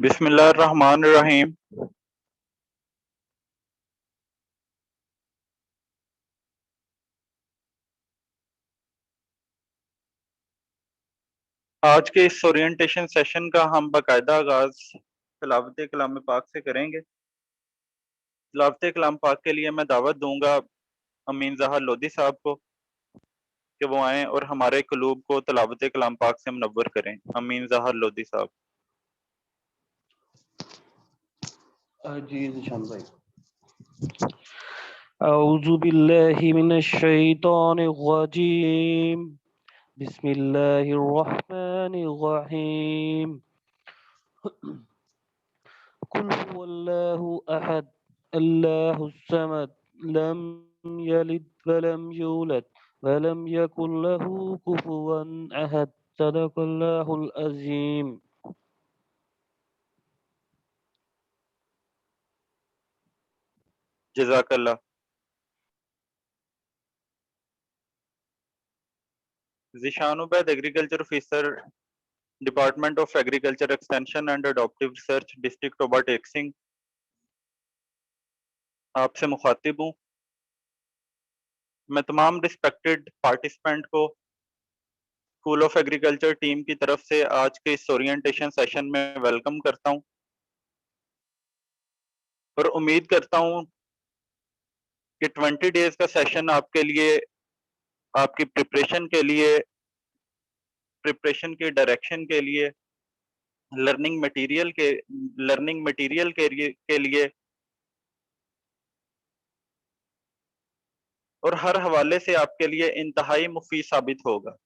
बिस्मिल्लाहिर्रहमानिर्रहीम। आज के इस ओरिएंटेशन सेशन का हम बाकायदा आगाज तिलावत कलाम पाक से करेंगे। तिलावत कलाम पाक के लिए मैं दावत दूंगा अमीन ज़हर लोधी साहब को कि वो आएँ और हमारे क़ुलूब को तिलावत कलाम पाक से मुनव्वर करें। अमीन ज़हर लोधी साहब। जी निशान भाई। औज़ु बिल्लाहि मिनश शैतानिर रजीम। बिस्मिल्लाहिर रहमानिर रहीम। कुल हुवल्लाहु अहद अल्लाहुस समद लम यलिद वलम यूलद वलम यकुल लहू कुफुवन अहद। सदक़ल्लाहुल अज़ीम। जज़ाकल्लाह। Zeeshan Ubaid agriculture officer, department of agriculture extension and adaptive research, district Toba Tek Singh, आपसे मुखातिब हूँ। मैं तमाम रिस्पेक्टेड पार्टिसिपेंट को स्कूल ऑफ एग्रीकल्चर टीम की तरफ से आज के इस ओरिएंटेशन सेशन में वेलकम करता हूं और उम्मीद करता हूं कि 20 डेज का सेशन आपके लिए, आपकी प्रिपरेशन के लिए, प्रिपरेशन के डायरेक्शन के लिए, लर्निंग मटेरियल के लिए और हर हवाले से आपके लिए इंतहाई मुफीद साबित होगा।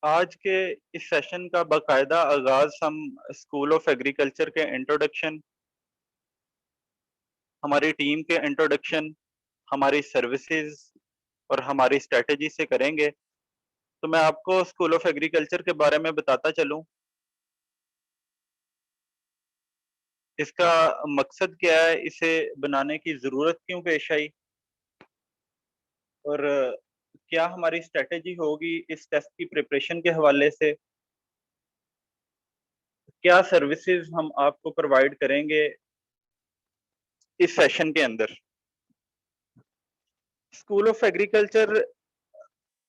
आज के इस सेशन का बाकायदा आगाज हम स्कूल ऑफ एग्रीकल्चर के इंट्रोडक्शन, हमारी टीम के इंट्रोडक्शन, हमारी सर्विसेज और हमारी स्ट्रेटजी से करेंगे। तो मैं आपको स्कूल ऑफ एग्रीकल्चर के बारे में बताता चलूं। इसका मकसद क्या है, इसे बनाने की जरूरत क्यों पेश आई और क्या हमारी स्ट्रेटजी होगी इस टेस्ट की प्रिपरेशन के हवाले से, क्या सर्विसेज हम आपको प्रोवाइड करेंगे इस सेशन के अंदर। स्कूल ऑफ एग्रीकल्चर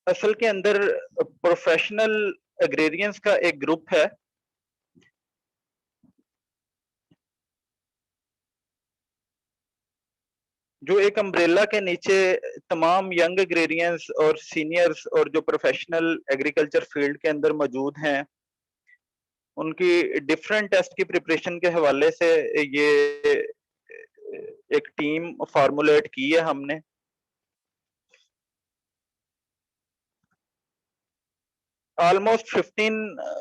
असल के अंदर प्रोफेशनल एग्रेरियंस का एक ग्रुप है जो एक अम्ब्रेला के नीचे तमाम यंग एग्रेरियंस और सीनियर्स और जो प्रोफेशनल एग्रीकल्चर फील्ड के अंदर मौजूद हैं उनकी डिफरेंट टेस्ट की प्रिपरेशन के हवाले से ये एक टीम फार्मूलेट की है हमने। ऑलमोस्ट 15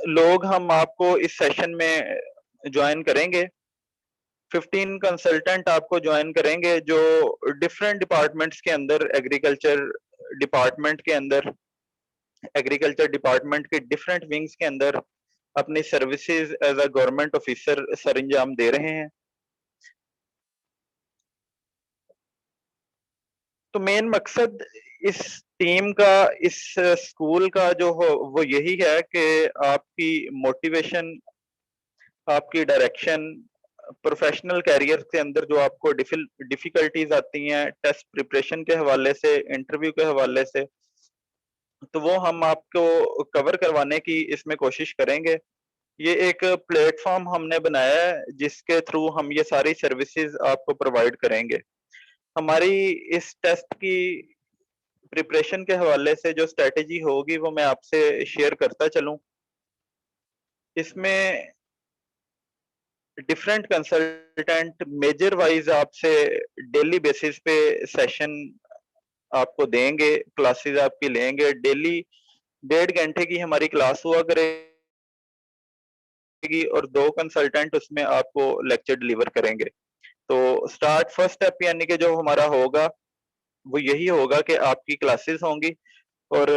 लोग हम आपको इस सेशन में ज्वाइन करेंगे। 15 कंसल्टेंट आपको ज्वाइन करेंगे जो डिफरेंट डिपार्टमेंट्स के अंदर, एग्रीकल्चर डिपार्टमेंट के अंदर, एग्रीकल्चर डिपार्टमेंट के डिफरेंट विंग्स के अंदर अपनी services as a government officer सरंजाम दे रहे हैं। तो मेन मकसद इस टीम का, इस स्कूल का जो हो वो यही है कि आपकी मोटिवेशन, आपकी डायरेक्शन, प्रोफेशनल कैरियर के अंदर जो आपको डिफिकल्टीज आती हैं टेस्ट प्रिपरेशन के हवाले से, इंटरव्यू के हवाले से, तो वो हम आपको कवर करवाने की इसमें कोशिश करेंगे। ये एक प्लेटफॉर्म हमने बनाया है जिसके थ्रू हम ये सारी सर्विसेज आपको प्रोवाइड करेंगे। हमारी इस टेस्ट की प्रिपरेशन के हवाले से जो स्ट्रेटेजी होगी वो मैं आपसे शेयर करता चलूं। इसमें डिफरेंट कंसल्टेंट मेजर वाइज आपसे डेली बेसिस पे सेशन आपको देंगे, क्लासेस आपकी लेंगे। डेली 1.5 घंटे की हमारी क्लास हुआ करेगी और 2 कंसल्टेंट उसमें आपको लेक्चर डिलीवर करेंगे। तो स्टार्ट फर्स्ट स्टेप यानी कि जो हमारा होगा वो यही होगा कि आपकी क्लासेस होंगी और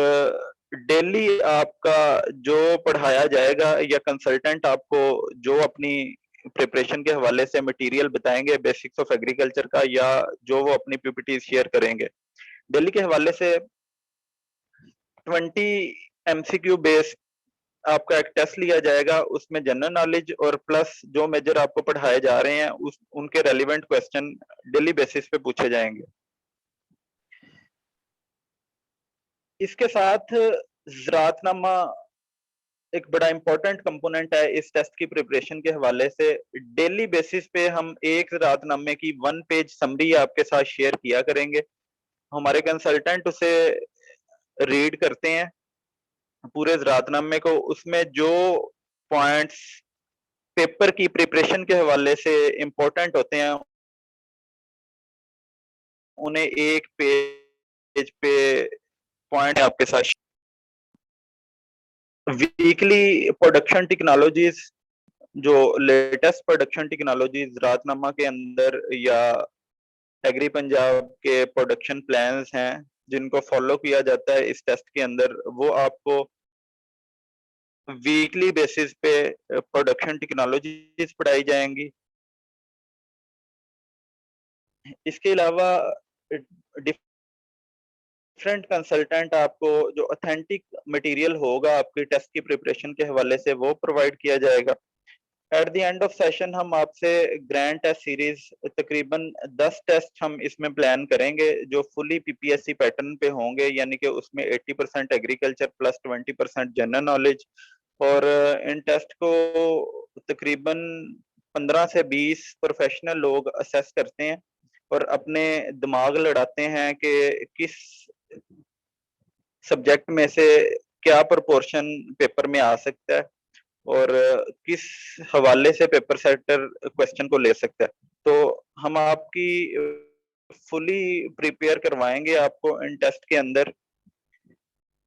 डेली आपका जो पढ़ाया जाएगा या कंसल्टेंट आपको जो अपनी प्रिपरेशन के हवाले से मटेरियल बताएंगे बेसिक्स ऑफ एग्रीकल्चर का, या जो वो अपनी पीपीटी शेयर करेंगे डेली के हवाले से 20 एमसीक्यू बेस्ड आपका एक टेस्ट लिया जाएगा, उसमें जनरल नॉलेज और प्लस जो मेजर आपको पढ़ाए जा रहे हैं उनके रेलिवेंट क्वेश्चन डेली बेसिस पे पूछे जाएंगे। इसके साथ ज़राअतनामा एक बड़ा इंपॉर्टेंट कंपोनेंट है इस टेस्ट की प्रिपरेशन के हवाले से। डेली बेसिस पे हम एक ज़राअतनामे की 1 पेज समरी आपके साथ शेयर किया करेंगे। हमारे कंसल्टेंट उसे रीड करते हैं पूरे ज़राअतनामे को, उसमें जो पॉइंट्स पेपर की प्रिपरेशन के हवाले से इम्पोर्टेंट होते हैं, उन्हें एक पेज पे पॉइंट आपके साथ। वीकली प्रोडक्शन टेक्नोलॉजीज, जो लेटेस्ट प्रोडक्शन टेक्नोलॉजीज ज़राअतनामा के अंदर या एग्री पंजाब के प्रोडक्शन प्लान्स हैं जिनको फॉलो किया जाता है इस टेस्ट के अंदर, वो आपको वीकली बेसिस पे प्रोडक्शन टेक्नोलॉजीज पढ़ाई जाएंगी। इसके अलावा डिफरेंट कंसल्टेंट आपको जो ऑथेंटिक मटेरियल होगा आपकी टेस्ट की प्रिपरेशन के हवाले से वो प्रोवाइड किया जाएगा। Eight the end of session हम आपसे ग्रैंड टेस्ट सीरीज तकरीबन 10 टेस्ट हम इसमें प्लान करेंगे जो फुली पीपीएससी पैटर्न पे होंगे, यानी कि उसमें 80% एग्रीकल्चर प्लस 20% जनरल नॉलेज। और इन टेस्ट को तकरीबन 15 से 20 प्रोफेशनल लोग असेस करते हैं और अपने दिमाग लड़ाते हैं कि किस सब्जेक्ट में से क्या प्रोपोर्शन पेपर में आ सकता है और किस हवाले से पेपर सेटर क्वेश्चन को ले सकता है। तो हम आपकी फुली प्रिपेयर करवाएंगे आपको इन टेस्ट के अंदर।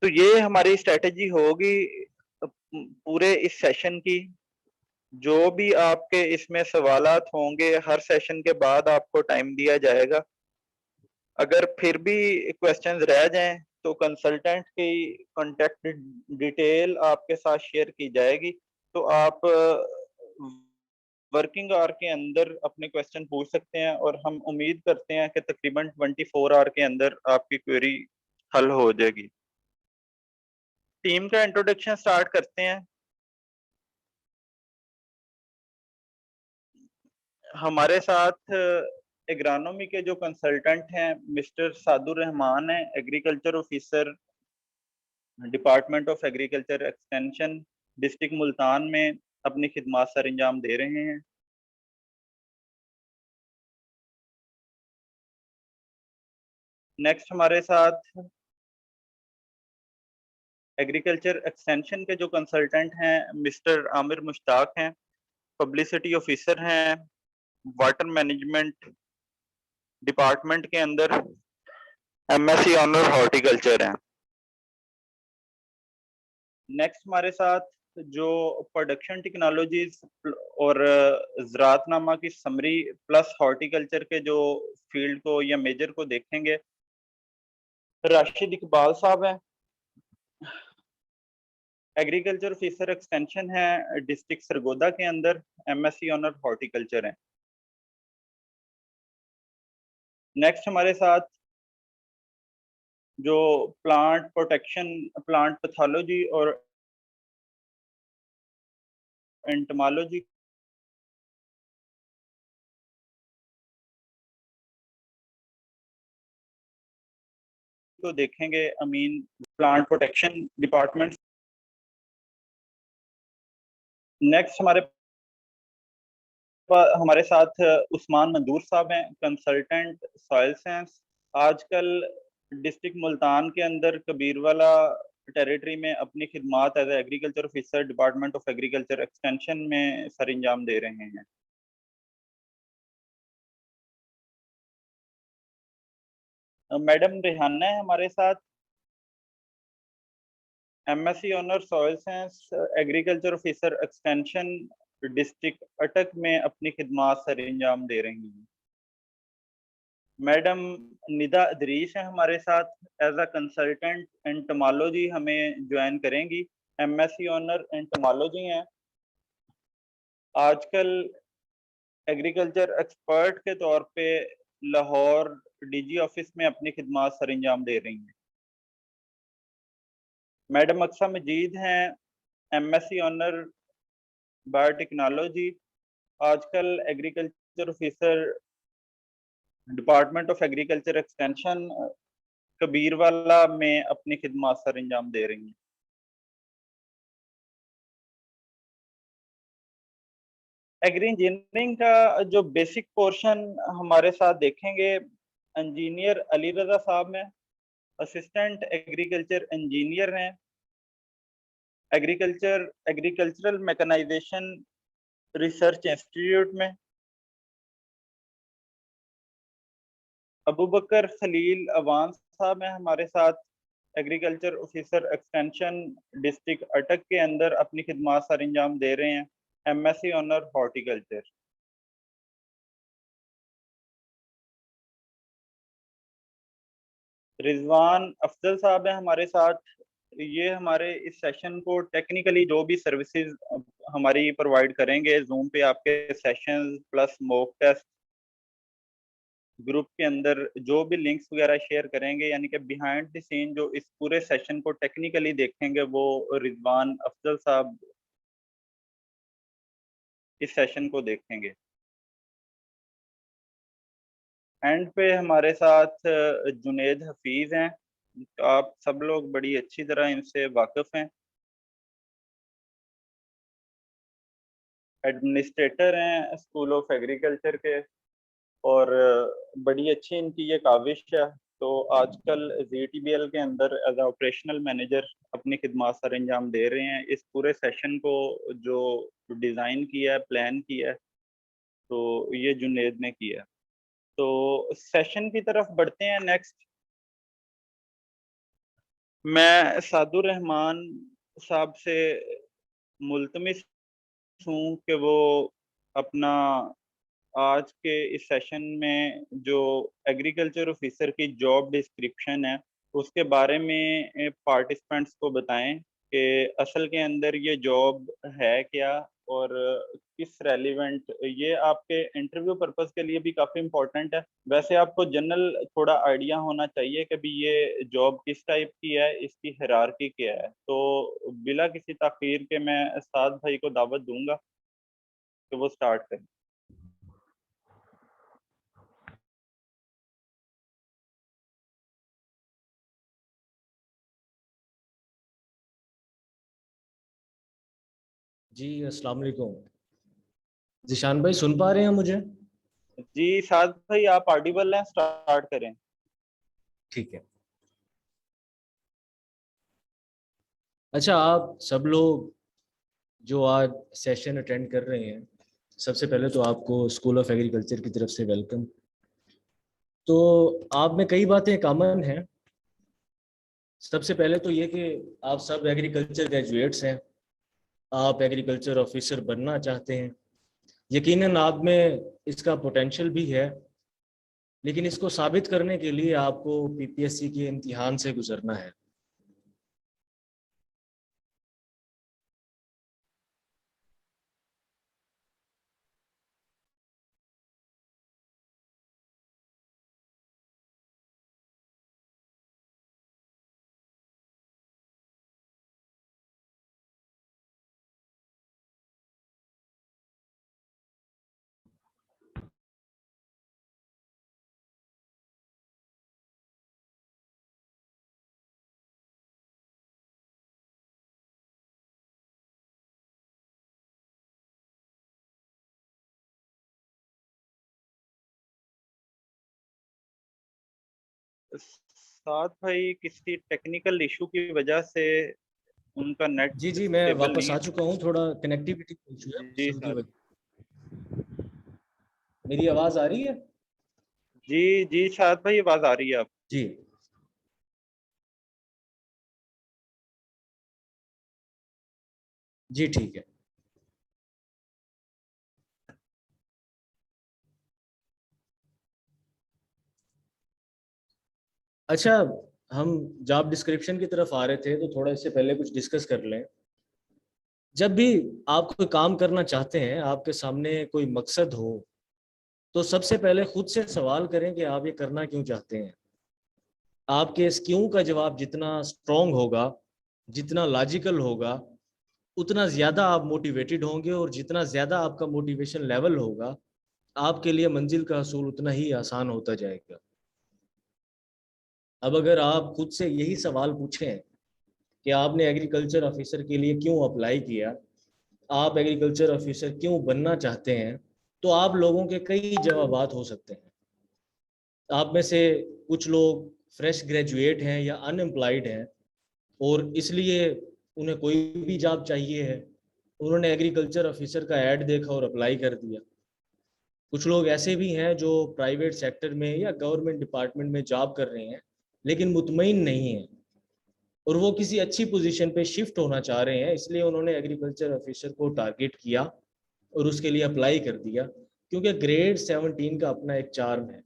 तो ये हमारी स्ट्रेटेजी होगी पूरे इस सेशन की। जो भी आपके इसमें सवालात होंगे हर सेशन के बाद आपको टाइम दिया जाएगा। अगर फिर भी क्वेश्चंस रह जाएं तो कंसल्टेंट की कांटेक्ट डिटेल आपके साथ शेयर की जाएगी, तो आप वर्किंग आवर के अंदर अपने क्वेश्चन पूछ सकते हैं और हम उम्मीद करते हैं कि तकरीबन 24 आवर के अंदर आपकी क्वेरी हल हो जाएगी। टीम का इंट्रोडक्शन स्टार्ट करते हैं। हमारे साथ एग्रानोमी के जो कंसल्टेंट हैं मिस्टर सादुर रहमान है, agriculture officer department of agriculture extension district Multan में अपनी खिदमत सर अंजाम दे रहे हैं। नेक्स्ट हमारे साथ एग्रीकल्चर एक्सटेंशन के जो कंसल्टेंट हैं मिस्टर आमिर मुश्ताक हैं, पब्लिसिटी ऑफिसर हैं, वाटर मैनेजमेंट डिपार्टमेंट के अंदर एमएससी ऑनर हॉर्टिकल्चर हैं। नेक्स्ट हमारे साथ जो प्रोडक्शन टेक्नोलॉजीज और ज़राअतनामा की समरी प्लस हॉर्टिकल्चर के जो फील्ड को या मेजर को देखेंगे, राशिद इकबाल साहब हैं, एग्रीकल्चर ऑफिसर एक्सटेंशन है डिस्ट्रिक्ट सरगोदा के अंदर, एमएससी ऑनर हॉर्टिकल्चर हैं। नेक्स्ट हमारे साथ जो प्लांट प्रोटेक्शन, प्लांट पैथोलॉजी और एंटोमोलॉजी को देखेंगे, Amin plant protection department. Next हमारे साथ उस्मान मंदूर साहब हैं, कंसल्टेंट सॉइल साइंस। आजकल डिस्ट्रिक्ट मुल्तान के अंदर कबीरवाला टेरिटरी में अपनी खिदमात as agriculture officer department of agriculture extension में सर अंजाम दे रहे हैं। मैडम रेहाना है हमारे साथ, MSc honour soil science agriculture officer extension district Attock में अपनी खिदमात सर अंजाम दे रही हैं। मैडम निदा अदरीस है हमारे साथ, एज अ कंसल्टेंट एंटोमोलॉजी हमें ज्वाइन करेंगी, एमएससी ऑनर एंटोमोलॉजी हैं। आजकल एग्रीकल्चर एक्सपर्ट के तौर पे लाहौर डीजी ऑफिस में अपनी खिदमात सर अंजाम दे रही हैं। मैडम अक्सा मजीद हैं, MSc ऑनर बायोटेक्नोलॉजी। आजकल agriculture officer, department of agriculture extension Kabirwala में अपनी खिदमत सर अंजाम दे रही हैं। एग्री इंजीनियरिंग का जो बेसिक पोर्शन हमारे साथ देखेंगे, इंजीनियर अली रजा साहब हैं, असिस्टेंट एग्रीकल्चर इंजीनियर हैं, एग्रीकल्चरल मैकेनाइजेशन रिसर्च इंस्टीट्यूट में। अबू बकर खलील अवान साहब हैं हमारे साथ, एग्रीकल्चर ऑफिसर एक्सटेंशन डिस्ट्रिक्ट अटक के अंदर अपनी खिदमत सर अंजाम दे रहे हैं, MSc honour horticulture. Rizwan Afzal साहब हैं हमारे साथ, ये हमारे इस सेशन को टेक्निकली जो भी सर्विसेज हमारी प्रोवाइड करेंगे, जूम पे आपके sessions plus mock test, group के अंदर जो भी लिंक्स वगैरह शेयर करेंगे, यानी कि बिहाइंड द सीन जो इस पूरे सेशन को टेक्निकली देखेंगे वो रिजवान अफजल साहब इस सेशन को देखेंगे। एंड पे हमारे साथ जुनेद हफीज हैं, आप सब लोग बड़ी अच्छी तरह इनसे वाकिफ हैं। एडमिनिस्ट्रेटर हैं स्कूल ऑफ एग्रीकल्चर के, और बड़ी अच्छी इनकी ये काविश है। तो आजकल ZTBL के अंदर एज ऑपरेशनल मैनेजर अपनी खिदमत सर अंजाम दे रहे हैं। इस पूरे सेशन को जो डिज़ाइन किया है, प्लान किया है, तो ये जुनेद ने किया है। तो सेशन की तरफ बढ़ते हैं नेक्स्ट। मैं सादुर रहमान साहब से मुल्तमिस हूँ कि वो अपना आज के इस सेशन में जो एग्रीकल्चर ऑफिसर की जॉब डिस्क्रिप्शन है उसके बारे में पार्टिसिपेंट्स को बताएं कि असल के अंदर ये जॉब है क्या और किस रेलिवेंट, ये आपके इंटरव्यू पर्पस के लिए भी काफ़ी इम्पोर्टेंट है। वैसे आपको जनरल थोड़ा आइडिया होना चाहिए कि भी ये जॉब किस टाइप की है, इसकी हायरार्की क्या है। तो बिला किसी ताखीर के मैं साद भाई को दावत दूंगा कि वो स्टार्ट करें। जी अस्सलाम वालेकुम। जिशान भाई सुन पा रहे हैं मुझे? जी साद भाई आप ऑडिबल हैं, स्टार्ट करें। ठीक है। अच्छा, आप सब लोग जो आज सेशन अटेंड कर रहे हैं, सबसे पहले तो आपको स्कूल ऑफ एग्रीकल्चर की तरफ से वेलकम। तो आप में कई बातें कॉमन हैं। सबसे पहले तो ये कि आप सब एग्रीकल्चर ग्रेजुएट्स हैं, आप एग्रीकल्चर ऑफिसर बनना चाहते हैं। यकीनन आप में इसका पोटेंशियल भी है, लेकिन इसको साबित करने के लिए आपको PPSC के इम्तिहान से गुजरना है। साथ भाई किसी टेक्निकल इशू की वजह से उनका नेट जी जी, मैं स्टेबल वापस नहीं आ है। चुका हूँ। थोड़ा कनेक्टिविटी इशू है जी उनकी साथ, वजह। मेरी आवाज आ रही है? जी जी साथ भाई आवाज आ रही है आप। जी। जी ठीक है। अच्छा, हम जॉब डिस्क्रिप्शन की तरफ आ रहे थे तो थोड़ा इससे पहले कुछ डिस्कस कर लें। जब भी आप कोई काम करना चाहते हैं, आपके सामने कोई मकसद हो, तो सबसे पहले खुद से सवाल करें कि आप ये करना क्यों चाहते हैं। आपके इस क्यों का जवाब जितना स्ट्रॉन्ग होगा, जितना लॉजिकल होगा, उतना ज़्यादा आप मोटिवेटेड होंगे, और जितना ज़्यादा आपका मोटिवेशन लेवल होगा, आपके लिए मंजिल का हसूल उतना ही आसान होता जाएगा। अब अगर आप खुद से यही सवाल पूछें कि आपने एग्रीकल्चर ऑफिसर के लिए क्यों अप्लाई किया, आप एग्रीकल्चर ऑफिसर क्यों बनना चाहते हैं, तो आप लोगों के कई जवाबात हो सकते हैं। आप में से कुछ लोग फ्रेश ग्रेजुएट हैं या अनएम्प्लॉयड हैं, और इसलिए उन्हें कोई भी जॉब चाहिए है, उन्होंने एग्रीकल्चर ऑफिसर का ऐड देखा और अप्लाई कर दिया। कुछ लोग ऐसे भी हैं जो प्राइवेट सेक्टर में या गवर्नमेंट डिपार्टमेंट में जॉब कर रहे हैं लेकिन मुतमईन नहीं हैं, और वो किसी अच्छी पोजीशन पे शिफ्ट होना चाह रहे हैं, इसलिए उन्होंने एग्रीकल्चर ऑफिसर को टारगेट किया और उसके लिए अप्लाई कर दिया, क्योंकि ग्रेड 17 का अपना एक चार्म है।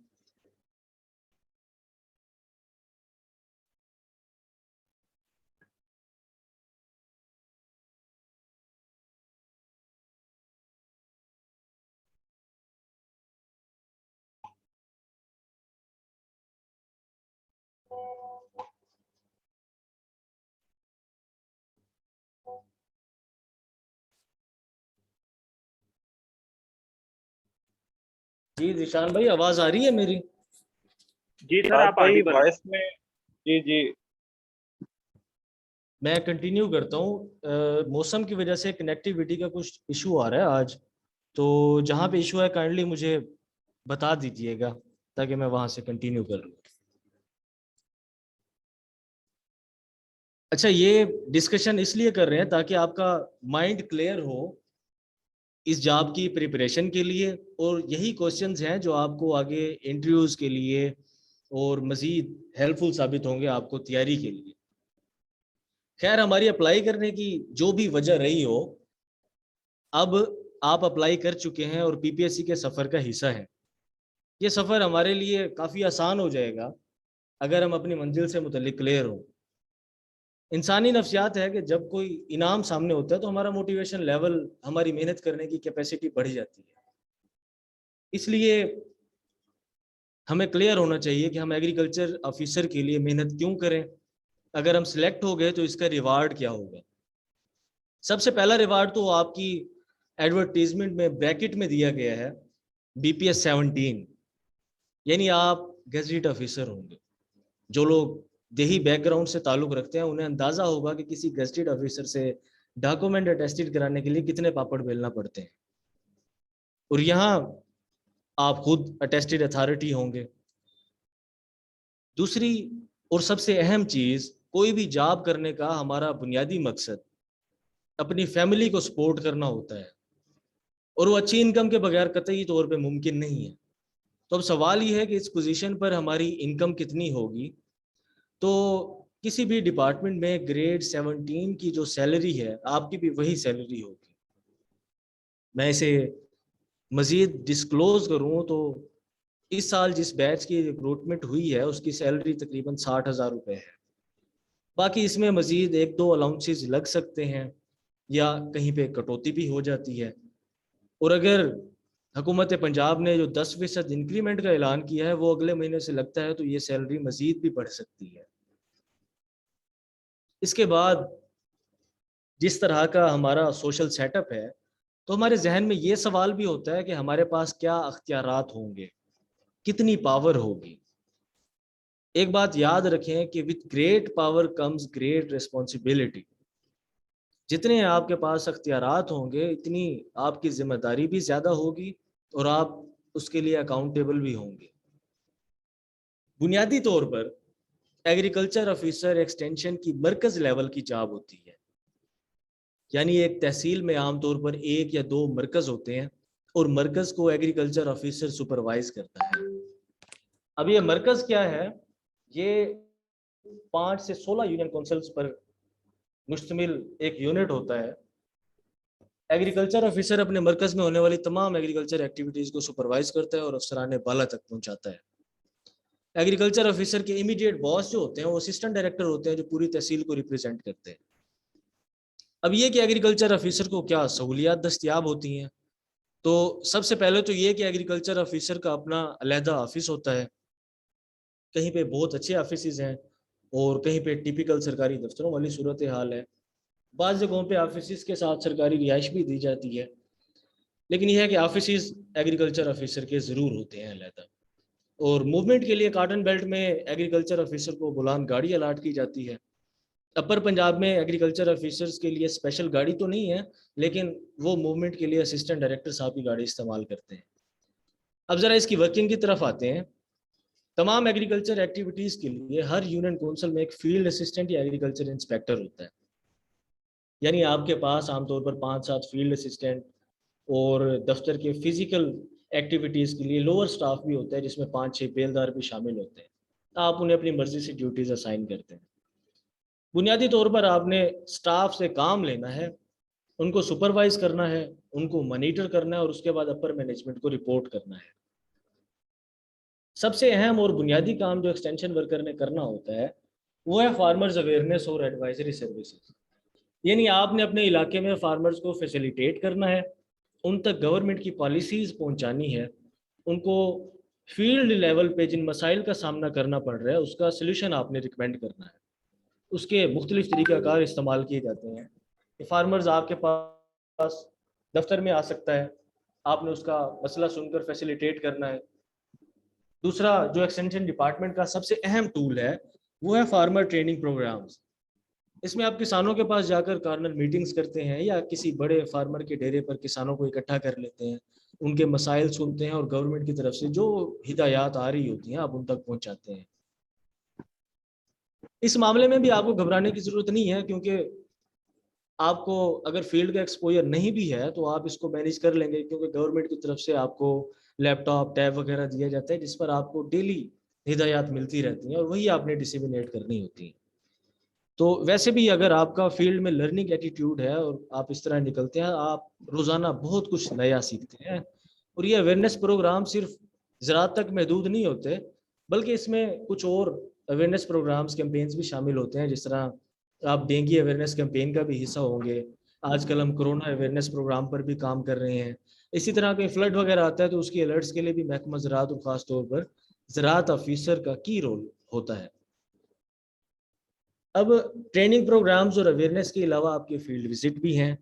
जी जिशान भाई, आवाज आ रही है मेरी? जी सर, साद आप भाई आगे बढ़ें। वॉइस में। जी जी। मैं कंटिन्यू करता हूँ। मौसम की वजह से कनेक्टिविटी का कुछ इशू आ रहा है आज, तो जहाँ पे इशू है काइंडली मुझे बता दीजिएगा ताकि मैं वहाँ से कंटिन्यू कर लूँ। अच्छा, ये डिस्कशन इसलिए कर रहे हैं ताकि आपका माइंड क्लियर हो इस जॉब की प्रिपरेशन के लिए, और यही क्वेश्चंस हैं जो आपको आगे इंटरव्यूज के लिए और मज़ीद हेल्पफुल साबित होंगे आपको तैयारी के लिए। खैर, हमारी अप्लाई करने की जो भी वजह रही हो, अब आप अप्लाई कर चुके हैं और पीपीएससी के सफ़र का हिस्सा है। ये सफ़र हमारे लिए काफ़ी आसान हो जाएगा अगर हम अपनी मंजिल से मुतल्लिक क्लियर हो। इंसानी नफ्सियात है कि जब कोई इनाम सामने होता है तो हमारा मोटिवेशन लेवल, हमारी मेहनत करने की कैपेसिटी बढ़ जाती है। इसलिए हमें क्लियर होना चाहिए कि हम एग्रीकल्चर ऑफिसर के लिए मेहनत क्यों करें, अगर हम सिलेक्ट हो गए तो इसका रिवार्ड क्या होगा। सबसे पहला रिवार्ड तो आपकी एडवर्टीजमेंट में ब्रैकेट में दिया गया है, BPS 17, यानी आप गैजेट ऑफिसर होंगे। जो लोग देही बैकग्राउंड से ताल्लुक रखते हैं उन्हें अंदाजा होगा कि किसी गैजेटेड ऑफिसर से डॉक्यूमेंट अटेस्टेड कराने के लिए कितने पापड़ बेलना पड़ते हैं, और यहाँ आप खुद अटेस्टेड अथॉरिटी होंगे। दूसरी और सबसे अहम चीज, कोई भी जॉब करने का हमारा बुनियादी मकसद अपनी फैमिली को सपोर्ट करना होता है, और वो अच्छी इनकम के बगैर कतई तौर पे मुमकिन नहीं है। तो अब सवाल ये है कि इस पोजीशन पर हमारी इनकम कितनी होगी। तो किसी भी डिपार्टमेंट में ग्रेड 17 की जो सैलरी है, आपकी भी वही सैलरी होगी। मैं इसे मज़ीद डिस्क्लोज करूँ तो इस साल जिस बैच की रिक्रूटमेंट हुई है उसकी सैलरी तकरीबन 60,000 रुपये है। बाकी इसमें मज़ीद 1-2 अलाउंसेस लग सकते हैं या कहीं पे कटौती भी हो जाती है। और अगर हुकूमत पंजाब ने जो 10% इंक्रीमेंट का ऐलान किया है वो अगले महीने से लगता है तो ये सैलरी मज़ीद भी बढ़ सकती है। इसके बाद जिस तरह का हमारा सोशल सेटअप है, तो हमारे जहन में ये सवाल भी होता है कि हमारे पास क्या अख्तियारात होंगे, कितनी पावर होगी। एक बात याद रखें कि with great power comes great responsibility. जितने आपके पास अख्तियारात होंगे इतनी आपकी जिम्मेदारी भी ज़्यादा होगी और आप उसके लिए अकाउंटेबल भी होंगे। बुनियादी तौर पर एग्रीकल्चर ऑफिसर एक्सटेंशन की मरकज़ लेवल की जॉब होती है, यानी एक तहसील में आमतौर पर 1 या 2 मरकज़ होते हैं और मरकज़ को एग्रीकल्चर ऑफिसर सुपरवाइज करता है। अब ये मरकज़ क्या है, ये 5 से 16 यूनियन काउंसिल्स पर मुश्तमिल एक यूनिट होता है। एग्रीकल्चर ऑफिसर अपने मरकज़ में होने वाली तमाम एग्रीकल्चर एक्टिविटीज़ को सुपरवाइज करता है और अफसरान बाला तक पहुँचाता है। एग्रीकल्चर ऑफिसर के इमीडिएट बॉस जो होते हैं वो असिस्टेंट डायरेक्टर होते हैं जो पूरी तहसील को रिप्रेजेंट करते हैं। अब ये कि एग्रीकल्चर ऑफिसर को क्या सहूलियात दस्तियाब होती हैं, तो सबसे पहले तो ये कि एग्रीकल्चर ऑफिसर का अपना अलहदा ऑफिस होता है। कहीं पे बहुत अच्छे ऑफिस हैं और कहीं पे टिपिकल सरकारी दफ्तरों वाली सूरत हाल है। बाज़ जगहों पे ऑफिस के साथ सरकारी रिहाइश भी दी जाती है, लेकिन यह है कि ऑफिस एग्रीकल्चर ऑफिसर के ज़रूर होते हैं अलहदा। और मूवमेंट के लिए कॉटन बेल्ट में एग्रीकल्चर ऑफिसर को बुलान गाड़ी अलाट की जाती है। अपर पंजाब में एग्रीकल्चर ऑफिसर्स के लिए स्पेशल गाड़ी तो नहीं है, लेकिन वो मूवमेंट के लिए असिस्टेंट डायरेक्टर साहब की गाड़ी इस्तेमाल करते हैं। अब ज़रा इसकी वर्किंग की तरफ आते हैं। तमाम एग्रीकल्चर एक्टिविटीज़ के लिए हर यूनियन काउंसिल में एक फील्ड असिस्टेंट या एग्रीकल्चर इंस्पेक्टर होता है। यानी आपके पास आमतौर पर 5-7 फील्ड असिस्टेंट और दफ्तर के फिजिकल एक्टिविटीज़ के लिए लोअर स्टाफ भी होता है, जिसमें 5-6 बेलदार भी शामिल होते हैं। आप उन्हें अपनी मर्जी से ड्यूटीज़ असाइन करते हैं। बुनियादी तौर पर आपने स्टाफ से काम लेना है, उनको सुपरवाइज करना है, उनको मॉनिटर करना है और उसके बाद अपर मैनेजमेंट को रिपोर्ट करना है। सबसे अहम और बुनियादी काम जो एक्सटेंशन वर्कर ने करना होता है वो है फार्मर्स अवेयरनेस और एडवाइजरी सर्विसेज। यानी आपने अपने इलाके में फार्मर्स को फैसिलिटेट करना है, उन तक गवर्नमेंट की पॉलिसीज़ पहुंचानी है, उनको फील्ड लेवल पे जिन मसाइल का सामना करना पड़ रहा है उसका सलूशन आपने रिकमेंड करना है। उसके मुख्तलिफ तरीक़ाकार इस्तेमाल किए जाते हैं। फार्मर्स आपके पास दफ्तर में आ सकता है, आपने उसका मसला सुनकर फैसिलिटेट करना है। दूसरा जो एक्सटेंशन डिपार्टमेंट का सबसे अहम टूल है वो है फार्मर ट्रेनिंग प्रोग्राम्स। इसमें आप किसानों के पास जाकर कॉर्नर मीटिंग्स करते हैं या किसी बड़े फार्मर के डेरे पर किसानों को इकट्ठा कर लेते हैं, उनके मसाइल सुनते हैं और गवर्नमेंट की तरफ से जो हिदायत आ रही होती हैं आप उन तक पहुंचाते हैं। इस मामले में भी आपको घबराने की ज़रूरत नहीं है, क्योंकि आपको अगर फील्ड का एक्सपोजर नहीं भी है तो आप इसको मैनेज कर लेंगे, क्योंकि गवर्नमेंट की तरफ से आपको लैपटॉप टैब वगैरह दिया जाता है जिस पर आपको डेली हिदायत मिलती रहती हैं और वही आपने डिसिमिनेट करनी होती है। तो वैसे भी अगर आपका फील्ड में लर्निंग एटीट्यूड है और आप इस तरह निकलते हैं, आप रोज़ाना बहुत कुछ नया सीखते हैं। और ये अवेयरनेस प्रोग्राम सिर्फ ज़राअत तक महदूद नहीं होते, बल्कि इसमें कुछ और अवेयरनेस प्रोग्राम्स कैंपेन्स भी शामिल होते हैं। जिस तरह आप डेंगू अवेयरनेस कैंपेन का भी हिस्सा होंगे, आजकल हम कोरोना अवेयरनेस प्रोग्राम पर भी काम कर रहे हैं। इसी तरह के फ्लड वगैरह आता है तो उसकी अलर्ट्स के लिए भी महकमा ज़राअत और ख़ास तौर पर ज़राअत ऑफिसर का की रोल होता है। अब ट्रेनिंग प्रोग्राम्स और अवेयरनेस के अलावा आपके फील्ड विजिट भी हैं।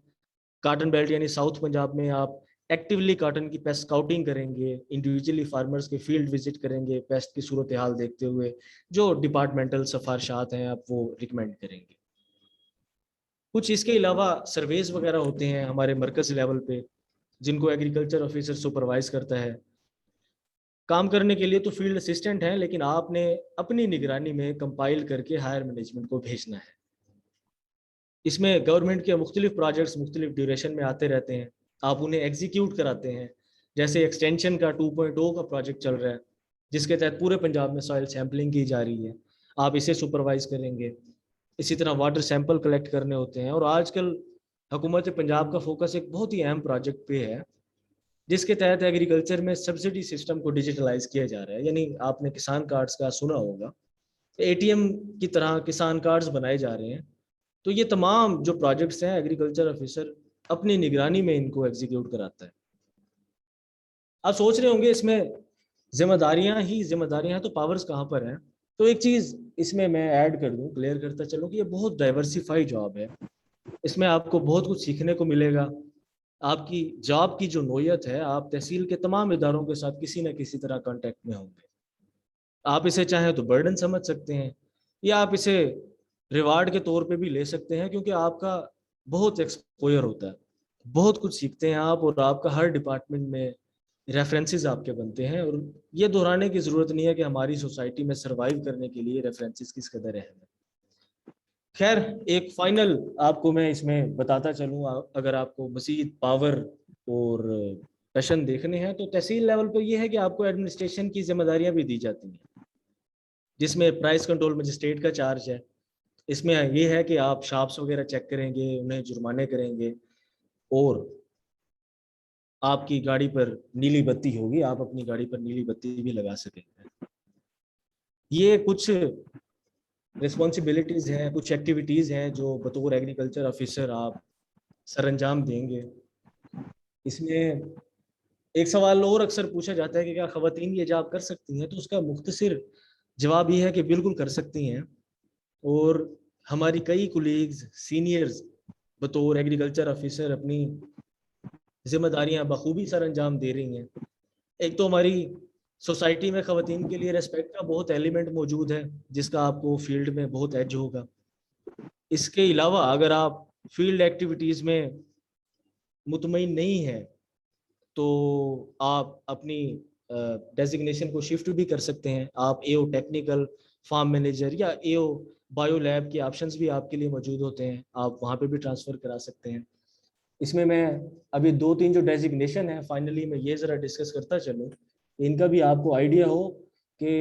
कॉटन बेल्ट यानी साउथ पंजाब में आप एक्टिवली कॉटन की पेस्ट स्काउटिंग करेंगे, इंडिविजुअली फार्मर्स के फील्ड विजिट करेंगे, पेस्ट की सूरत हाल देखते हुए जो डिपार्टमेंटल सिफारिशात हैं आप वो रिकमेंड करेंगे। कुछ इसके अलावा सर्वेज वगैरह होते हैं हमारे मरकज़ लेवल पे, जिनको एग्रीकल्चर ऑफिसर सुपरवाइज करता है। काम करने के लिए तो फील्ड असिस्टेंट हैं, लेकिन आपने अपनी निगरानी में कंपाइल करके हायर मैनेजमेंट को भेजना है। इसमें गवर्नमेंट के मुख्तलिफ प्रोजेक्ट्स मुख्तलिफ ड्यूरेशन में आते रहते हैं, आप उन्हें एग्जीक्यूट कराते हैं। जैसे एक्सटेंशन का 2.0 का प्रोजेक्ट चल रहा है जिसके तहत पूरे पंजाब में सॉइल सैम्पलिंग की जा रही है, आप इसे सुपरवाइज करेंगे। इसी तरह वाटर सैंपल कलेक्ट करने होते हैं। और आजकल हुकूमत पंजाब का फोकस एक बहुत ही अहम प्रोजेक्ट पे है जिसके तहत एग्रीकल्चर में सब्सिडी सिस्टम को डिजिटलाइज किया जा रहा है। यानी आपने किसान कार्ड्स का सुना होगा, एटीएम की तरह किसान कार्ड्स बनाए जा रहे हैं। तो ये तमाम जो प्रोजेक्ट्स हैं एग्रीकल्चर ऑफिसर अपनी निगरानी में इनको एग्जीक्यूट कराता है। आप सोच रहे होंगे इसमें जिम्मेदारियां ही जिम्मेदारियां हैं तो पावर्स कहाँ पर हैं। तो एक चीज़ इसमें मैं ऐड कर दूं, क्लियर करता चलूं कि ये बहुत डाइवर्सिफाई जॉब है। इसमें आपको बहुत कुछ सीखने को मिलेगा। आपकी जॉब की जो नोयत है, आप तहसील के तमाम इदारों के साथ किसी न किसी तरह कांटेक्ट में होंगे। आप इसे चाहें तो बर्डन समझ सकते हैं या आप इसे रिवार्ड के तौर पे भी ले सकते हैं, क्योंकि आपका बहुत एक्सपोजर होता है, बहुत कुछ सीखते हैं आप और आपका हर डिपार्टमेंट में रेफरेंसेस आपके बनते हैं। और ये दोहराने की ज़रूरत नहीं है कि हमारी सोसाइटी में सर्वाइव करने के लिए रेफरेंसेस किस कदर अहम है। खैर, एक फाइनल आपको मैं इसमें बताता चलूँ, अगर आपको मज़ीद पावर और पैशन देखने हैं तो तहसील लेवल पर यह है कि आपको एडमिनिस्ट्रेशन की जिम्मेदारियां भी दी जाती हैं, जिसमें प्राइस कंट्रोल मजिस्ट्रेट का चार्ज है। इसमें यह है कि आप शॉप्स वगैरह चेक करेंगे, उन्हें जुर्माने करेंगे और आपकी गाड़ी पर नीली बत्ती होगी, आप अपनी गाड़ी पर नीली बत्ती भी लगा सकेंगे। ये कुछ रिस्पॉन्सिबिलिटीज़ हैं, कुछ एक्टिविटीज़ हैं जो बतौर एग्रीकल्चर ऑफिसर आप सरअंजाम देंगे। इसमें एक सवाल और अक्सर पूछा जाता है कि क्या ख़वातीन ये जॉब कर सकती हैं, तो उसका मुख्तसर जवाब ये है कि बिल्कुल कर सकती हैं। और हमारी कई कोलीग्स सीनियर्स बतौर एग्रीकल्चर ऑफिसर अपनी जिम्मेदारियां बखूबी सर अंजाम दे रही हैं। एक तो हमारी सोसाइटी में ख़वातीन के लिए रेस्पेक्ट का बहुत एलिमेंट मौजूद है, जिसका आपको फील्ड में बहुत एज होगा। इसके अलावा अगर आप फील्ड एक्टिविटीज़ में मुतमईन नहीं है तो आप अपनी डेजिग्नेशन को शिफ्ट भी कर सकते हैं। आप एओ टेक्निकल, फार्म मैनेजर या एओ बायो लैब के ऑप्शंस भी आपके लिए मौजूद होते हैं, आप वहाँ पे भी ट्रांसफ़र करा सकते हैं। इसमें मैं अभी 2-3 जो डेजिग्नेशन है फाइनली मैं ये ज़रा डिस्कस करता चलूँ, इनका भी आपको आइडिया हो कि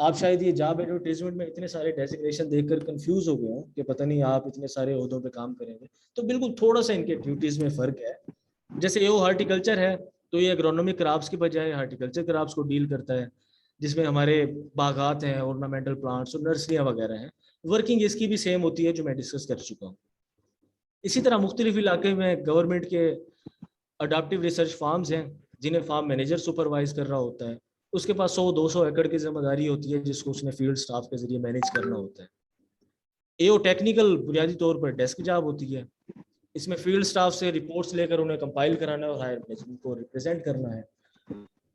आप शायद ये जॉब एडवर्टीजमेंट में इतने सारे डेजिग्नेशन देखकर कंफ्यूज हो गए हो कि पता नहीं आप इतने सारे ओहदों पे काम करेंगे। तो बिल्कुल थोड़ा सा इनके ड्यूटीज़ में फ़र्क है। जैसे एओ हार्टिकल्चर है तो ये एग्रोनॉमिक क्रॉप्स की बजाय हार्टिकल्चर क्रॉप्स को डील करता है, जिसमें हमारे बागात हैं, ऑर्नामेंटल प्लांट्स और नर्सरियाँ वगैरह हैं। वर्किंग इसकी भी सेम होती है जो मैं डिस्कस कर चुका हूँ। इसी तरह मुख्तलिफ इलाके में गवर्नमेंट के अडाप्टिव रिसर्च फार्म्स हैं जिन्हें फार्म मैनेजर सुपरवाइज कर रहा होता है। उसके पास 100-200 एकड़ की जिम्मेदारी होती है जिसको उसने फील्ड स्टाफ के जरिए मैनेज करना होता है। एओ टेक्निकल बुनियादी तौर पर डेस्क जॉब होती है, इसमें फील्ड स्टाफ से रिपोर्ट्स लेकर उन्हें कंपाइल कराना है और हायर मैनेजमेंट को रिप्रेजेंट करना है।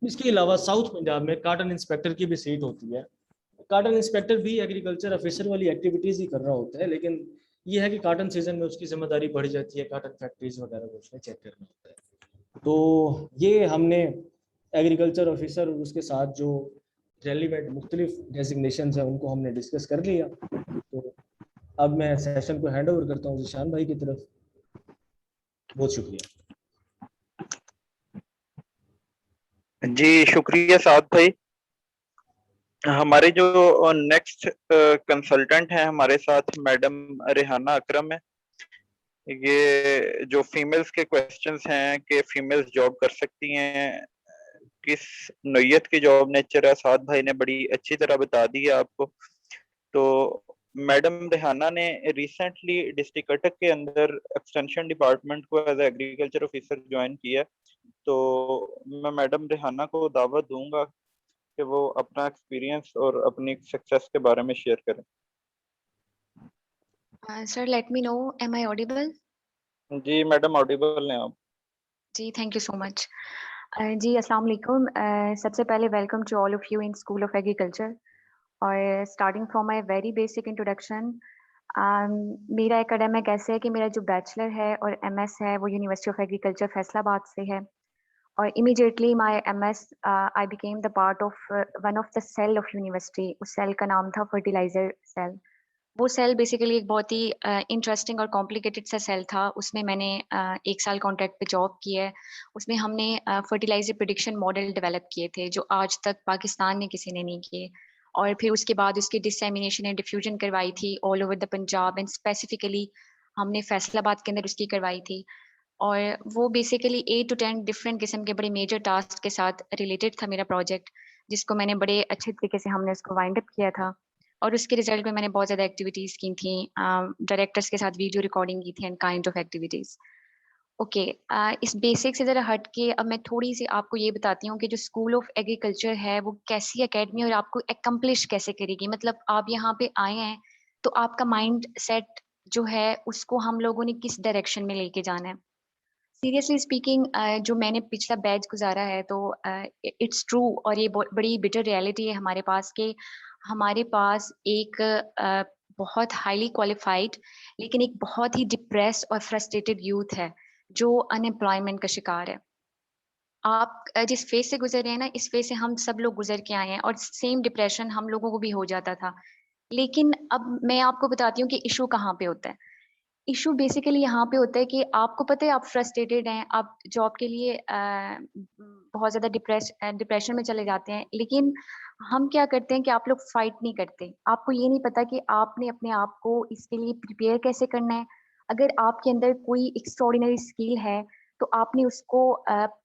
इसके अलावा साउथ पंजाब में कार्टन इंस्पेक्टर की भी सीट होती है। कार्टन इंस्पेक्टर भी एग्रीकल्चर ऑफिसर वाली एक्टिविटीज़ ही कर रहा होता है, लेकिन ये है कि कार्टन सीजन में उसकी जिम्मेदारी बढ़ जाती है, कार्टन फैक्ट्रीज वगैरह को उसने चेक करना होता है। तो ये हमने एग्रीकल्चर ऑफिसर और उसके साथ जो रेलिवेंट मुख्तलिफ डेजिग्नेशन हैं उनको हमने डिस्कस कर लिया। तो अब मैं सेशन को हैंड ओवर करता हूँ ज़ीशान भाई की तरफ। बहुत शुक्रिया जी, शुक्रिया साद भाई। हमारे जो नेक्स्ट कंसल्टेंट हैं हमारे साथ मैडम रेहाना अकरम है। ये जो फीमेल्स के क्वेश्चंस हैं कि फीमेल्स जॉब कर सकती हैं, किस नोयत की जॉब नेचर है, साद भाई ने बड़ी अच्छी तरह बता दी है आपको। तो मैडम रेहाना ने रिसेंटली डिस्ट्रिक्ट अटक के अंदर एक्सटेंशन डिपार्टमेंट को एज एग्रीकल्चर ऑफिसर ज्वाइन किया। तो मैं मैडम रेहाना को दावत दूंगा कि वो अपना एक्सपीरियंस और अपनी सक्सेस के बारे में शेयर करें। Sir, let me know, am I audible? जी मैडम, ऑडिबल हैं आप। जी, thank you so much. जी, अस्सलाम वालेकुम। सबसे पहले welcome to all of you in school of agriculture. और starting from my very basic introduction, मेरा एकेडमिक ऐसे है कि मेरा जो बैचलर है और एमएस है वो यूनिवर्सिटी ऑफ एग्रीकल्चर फैसलाबाद से है। और immediately my MS I became the part of one of the cell of university. उस सेल का नाम था फर्टिलाइजर सेल। वो सेल बेसिकली एक बहुत ही इंटरेस्टिंग और कॉम्प्लिकेटेड सा सेल था। उसमें मैंने 1 साल कॉन्ट्रैक्ट पे जॉब की है। उसमें हमने फर्टिलाइजर प्रेडिक्शन मॉडल डेवलप किए थे जो आज तक पाकिस्तान में किसी ने नहीं किए। और फिर उसके बाद उसकी डिसएमिनेशन एंड डिफ्यूजन करवाई थी all over the Punjab and specifically हमने फैसलाबाद के अंदर उसकी करवाई थी। और वो बेसिकली 8 to 10 डिफरेंट किस्म के बड़े मेजर टास्क के साथ रिलेटेड था मेरा प्रोजेक्ट, जिसको मैंने बड़े अच्छे तरीके से हमने उसको वाइंड अप किया था। और उसके रिजल्ट में मैंने बहुत ज़्यादा एक्टिविटीज़ की थी, डायरेक्टर्स के साथ वीडियो रिकॉर्डिंग की थी and kind of activities. Okay, इस बेसिक से ज़रा हट के अब मैं थोड़ी सी आपको ये बताती हूँ कि जो स्कूल ऑफ एग्रीकल्चर है वो कैसी एकेडमी और आपको एकम्प्लिश कैसे करेगी। मतलब आप यहाँ पे आए हैं तो आपका माइंड सेट जो है उसको हम लोगों ने किस डायरेक्शन में लेके जाना है। सीरियसली स्पीकिंग, जो मैंने पिछला बैच गुजारा है तो इट्स ट्रू और ये बड़ी बिटर रियलिटी है हमारे पास कि हमारे पास एक बहुत हाईली क्वालिफाइड लेकिन एक बहुत ही डिप्रेस और फ्रस्ट्रेटेड यूथ है जो अनएम्प्लॉयमेंट का शिकार है। आप जिस फेज से गुजर रहे हैं ना, इस फेज से हम सब लोग गुजर के आए हैं और सेम डिप्रेशन हम लोगों को भी हो जाता था। लेकिन अब मैं आपको बताती हूँ कि इशू कहाँ पे होता है। इशू बेसिकली यहाँ पे होता है कि आपको पता है आप फ्रस्ट्रेटेड हैं, आप जॉब के लिए बहुत ज़्यादा डिप्रेशन में चले जाते हैं। लेकिन हम क्या करते हैं कि आप लोग फाइट नहीं करते। आपको ये नहीं पता कि आपने अपने आप को इसके लिए प्रिपेयर कैसे करना है। अगर आपके अंदर कोई एक्स्ट्रॉर्डिनरी स्किल है तो आपने उसको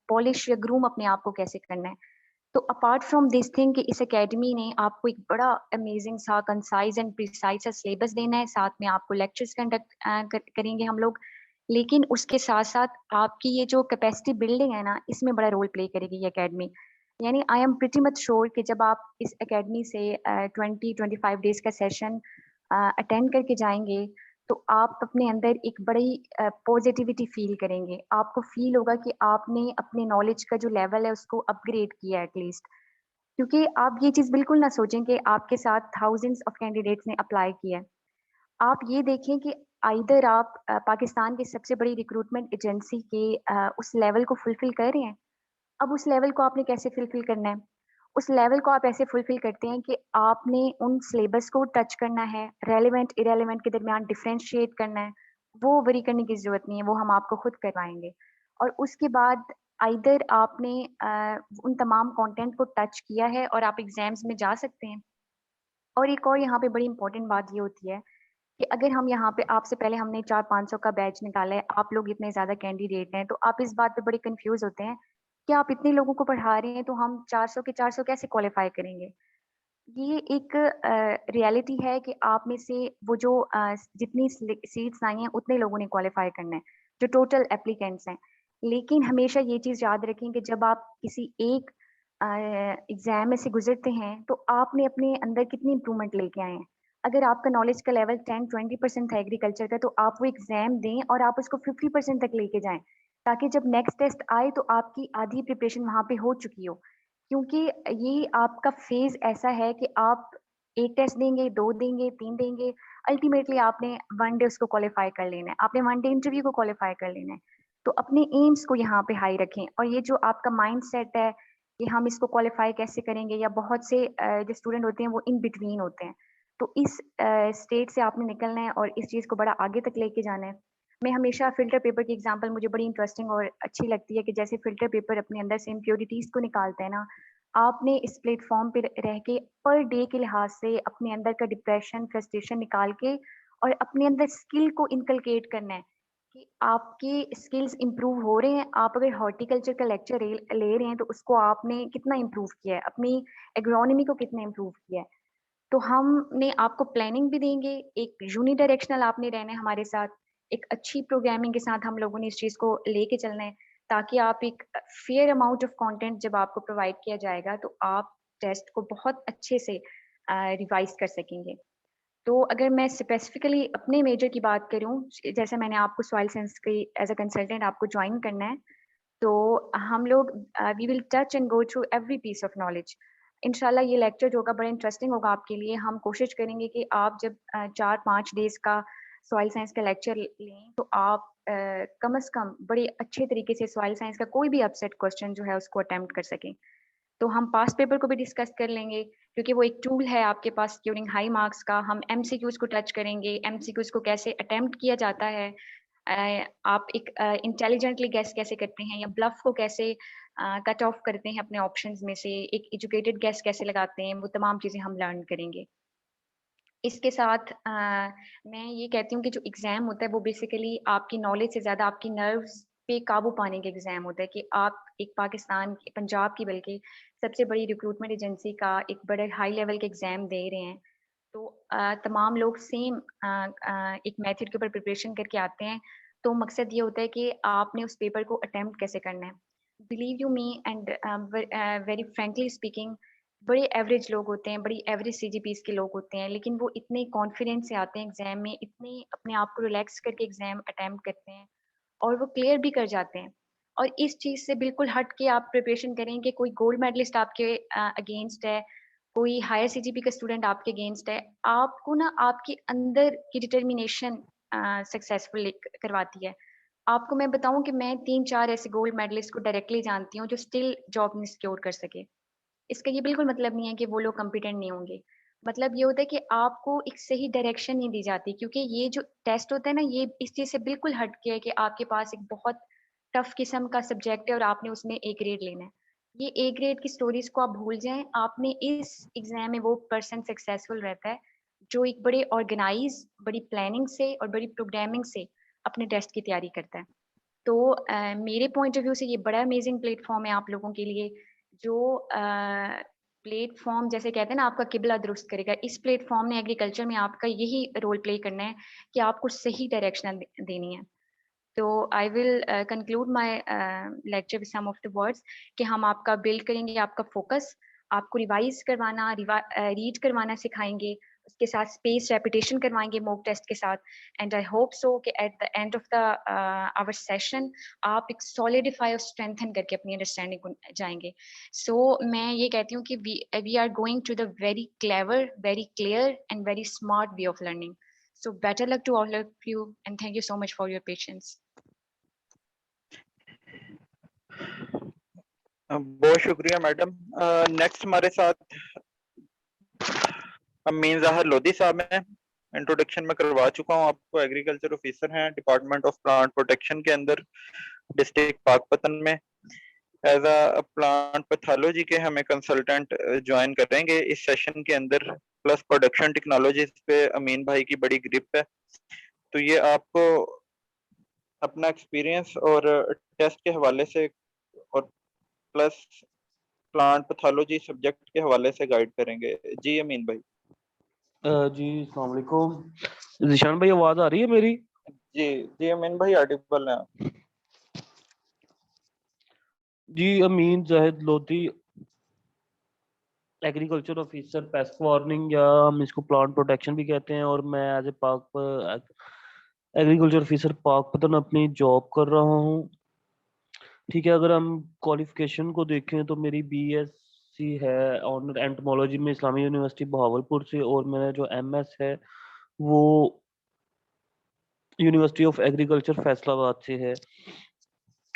पॉलिश या ग्रूम अपने आप को कैसे करना है। तो अपार्ट फ्रॉम दिस थिंग कि इस एकेडमी ने आपको एक बड़ा अमेजिंग सा कंसाइज एंड प्रिसाइज सा सिलेबस देना है, साथ में आपको लेक्चर्स कंडक्ट करेंगे हम लोग। लेकिन उसके साथ साथ आपकी ये जो कैपेसिटी बिल्डिंग है ना, इसमें बड़ा रोल प्ले करेगी ये एकेडमी। यानी I am pretty much sure कि जब आप इस एकेडमी से 20-25 डेज का सेशन अटेंड करके जाएंगे तो आप अपने अंदर एक बड़ी पॉजिटिविटी फील करेंगे। आपको फील होगा कि आपने अपने नॉलेज का जो लेवल है उसको अपग्रेड किया है एटलीस्ट। क्योंकि आप ये चीज़ बिल्कुल ना सोचें कि आपके साथ थाउजेंड्स ऑफ कैंडिडेट्स ने अप्लाई किया है। आप ये देखें कि आइदर आप पाकिस्तान की सबसे बड़ी रिक्रूटमेंट एजेंसी के उस लेवल को फुलफिल कर रहे हैं। अब उस लेवल को आपने कैसे फुलफिल करना है? उस लेवल को आप ऐसे फुलफिल करते हैं कि आपने उन सिलेबस को टच करना है, रेलेवेंट इरेलेवेंट के दरमियान डिफरेंशिएट करना है। वो वरी करने की ज़रूरत नहीं है, वो हम आपको खुद करवाएँगे। और उसके बाद आइदर आपने उन तमाम कंटेंट को टच किया है और आप एग्ज़ाम्स में जा सकते हैं। और एक और यहाँ पे बड़ी इम्पोर्टेंट बात ये होती है कि अगर हम यहाँ पे आपसे पहले हमने 400-500 का बैच निकाला है, आप लोग इतने ज़्यादा कैंडिडेट हैं, तो आप इस बात पे बड़े कन्फ्यूज़ होते हैं कि आप इतने लोगों को पढ़ा रहे हैं, तो हम 400 के 400 कैसे क्वालिफ़ाई करेंगे? ये एक रियलिटी है कि आप में से वो जो जितनी सीट्स आई हैं, उतने लोगों ने क्वालिफ़ाई करना है, जो टोटल एप्लीकेंट्स हैं। लेकिन हमेशा ये चीज़ याद रखें कि जब आप किसी एक एग्ज़ाम में से गुज़रते हैं, तो आपने अपने अंदर कितनी इम्प्रूवमेंट लेके आए हैं। अगर आपका नॉलेज का लेवल 10-20% था एग्रीकल्चर का, तो आप वो एग्ज़ाम दें और आप उसको 50% तक लेके जाएँ, ताकि जब नेक्स्ट टेस्ट आए, तो आपकी आधी प्रिपरेशन वहाँ पे हो चुकी हो। क्योंकि ये आपका फ़ेज़ ऐसा है कि आप 1 टेस्ट देंगे, 2 देंगे, 3 देंगे, अल्टीमेटली आपने 1 डे उसको क्वालीफ़ाई कर लेना है। आपने 1 डे इंटरव्यू को क्वालीफ़ाई कर लेना है। तो अपने एम्स को यहाँ पे हाई रखें और ये जो आपका माइंडसेट है कि हम इसको क्वालीफ़ाई कैसे करेंगे, या बहुत से जो स्टूडेंट होते हैं वो इन बिटवीन होते हैं। तो इस स्टेट से आपने निकलना है और इस चीज़ को बड़ा आगे तक लेके जाना है। मैं हमेशा फ़िल्टर पेपर की एग्ज़ाम्पल मुझे बड़ी इंटरेस्टिंग और अच्छी लगती है कि जैसे फ़िल्टर पेपर अपने अंदर से इम्प्योरिटीज़ को निकालता है ना, आपने इस प्लेटफ़ॉर्म पे रह के पर डे के लिहाज़ से अपने अंदर का डिप्रेशन, फ्रस्ट्रेशन निकाल के और अपने अंदर स्किल को इनकलकेट करना है कि आपके स्किल्स इम्प्रूव हो रहे हैं। आप अगर हॉर्टिकल्चर का लेक्चर ले रहे हैं, तो उसको आपने कितना इम्प्रूव किया है, अपनी एग्रोनॉमी को कितना इम्प्रूव किया है। तो हमने आपको प्लानिंग भी देंगे, एक यूनिडायरेक्शनल आपने रहना है हमारे साथ, एक अच्छी प्रोग्रामिंग के साथ हम लोगों ने इस चीज़ को लेके चलना है, ताकि आप एक फेयर अमाउंट ऑफ कंटेंट जब आपको प्रोवाइड किया जाएगा, तो आप टेस्ट को बहुत अच्छे से रिवाइज़ कर सकेंगे। तो अगर मैं स्पेसिफिकली अपने मेजर की बात करूँ, जैसे मैंने आपको सॉइल साइंस की एज़ अ कंसल्टेंट आपको जॉइन करना है, तो हम लोग we will touch and go through every piece of knowledge. इंशाल्लाह ये लेक्चर जो होगा बड़ा इंटरेस्टिंग होगा आपके लिए। हम कोशिश करेंगे कि आप जब 4-5 डेज़ का सॉइल साइंस का लेक्चर लें, तो आप कम से कम बड़े अच्छे तरीके से सॉइल साइंस का कोई भी अपसेट क्वेश्चन जो है उसको अटेम्प्ट कर सकें। तो हम पास्ट पेपर को भी डिस्कस कर लेंगे, क्योंकि वो एक टूल है आपके पास सिक्योरिंग हाई मार्क्स का। हम एमसीक्यूज़ को टच करेंगे, एमसीक्यूज़ को कैसे अटेम्प्ट किया जाता है। आप एक इंटेलिजेंटली गेस कैसे करते हैं, या ब्लफ को कैसे कट ऑफ करते हैं अपने ऑप्शंस में से, एक एजुकेटेड गेस कैसे लगाते हैं, वो तमाम चीज़ें हम लर्न करेंगे। इसके साथ मैं ये कहती हूँ कि जो एग्ज़ाम होता है वो बेसिकली आपकी नॉलेज से ज़्यादा आपकी नर्व्स पे काबू पाने का एग्ज़ाम होता है, कि आप एक पाकिस्तान की, पंजाब की बल्कि सबसे बड़ी रिक्रूटमेंट एजेंसी का एक बड़े हाई लेवल के एग्ज़ाम दे रहे हैं। तो तमाम लोग सेम एक मेथड के ऊपर प्रिपरेशन करके आते हैं। तो मकसद ये होता है कि आपने उस पेपर को अटेम्प्ट कैसे करना है। Believe you me and very frankly speaking, बड़े एवरेज लोग होते हैं, बड़ी एवरेज सीजीपीज़ के लोग होते हैं, लेकिन वो इतने कॉन्फिडेंस से आते हैं एग्ज़ाम में, इतने अपने आप को रिलैक्स करके एग्ज़ाम अटेम्प्ट करते हैं और वो क्लियर भी कर जाते हैं। और इस चीज़ से बिल्कुल हट के आप प्रिपरेशन करें कि कोई गोल्ड मेडलिस्ट आपके अगेंस्ट है, कोई हायर सीजीपी का स्टूडेंट आपके अगेंस्ट है। आपको ना आपके अंदर की डिटर्मिनेशन सक्सेसफुल करवाती है। आपको मैं बताऊँ कि मैं 3-4 ऐसे गोल्ड मेडलिस्ट को डायरेक्टली जानती हूँ जो स्टिल जॉब नहीं सिक्योर कर सके। इसका ये बिल्कुल मतलब नहीं है कि वो लोग कॉम्पिटेंट नहीं होंगे। मतलब ये होता है कि आपको एक सही डायरेक्शन नहीं दी जाती, क्योंकि ये जो टेस्ट होता है ना, ये इस चीज़ से बिल्कुल हट के है कि आपके पास एक बहुत टफ किस्म का सब्जेक्ट है और आपने उसमें ए ग्रेड लेना है। ये ए ग्रेड की स्टोरीज़ को आप भूल जाएँ, आपने इस एग्ज़ाम में वो पर्सन सक्सेसफुल रहता है, जो एक बड़े ऑर्गेनाइज़, बड़ी प्लानिंग से और बड़ी प्रोग्रामिंग से अपने टेस्ट की तैयारी करता है। तो मेरे पॉइंट ऑफ व्यू से ये बड़ा अमेजिंग प्लेटफ़ॉर्म है आप लोगों के लिए, जो प्लेटफ़ॉर्म जैसे कहते हैं ना आपका किबला दुरुस्त करेगा। इस प्लेटफ़ॉर्म ने एग्रीकल्चर में आपका यही रोल प्ले करना है कि आपको सही डायरेक्शन देनी है। तो I will conclude my lecture with some of the words कि हम आपका बिल्ड करेंगे आपका फ़ोकस, आपको रिवाइज़ करवाना, रीड करवाना सिखाएँगे, उसके साथ स्पेस रेपिटेशन करवाएंगे मॉक टेस्ट के साथ। एंड आई होप सो कि at the end of the hour session आप एक सॉलिडिफाई और स्ट्रेंथन करके अपनी अंडरस्टैंडिंग को जाएंगे। सो मैं ये कहती हूँ कि we are going to the very clever, very clear and very smart way of learning. So better luck to all of you and thank you so much for your patience. बहुत शुक्रिया madam. Next हमारे साथ अमीन ज़ाहिर लोधी साहब हैं। Introduction में करवा चुका हूँ आपको, एग्रीकल्चर ऑफिसर हैं डिपार्टमेंट ऑफ प्लांट प्रोटेक्शन के अंदर डिस्ट्रिक्ट पाकपतन में। एज अ प्लांट पैथोलॉजी के हमें कंसल्टेंट ज्वाइन करेंगे इस सेशन के अंदर। प्लस प्रोडक्शन टेक्नोलॉजीज पे अमीन भाई की बड़ी ग्रिप है, तो ये आपको अपना एक्सपीरियंस और टेस्ट के हवाले से और प्लस प्लांट पैथोलॉजी सब्जेक्ट के हवाले से गाइड करेंगे। जी अमीन भाई। जी अस्सलाम वालेकुम। ज़ीशान भाई आवाज़ आ रही है मेरी? जी जी अमीन भाई ऑडिबल है। जी Amin Zahid Lodhi, agriculture officer pest warning, या हम इसको प्लांट प्रोटेक्शन भी कहते हैं, और मैं as a agriculture officer Pakpattan अपनी जॉब कर रहा हूँ। ठीक है, अगर हम क्वालिफिकेशन को देखें तो मेरी बीएससी है ऑनर एंटोमोलॉजी में इस्लामी यूनिवर्सिटी बहावलपुर से, और मेरा जो एमएस है वो यूनिवर्सिटी ऑफ एग्रीकल्चर फैसलाबाद से है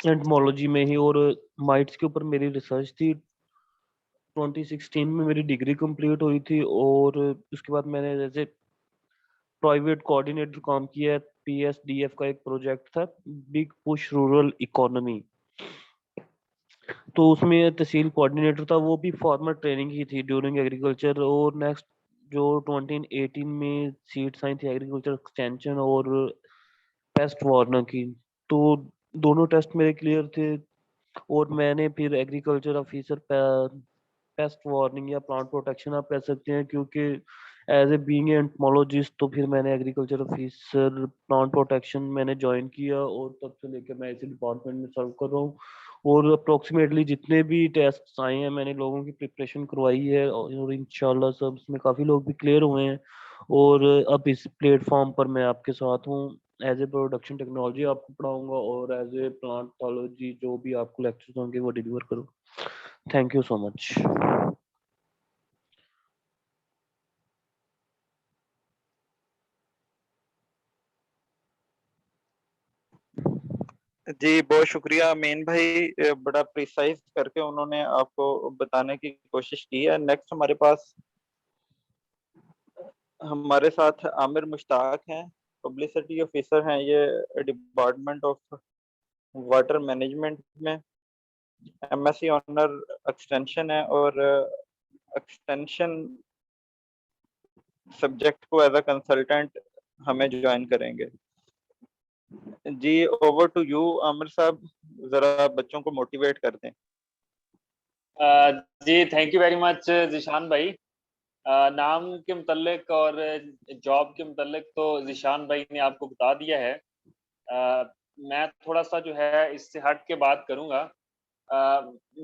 एंटोमोलॉजी में ही। और माइट्स के ऊपर मेरी रिसर्च थी। 2016 में मेरी डिग्री कंप्लीट हुई थी, और उसके बाद मैंने जैसे प्राइवेट कोऑर्डिनेटर काम किया है। पीएसडीएफ का एक प्रोजेक्ट था, बिग पुश रूरल इकोनॉमी, तो उसमें तहसील कोऑर्डिनेटर था। वो भी फार्मर ट्रेनिंग ही थी ड्यूरिंग एग्रीकल्चर। और नेक्स्ट जो 2018 में सीट्स आई थी एग्रीकल्चर एक्सटेंशन और पेस्ट वार्नर की, तो दोनों टेस्ट मेरे क्लियर थे। और मैंने फिर एग्रीकल्चर ऑफिसर पेस्ट वार्निंग या प्लांट प्रोटेक्शन आप कह सकते हैं, क्योंकि एज ए बीइंग एंटमोलॉजिस्ट तो फिर मैंने एग्रीकल्चर ऑफिसर प्लांट प्रोटेक्शन मैंने ज्वाइन किया, और तब से लेकर मैं इसी डिपार्टमेंट में सर्व कर रहा हूँ। और अप्रोक्सीमेटली जितने भी टेस्ट आए हैं मैंने लोगों की प्रिपरेशन करवाई है, और इंशाल्लाह सब उसमें काफ़ी लोग भी क्लियर हुए हैं। और अब इस प्लेटफॉर्म पर मैं आपके साथ हूँ, एज ए प्रोडक्शन टेक्नोलॉजी आपको पढ़ाऊंगा, और एज ए प्लांट पैथोलॉजी जो भी आपको लेक्चर्स होंगे वो डिलीवर करूँ। Thank you so much. जी बहुत शुक्रिया अमीन भाई, बड़ा प्रिसाइज करके उन्होंने आपको बताने की कोशिश की है। नेक्स्ट हमारे साथ आमिर मुश्ताक हैं, पब्लिसिटी ऑफिसर हैं ये डिपार्टमेंट ऑफ वाटर मैनेजमेंट में। एमएससी ऑनर एक्सटेंशन है, और एक्सटेंशन सब्जेक्ट को एज अ कंसल्टेंट हमें ज्वाइन करेंगे। जी over to you Aamir sahab, जरा बच्चों को मोटिवेट कर दें। जी thank you very much Zeeshan भाई। नाम के मुतल्लिक और जॉब के मुतल्लिक तो ज़ीशान भाई ने आपको बता दिया है। मैं थोड़ा सा जो है इससे हट के बात करूँगा।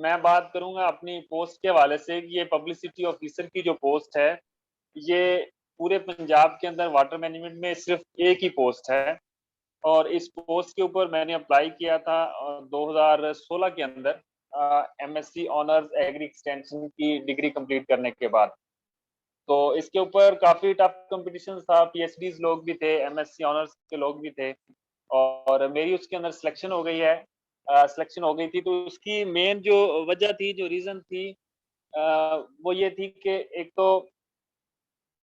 मैं बात करूँगा अपनी पोस्ट के हवाले से कि ये पब्लिसिटी ऑफिसर की जो पोस्ट है, ये पूरे पंजाब के अंदर वाटर मैनेजमेंट में सिर्फ एक ही पोस्ट है। और इस पोस्ट के ऊपर मैंने अप्लाई किया था 2016 के अंदर, एमएससी ऑनर्स एग्री एक्सटेंशन की डिग्री कंप्लीट करने के बाद। तो इसके ऊपर काफ़ी टफ कॉम्पिटिशन था, पीएचडीज लोग भी थे, एमएससी ऑनर्स के लोग भी थे, और मेरी उसके अंदर सिलेक्शन हो गई है। सिलेक्शन हो गई थी, तो उसकी मेन जो वजह थी, जो रीज़न थी, वो ये थी कि एक तो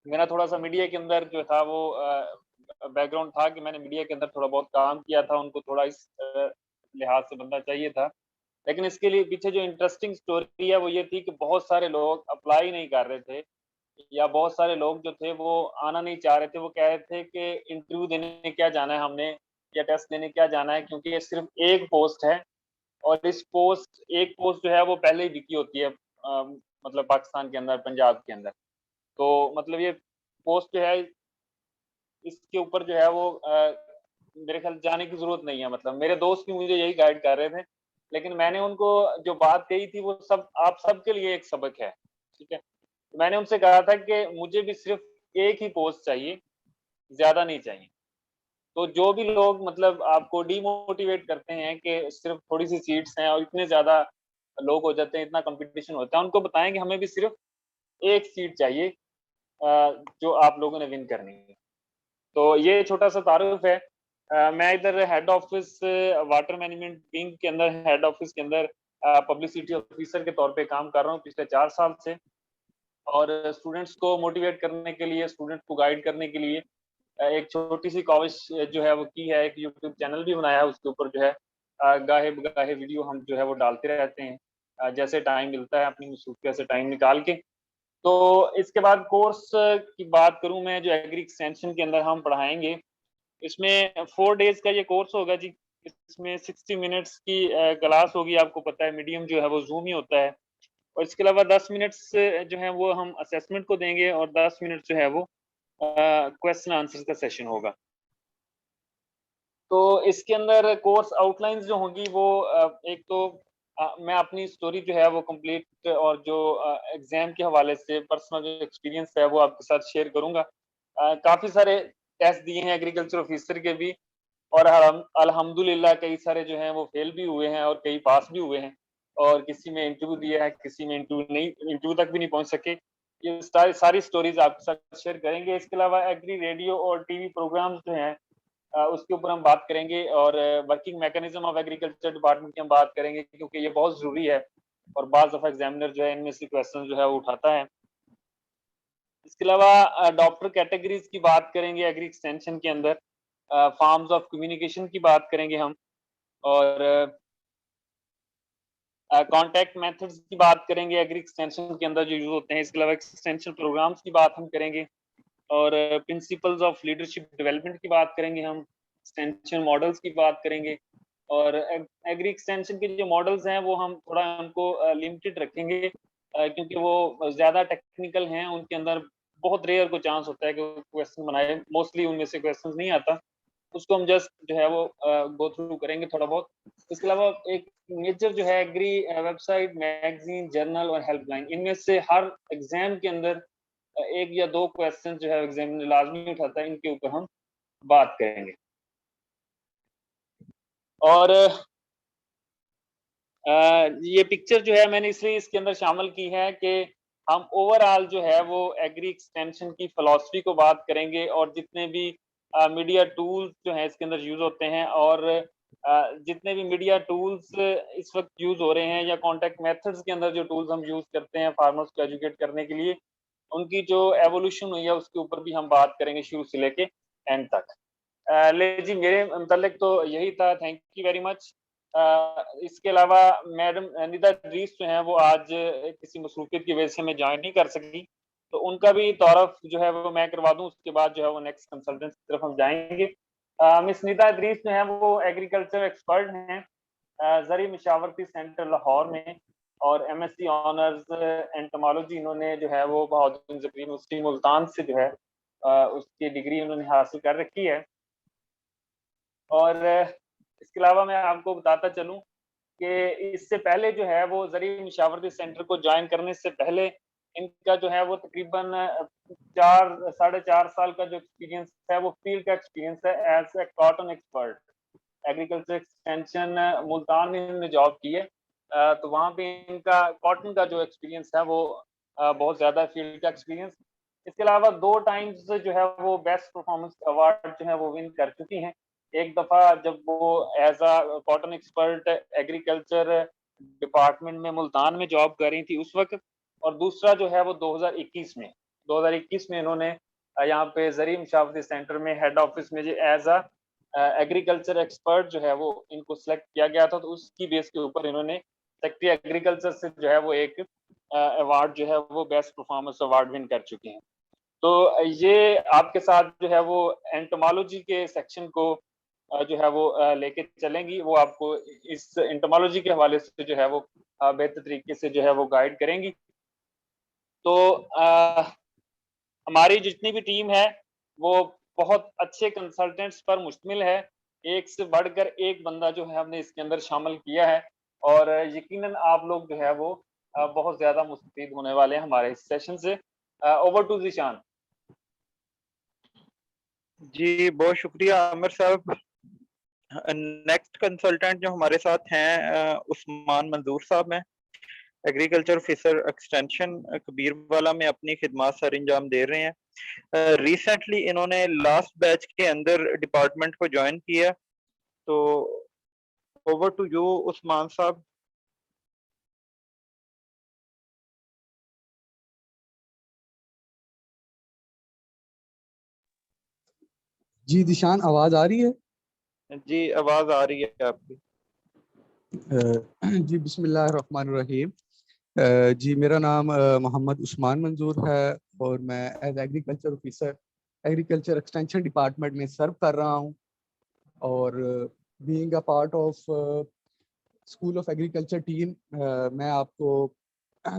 मेरा थोड़ा-सा मीडिया के अंदर जो था वो बैकग्राउंड था कि मैंने मीडिया के अंदर थोड़ा बहुत काम किया था, उनको थोड़ा इस लिहाज से बंदा चाहिए था। लेकिन इसके लिए पीछे जो इंटरेस्टिंग स्टोरी है वो ये थी कि बहुत सारे लोग अप्लाई नहीं कर रहे थे, या बहुत सारे लोग जो थे वो आना नहीं चाह रहे थे। वो कह रहे थे कि इंटरव्यू देने क्या जाना है हमने, या टेस्ट देने क्या जाना है, क्योंकि ये सिर्फ़ एक पोस्ट है, और एक पोस्ट जो है वो पहले ही बिकी होती है, मतलब पाकिस्तान के अंदर, पंजाब के अंदर। तो मतलब ये पोस्ट जो है, इसके ऊपर जो है वो मेरे ख्याल जाने की ज़रूरत नहीं है। मतलब मेरे दोस्त भी मुझे यही गाइड कर रहे थे, लेकिन मैंने उनको जो बात कही थी वो सब आप सबके लिए एक सबक है, ठीक है? तो मैंने उनसे कहा था कि मुझे भी सिर्फ़ एक ही पोस्ट चाहिए, ज्यादा नहीं चाहिए। तो जो भी लोग मतलब आपको डीमोटिवेट करते हैं कि सिर्फ थोड़ी सी सीट्स हैं और इतने ज्यादा लोग हो जाते हैं, इतना कंपटीशन होता है, उनको बताएं कि हमें भी सिर्फ एक सीट चाहिए जो आप लोगों ने विन करनी है। तो ये छोटा सा तारुफ है। मैं इधर head office water management wing के अंदर, हेड ऑफिस के अंदर पब्लिसिटी ऑफिसर के तौर पे काम कर रहा हूँ पिछले 4 साल से। और स्टूडेंट्स को मोटिवेट करने के लिए, स्टूडेंट्स को गाइड करने के लिए एक छोटी सी कॉविश जो है वो की है, एक यूट्यूब चैनल भी बनाया है, उसके ऊपर जो है गाहे बगाहे वीडियो हम जो है वो डालते रहते हैं जैसे टाइम मिलता है, अपनी मसरूफियत से टाइम निकाल के। तो इसके बाद कोर्स की बात करूं मैं, जो एग्री एक्सटेंशन के अंदर हम पढ़ाएंगे, इसमें 4 डेज का ये कोर्स होगा जी। इसमें 60 मिनट्स की क्लास होगी। आपको पता है मीडियम जो है वो जूम ही होता है। और इसके अलावा 10 मिनट्स जो है वो हम असेसमेंट को देंगे और 10 मिनट जो है वो क्वेश्चन आंसर का सेशन होगा। तो इसके अंदर कोर्स आउटलाइंस जो होंगी वो एक तो मैं अपनी स्टोरी जो है वो कंप्लीट और जो एग्जाम के हवाले से पर्सनल जो एक्सपीरियंस है वो आपके साथ शेयर करूंगा। काफी सारे टेस्ट दिए हैं एग्रीकल्चर ऑफिसर के भी, और अल्हम्दुलिल्लाह कई सारे जो हैं वो फेल भी हुए हैं और कई पास भी हुए हैं। और किसी में इंटरव्यू दिया है, किसी में इंटरव्यू तक भी नहीं पहुंच सके। ये सारी सारी स्टोरीज आपके साथ शेयर करेंगे। इसके अलावा एग्री रेडियो और टीवी प्रोग्राम्स जो हैं उसके ऊपर हम बात करेंगे, और working mechanism of agriculture department की हम बात करेंगे, क्योंकि ये बहुत जरूरी है और बाज दफा एग्जामिनर जो है इनमें से क्वेश्चन जो है वो उठाता है। इसके अलावा डॉक्टर कैटेगरीज की बात करेंगे एग्री एक्सटेंशन के अंदर, फॉर्म्स ऑफ कम्युनिकेशन की बात करेंगे हम, और कॉन्टैक्ट मेथड्स की बात करेंगे एग्री एक्सटेंशन के अंदर जो यूज होते हैं। इसके अलावा एक्सटेंशन प्रोग्राम्स की बात हम करेंगे, और प्रिंसिपल्स ऑफ लीडरशिप डेवलपमेंट की बात करेंगे हम, एक्सटेंशन मॉडल्स की बात करेंगे। और एग्री एक्सटेंशन के जो मॉडल्स हैं वो हम थोड़ा उनको लिमिटेड रखेंगे, क्योंकि वो ज़्यादा टेक्निकल हैं। उनके अंदर बहुत रेयर को चांस होता है कि क्वेश्चन बनाए, मोस्टली उनमें से क्वेश्चन नहीं आता। उसको हम जस्ट जो है वो गो थ्रू करेंगे थोड़ा बहुत। इसके अलावा एक मेजर जो है एग्री वेबसाइट, मैगजीन, जर्नल और हेल्पलाइन, इनमें से हर एग्जाम के अंदर एक या दो क्वेश्चन जो है एग्जामिनर लाजमी उठाता है, इनके ऊपर हम बात करेंगे। और ये पिक्चर जो है मैंने इसलिए इसके अंदर शामिल की है कि हम ओवरऑल जो है वो एग्री एक्सटेंशन की फिलॉसफी को बात करेंगे, और जितने भी मीडिया टूल्स जो हैं इसके अंदर यूज होते हैं, और जितने भी मीडिया टूल्स इस वक्त यूज हो रहे हैं, या कॉन्टेक्ट मेथड्स के अंदर जो टूल्स हम यूज करते हैं फार्मर्स को एजुकेट करने के लिए, उनकी जो एवोल्यूशन हुई है उसके ऊपर भी हम बात करेंगे शुरू से लेके एंड तक। ले जी, मेरे मुतल्लिक तो यही था। Thank you very much. इसके अलावा मैडम निदा इदरीस जो हैं वो आज किसी मसरूफियत की वजह से हमें ज्वाइन नहीं कर सकी, तो उनका भी तारुफ जो है वो मैं करवा दूं। उसके बाद जो है वो नेक्स्ट कंसल्टेंट की तरफ हम जाएंगे। मिस निदा इदरीस जो है वो एग्रीकल्चर एक्सपर्ट हैं ज़री मशावरती सेंटर लाहौर में, और एमएससी ऑनर्स एंटोमोलॉजी इन्होंने जो है वो बहाउद्दीन ज़फर यूनिवर्सिटी मुल्तान से जो है उसकी डिग्री उन्होंने हासिल कर रखी है। और इसके अलावा मैं आपको बताता चलूं कि इससे पहले जो है वो ज़री मशावरती सेंटर को ज्वाइन करने से पहले इनका जो है वो तकरीबन 4-4.5 साल का जो एक्सपीरियंस है वो फील्ड का एक्सपीरियंस है as a cotton expert. Agriculture extension Multan में इन्होंने जॉब की है, तो वहाँ पे इनका कॉटन का जो एक्सपीरियंस है वो बहुत ज़्यादा फील्ड का एक्सपीरियंस। इसके अलावा 2 टाइम्स जो है वो बेस्ट परफॉर्मेंस अवार्ड जो है वो विन कर चुकी हैं। एक दफ़ा जब वो as a cotton expert agriculture department में मुल्तान में जॉब कर रही थी उस वक्त, और दूसरा जो है वो 2021 में इन्होंने यहाँ पे ज़री मशावरती सेंटर में हेड ऑफिस में जो एज अ एग्रीकल्चर एक्सपर्ट जो है वो इनको सिलेक्ट किया गया था, तो उसकी बेस के ऊपर इन्होंने सेक्रेटरी एग्रीकल्चर से जो है वो एक अवार्ड जो है वो बेस्ट परफॉर्मेंस अवार्ड विन कर चुके हैं। तो ये आपके साथ जो है वो एंटोमोलॉजी के सेक्शन को जो है वो लेके चलेंगी। वो आपको इस एंटोमोलॉजी के हवाले से जो है वो बेहतर तरीके से जो है वो गाइड करेंगी। तो हमारी जितनी भी टीम है वो बहुत अच्छे कंसल्टेंट्स पर मुश्तमिल है। एक से बढ़कर एक बंदा जो है हमने इसके अंदर शामिल किया है, और यकीनन आप लोग जो है वो बहुत ज़्यादा मुस्तफीद होने वाले हैं हमारे इस सेशन से। Over to Zeeshan. जी बहुत शुक्रिया आमिर साहब। नेक्स्ट कंसल्टेंट जो हमारे साथ हैं उस्मान मंजूर साहब हैं, एग्रीकल्चर ऑफिसर एक्सटेंशन कबीरवाला में अपनी खिदमत सर अंजाम दे रहे हैं। रिसेंटली इन्होंने लास्ट बैच के अंदर डिपार्टमेंट को ज्वाइन किया, तो ओवर टू यू उस्मान साहब। जी दिशान, आवाज आ रही है? जी आवाज आ रही है आपकी। जी बिस्मिल्लाहिर्रहमानिर्रहीम। जी मेरा नाम मोहम्मद उस्मान मंजूर है और मैं as agriculture officer agriculture extension department में सर्व कर रहा हूं। और being a part of school of agriculture team, मैं आपको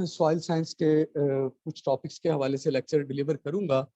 सॉइल साइंस के कुछ टॉपिक्स के हवाले से लेक्चर डिलीवर करूंगा।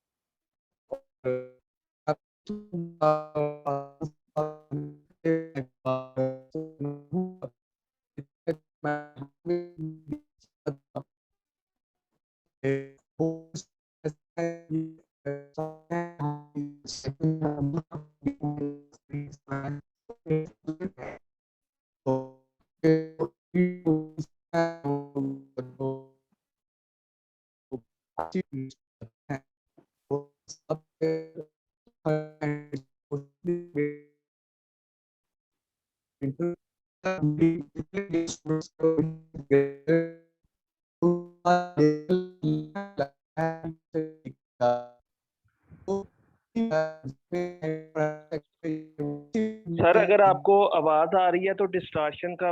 सर अगर आपको आवाज आ रही है तो डिस्ट्रैक्शन का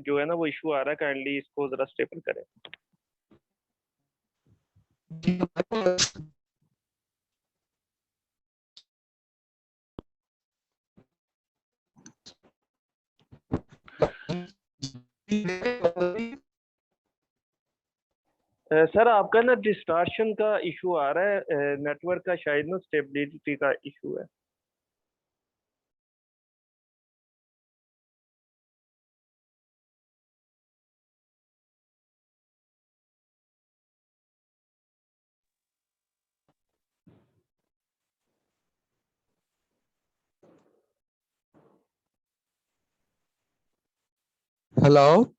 जो है ना वो इशू आ रहा है, काइंडली इसको जरा स्टेबल करें। सर आपका ना डिस्ट्रैक्शन का इशू आ रहा है, नेटवर्क का शायद ना स्टेबिलिटी का इशू है। हेलो।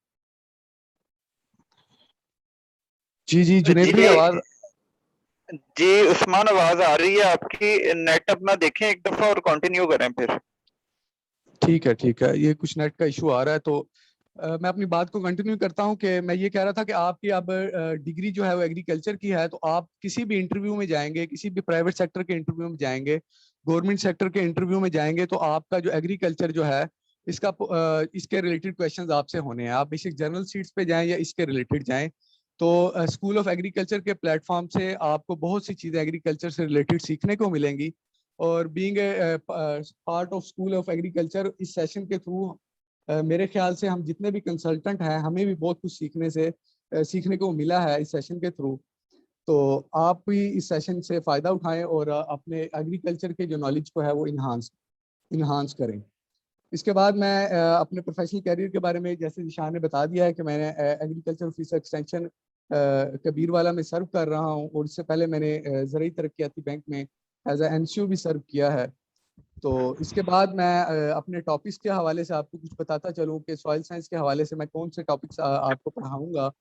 जी जी जुनेद भाई, आवाज? जी उस्मान आवाज आ रही है आपकी, नेट अपना देखें एक दफा और कंटिन्यू करें फिर। ठीक है, ये कुछ नेट का इशू आ रहा है तो मैं अपनी बात को कंटिन्यू करता हूं कि मैं ये कह रहा था कि आपकी अब डिग्री जो है वो एग्रीकल्चर की है, तो आप किसी भी इंटरव्यू में जाएंगे, किसी भी प्राइवेट सेक्टर के इंटरव्यू में जाएंगे, गवर्नमेंट सेक्टर के इंटरव्यू में जाएंगे, तो आपका जो एग्रीकल्चर जो है इसके रिलेटेड क्वेश्चंस आपसे होने हैं। आप बेसिक जनरल सीट्स पे जाएं या इसके रिलेटेड जाएं, तो स्कूल ऑफ एग्रीकल्चर के प्लेटफॉर्म से आपको बहुत सी चीज़ें एग्रीकल्चर से रिलेटेड सीखने को मिलेंगी। और being part of school of agriculture, इस सेशन के थ्रू मेरे ख्याल से हम जितने भी कंसल्टेंट हैं, हमें भी बहुत कुछ सीखने को मिला है इस सेशन के थ्रू। तो आप भी इस सेशन से फ़ायदा उठाएं और अपने एग्रीकल्चर के जो नॉलेज को है वो इन्हांस करें। इसके बाद मैं अपने प्रोफेशनल कैरियर के बारे में, जैसे निशान ने बता दिया है कि मैंने एग्रीकल्चर ऑफिसर एक्सटेंशन कबीरवाला में सर्व कर रहा हूं, और इससे पहले मैंने ज़रूरी तरक्याती बैंक में एज ए एनसीओ भी सर्व किया है। तो इसके बाद मैं अपने टॉपिक्स के हवाले से आपको कुछ बताता चलूँ कि सॉइल साइंस के हवाले से मैं कौन से टॉपिक्स आपको पढ़ाऊँगा।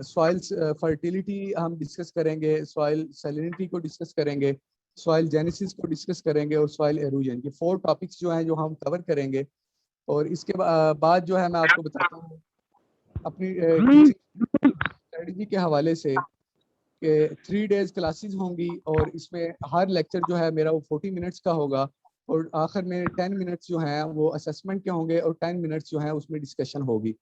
सॉइल फर्टिलिटी हम डिस्कस करेंगे, सॉइल सैलिनिटी को डिस्कस करेंगे, सॉइल जेनेसिस को डिस्कस करेंगे, और सॉइल एरोजन। ये 4 टॉपिक्स जो हैं जो हम कवर करेंगे। और इसके बाद जो है मैं आपको बताता हूँ अपनी टीचिंग स्ट्रेटजी के हवाले से कि 3 डेज क्लासेस होंगी, और इसमें हर लेक्चर जो है मेरा वो 40 मिनट्स का होगा, और आखिर में 10 मिनट्स जो हैं वो असेसमेंट के होंगे, और 10 मिनट्स जो हैं उसमें डिस्कशन होगी।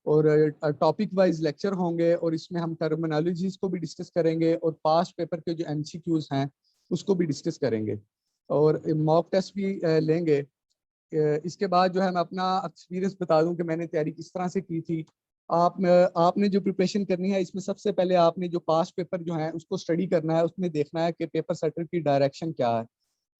और टॉपिक वाइज लेक्चर होंगे, और इसमें हम टर्मिनोलॉजीज को भी डिस्कस करेंगे, और पास्ट पेपर के जो एमसीक्यूज हैं उसको भी डिस्कस करेंगे, और मॉक टेस्ट भी लेंगे। इसके बाद जो है मैं अपना एक्सपीरियंस बता दूं कि मैंने तैयारी किस तरह से की थी। आपने जो प्रिपरेशन करनी है, इसमें सबसे पहले आपने जो पास्ट पेपर जो है उसको स्टडी करना है, उसमें देखना है कि पेपर सेटर की डायरेक्शन क्या है।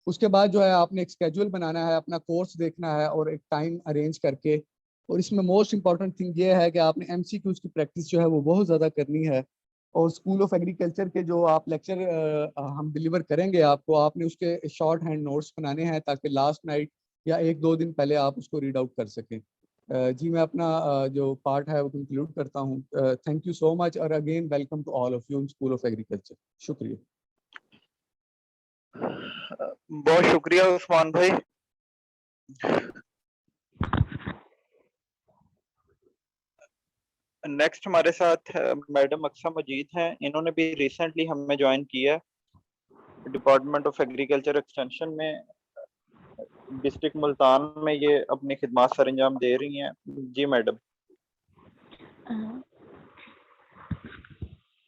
उसके बाद जो है आपने एक स्केड्यूल बनाना है, अपना कोर्स देखना है, और एक टाइम अरेंज करके। और इसमें मोस्ट इंपॉर्टेंट थिंग ये है कि आपने एमसीक्यूज की प्रैक्टिस जो है वो बहुत ज़्यादा करनी है। और स्कूल ऑफ एग्रीकल्चर के जो आप लेक्चर हम डिलीवर करेंगे आपको, आपने उसके शॉर्ट हैंड नोट्स बनाने हैं ताकि लास्ट नाइट या 1-2 दिन पहले आप उसको रीड आउट कर सकें। जी मैं अपना जो पार्ट है वो कंक्लूड करता हूँ। थैंक यू सो मच और again welcome to all of you in school of agriculture. शुक्रिया। बहुत शुक्रिया उस्मान भाई। नेक्स्ट हमारे साथ मैडम अक्सा मजीद हैं। इन्होंने भी रिसेंटली हमें ज्वाइन किया डिपार्टमेंट ऑफ एग्रीकल्चर एक्सटेंशन में, डिस्ट्रिक्ट मुल्तान में ये अपनी खिदमत सर अंजाम दे रही हैं। जी मैडम।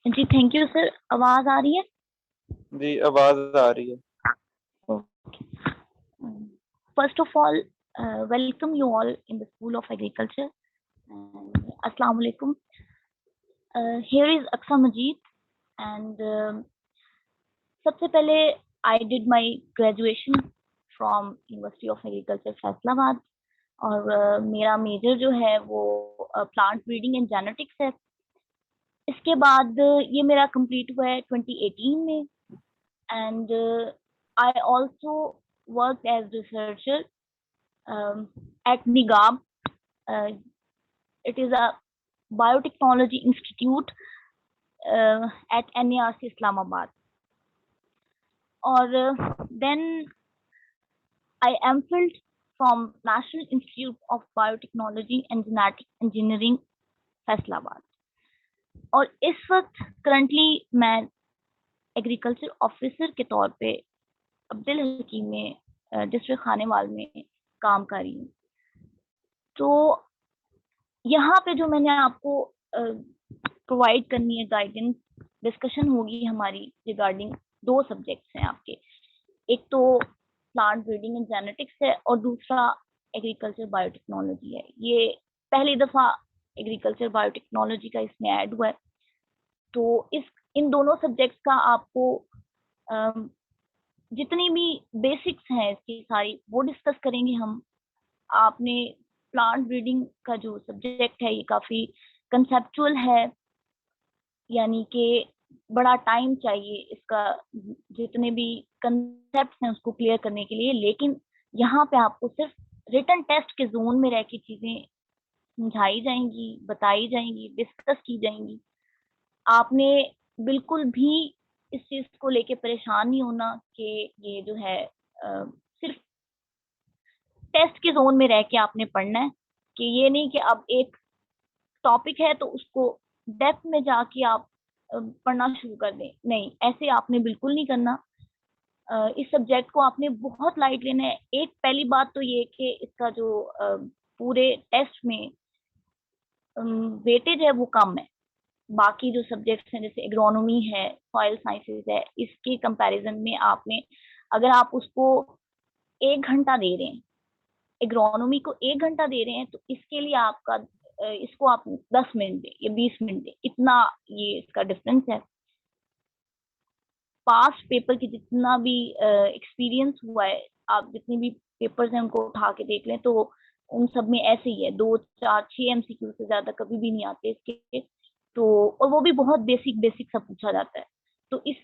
जी थैंक यू सर। आवाज आ रही है? जी आवाज आ रही है। First of all, welcome you all in the School of Agriculture. Assalamu alaikum. Here is Aksa Majid, and सबसे पहले I did my graduation from University of Agriculture Faisalabad, और मेरा मेजर जो है वो प्लांट ब्रीडिंग एंड जेनेटिक्स है। इसके बाद ये मेरा कंप्लीट हुआ है 2018 में, and I also worked as researcher at NIGAB. It is a biotechnology institute at NARC Islamabad. Or then I MPhiled from National Institute of Biotechnology and Genetic Engineering, Faisalabad. और इस वक्त करंटली मैं एग्रीकल्चर ऑफिसर के तौर पे अब्दुल हकीम में district Khanewal में काम कर रही हूँ। तो यहाँ पे जो मैंने आपको प्रोवाइड करनी है गाइडेंस, डिस्कशन होगी हमारी रिगार्डिंग 2 सब्जेक्ट्स हैं आपके। एक तो प्लांट ब्रीडिंग एंड जेनेटिक्स है और दूसरा एग्रीकल्चर बायोटेक्नोलॉजी है। ये पहली दफ़ा एग्रीकल्चर बायोटेक्नोलॉजी का इसमें ऐड हुआ है। तो इन दोनों सब्जेक्ट्स का आपको जितनी भी बेसिक्स हैं इसकी सारी वो डिस्कस करेंगे हम। आपने प्लांट ब्रीडिंग का जो सब्जेक्ट है ये काफ़ी कंसेप्चुअल है, यानी कि बड़ा टाइम चाहिए इसका, जितने भी कंसेप्ट्स हैं उसको क्लियर करने के लिए। लेकिन यहाँ पे आपको सिर्फ रिटन टेस्ट के जोन में रह के चीज़ें समझाई जाएंगी, बताई जाएंगी, डिस्कस की जाएंगी। आपने बिल्कुल भी इस चीज़ को लेके परेशान नहीं होना कि ये जो है सिर्फ टेस्ट के जोन में रह के आपने पढ़ना है, कि ये नहीं कि अब एक टॉपिक है तो उसको डेप्थ में जाके आप पढ़ना शुरू कर दें। नहीं, ऐसे आपने बिल्कुल नहीं करना। इस सब्जेक्ट को आपने बहुत लाइट लेना है। एक पहली बात तो ये कि इसका जो पूरे टेस्ट में वेटेज है वो कम है। बाकी जो सब्जेक्ट्स हैं जैसे एग्रोनॉमी है, सॉइल साइंसेस है, इसके कंपैरिजन में आपने अगर आप उसको 1 घंटा दे रहे हैं, एग्रोनॉमी को 1 घंटा दे रहे हैं, तो इसके लिए आपका इसको आप 10 मिनट दें या 20 मिनट दें, इतना ये इसका डिफरेंस है। पास्ट पेपर की जितना भी एक्सपीरियंस हुआ है, आप जितनी भी पेपर्स हैं उनको उठा के देख लें तो उन सब में ऐसे ही है, 2, 4, 6 MCQ से ज्यादा कभी भी नहीं आते इसके। तो और वो भी बहुत बेसिक सा पूछा जाता है। तो इस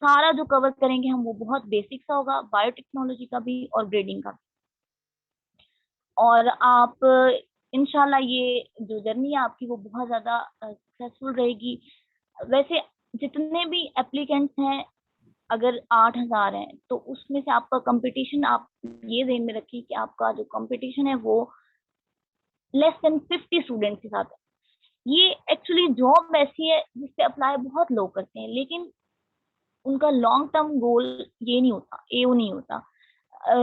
सारा जो कवर करेंगे हम वो बहुत बेसिक सा होगा, बायोटेक्नोलॉजी का भी और ब्रीडिंग का भी। और आप इंशाल्लाह ये जो जर्नी है आपकी वो बहुत ज़्यादा सक्सेसफुल रहेगी। वैसे जितने भी एप्लीकेंट्स हैं, अगर 8000 हैं, तो उसमें से आपका कंपटीशन, आप ये ध्यान में रखिए कि आपका जो कंपटीशन है वो लेस देन 50 स्टूडेंट्स के साथ है। ये एक्चुअली जॉब ऐसी है जिसपे अप्लाई बहुत लोग करते हैं, लेकिन उनका लॉन्ग टर्म गोल ये नहीं होता, एओ नहीं होता।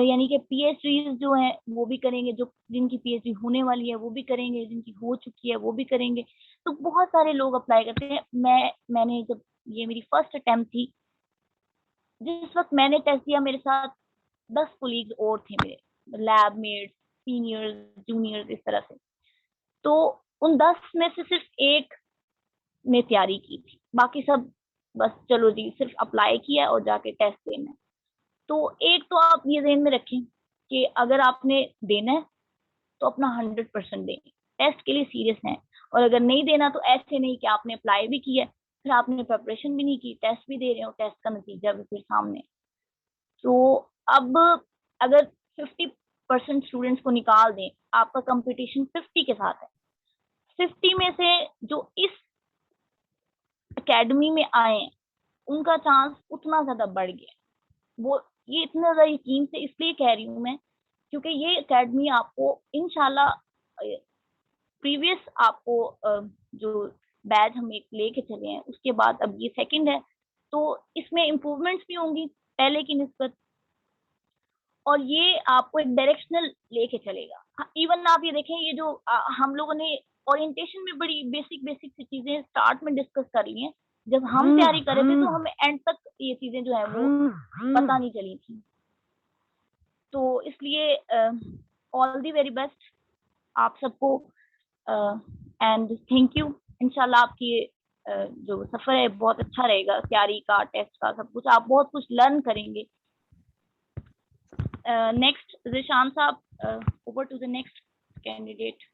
यानी कि PhDs जो हैं वो भी करेंगे, जो जिनकी PhD होने वाली है वो भी करेंगे, जिनकी हो चुकी है वो भी करेंगे। तो बहुत सारे लोग अप्लाई करते हैं। मैंने जब ये मेरी फर्स्ट अटेम्प्ट थी, जिस वक्त मैंने टेस्ट दिया मेरे साथ 10 कोलीग्स और थे, मेरे लैब मेट्स, सीनियर्स, जूनियर्स, इस तरह से। तो उन 10 में से सिर्फ एक ने तैयारी की थी, बाकी सब बस चलो जी सिर्फ अप्लाई किया और जाके टेस्ट देना है। तो एक तो आप ये ध्यान में रखें कि अगर आपने देना है तो अपना 100% दें, टेस्ट के लिए सीरियस हैं। और अगर नहीं देना तो ऐसे नहीं कि आपने अप्लाई भी किया फिर आपने प्रिपरेशन भी नहीं की, टेस्ट भी दे रहे हो, टेस्ट का नतीजा भी फिर सामने। तो अब अगर 50% स्टूडेंट्स को निकाल दें, आपका कंपटीशन 50 के साथ है। 50 में से जो इस एकेडमी में आए हैं, उनका चांस उतना ज्यादा बढ़ गया। वो ये इतना ज्यादा यकीन से इसलिए कह रही हूँ मैं, क्योंकि ये एकेडमी आपको इंशाल्लाह प्रीवियस आपको जो बैच हम एक लेके चले हैं, उसके बाद अब ये सेकंड है, तो इसमें इम्प्रूवमेंट्स भी होंगी पहले की निस्बत, और ये आपको एक डायरेक्शनल लेके चलेगा। इवन आप ये देखें, ये जो हम लोगों ने ओरिएंटेशन में बड़ी बेसिक सी चीजें स्टार्ट में डिस्कस कर ली हैं, जब हम तैयारी कर रहे थे तो हमें एंड तक ये चीजें जो है वो पता नहीं चली थी। तो इसलिए ऑल दी वेरी बेस्ट आप सबको, एंड थैंक यू। इंशाल्लाह आपकी जो सफर है बहुत अच्छा रहेगा, तैयारी का, टेस्ट का, सब कुछ आप बहुत कुछ लर्न करेंगे। नेक्स्ट ज़ीशान साहब, over to the next candidate.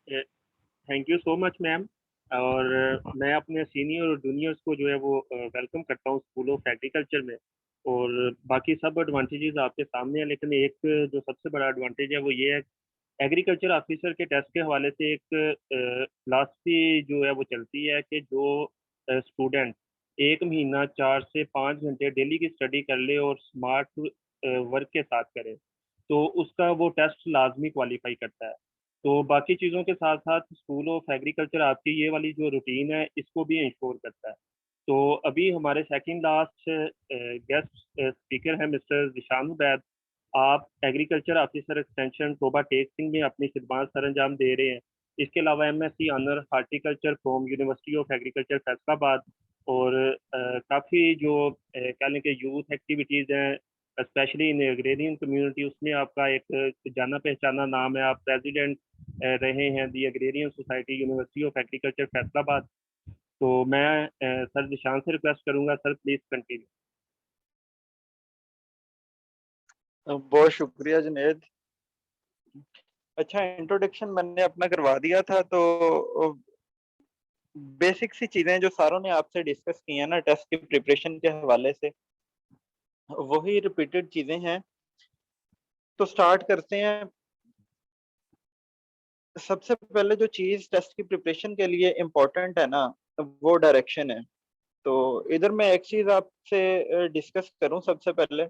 Thank you so much ma'am. और मैं अपने सीनियर और जूनियर्स को जो है वो वेलकम करता हूँ स्कूल ऑफ एग्रीकल्चर में। और बाकी सब एडवांटेजेस आपके सामने हैं, लेकिन एक जो सबसे बड़ा एडवांटेज है वो ये है, एग्रीकल्चर ऑफिसर के टेस्ट के हवाले से एक फिलॉसफी जो है वो चलती है कि जो स्टूडेंट 1 महीना 4 से 5 घंटे डेली की स्टडी कर ले और स्मार्ट वर्क के साथ करे, तो उसका वो टेस्ट लाजमी क्वालिफाई करता है। तो बाकी चीज़ों के साथ साथ स्कूल ऑफ एग्रीकल्चर आपकी ये वाली जो रूटीन है इसको भी इंश्योर करता है। तो अभी हमारे सेकंड लास्ट गेस्ट स्पीकर हैं मिस्टर ज़ीशान उबैद। आप agriculture officer extension Toba Tek Singh में अपनी खिदमत सर अंजाम दे रहे हैं। इसके अलावा MSc honour horticulture from university of agriculture Faisalabad, और काफ़ी जो कह लें कि यूथ एक्टिविटीज़ हैं स्पेशली इन एग्रेरियन कम्युनिटी, उसमें आपका एक जाना पहचाना नाम है। आप प्रेसिडेंट रहे हैं the agrarian society university of agriculture Faisalabad. तो मैं सर ज़ीशान से रिक्वेस्ट करूंगा, सर प्लीज कंटिन्यू। बहुत शुक्रिया जुनेद। अच्छा, इंट्रोडक्शन मैंने अपना करवा दिया था, तो बेसिक सी चीजें जो सारों ने आपसे डिस्कस की है ना टेस्ट की प्रिपरेशन के हवाले से, वही रिपीटेड चीजें हैं। तो स्टार्ट करते हैं। सबसे पहले जो चीज टेस्ट की प्रिपरेशन के लिए इम्पोर्टेंट है ना, वो डायरेक्शन है। तो इधर मैं एक चीज आपसे डिस्कस करूं सबसे पहले,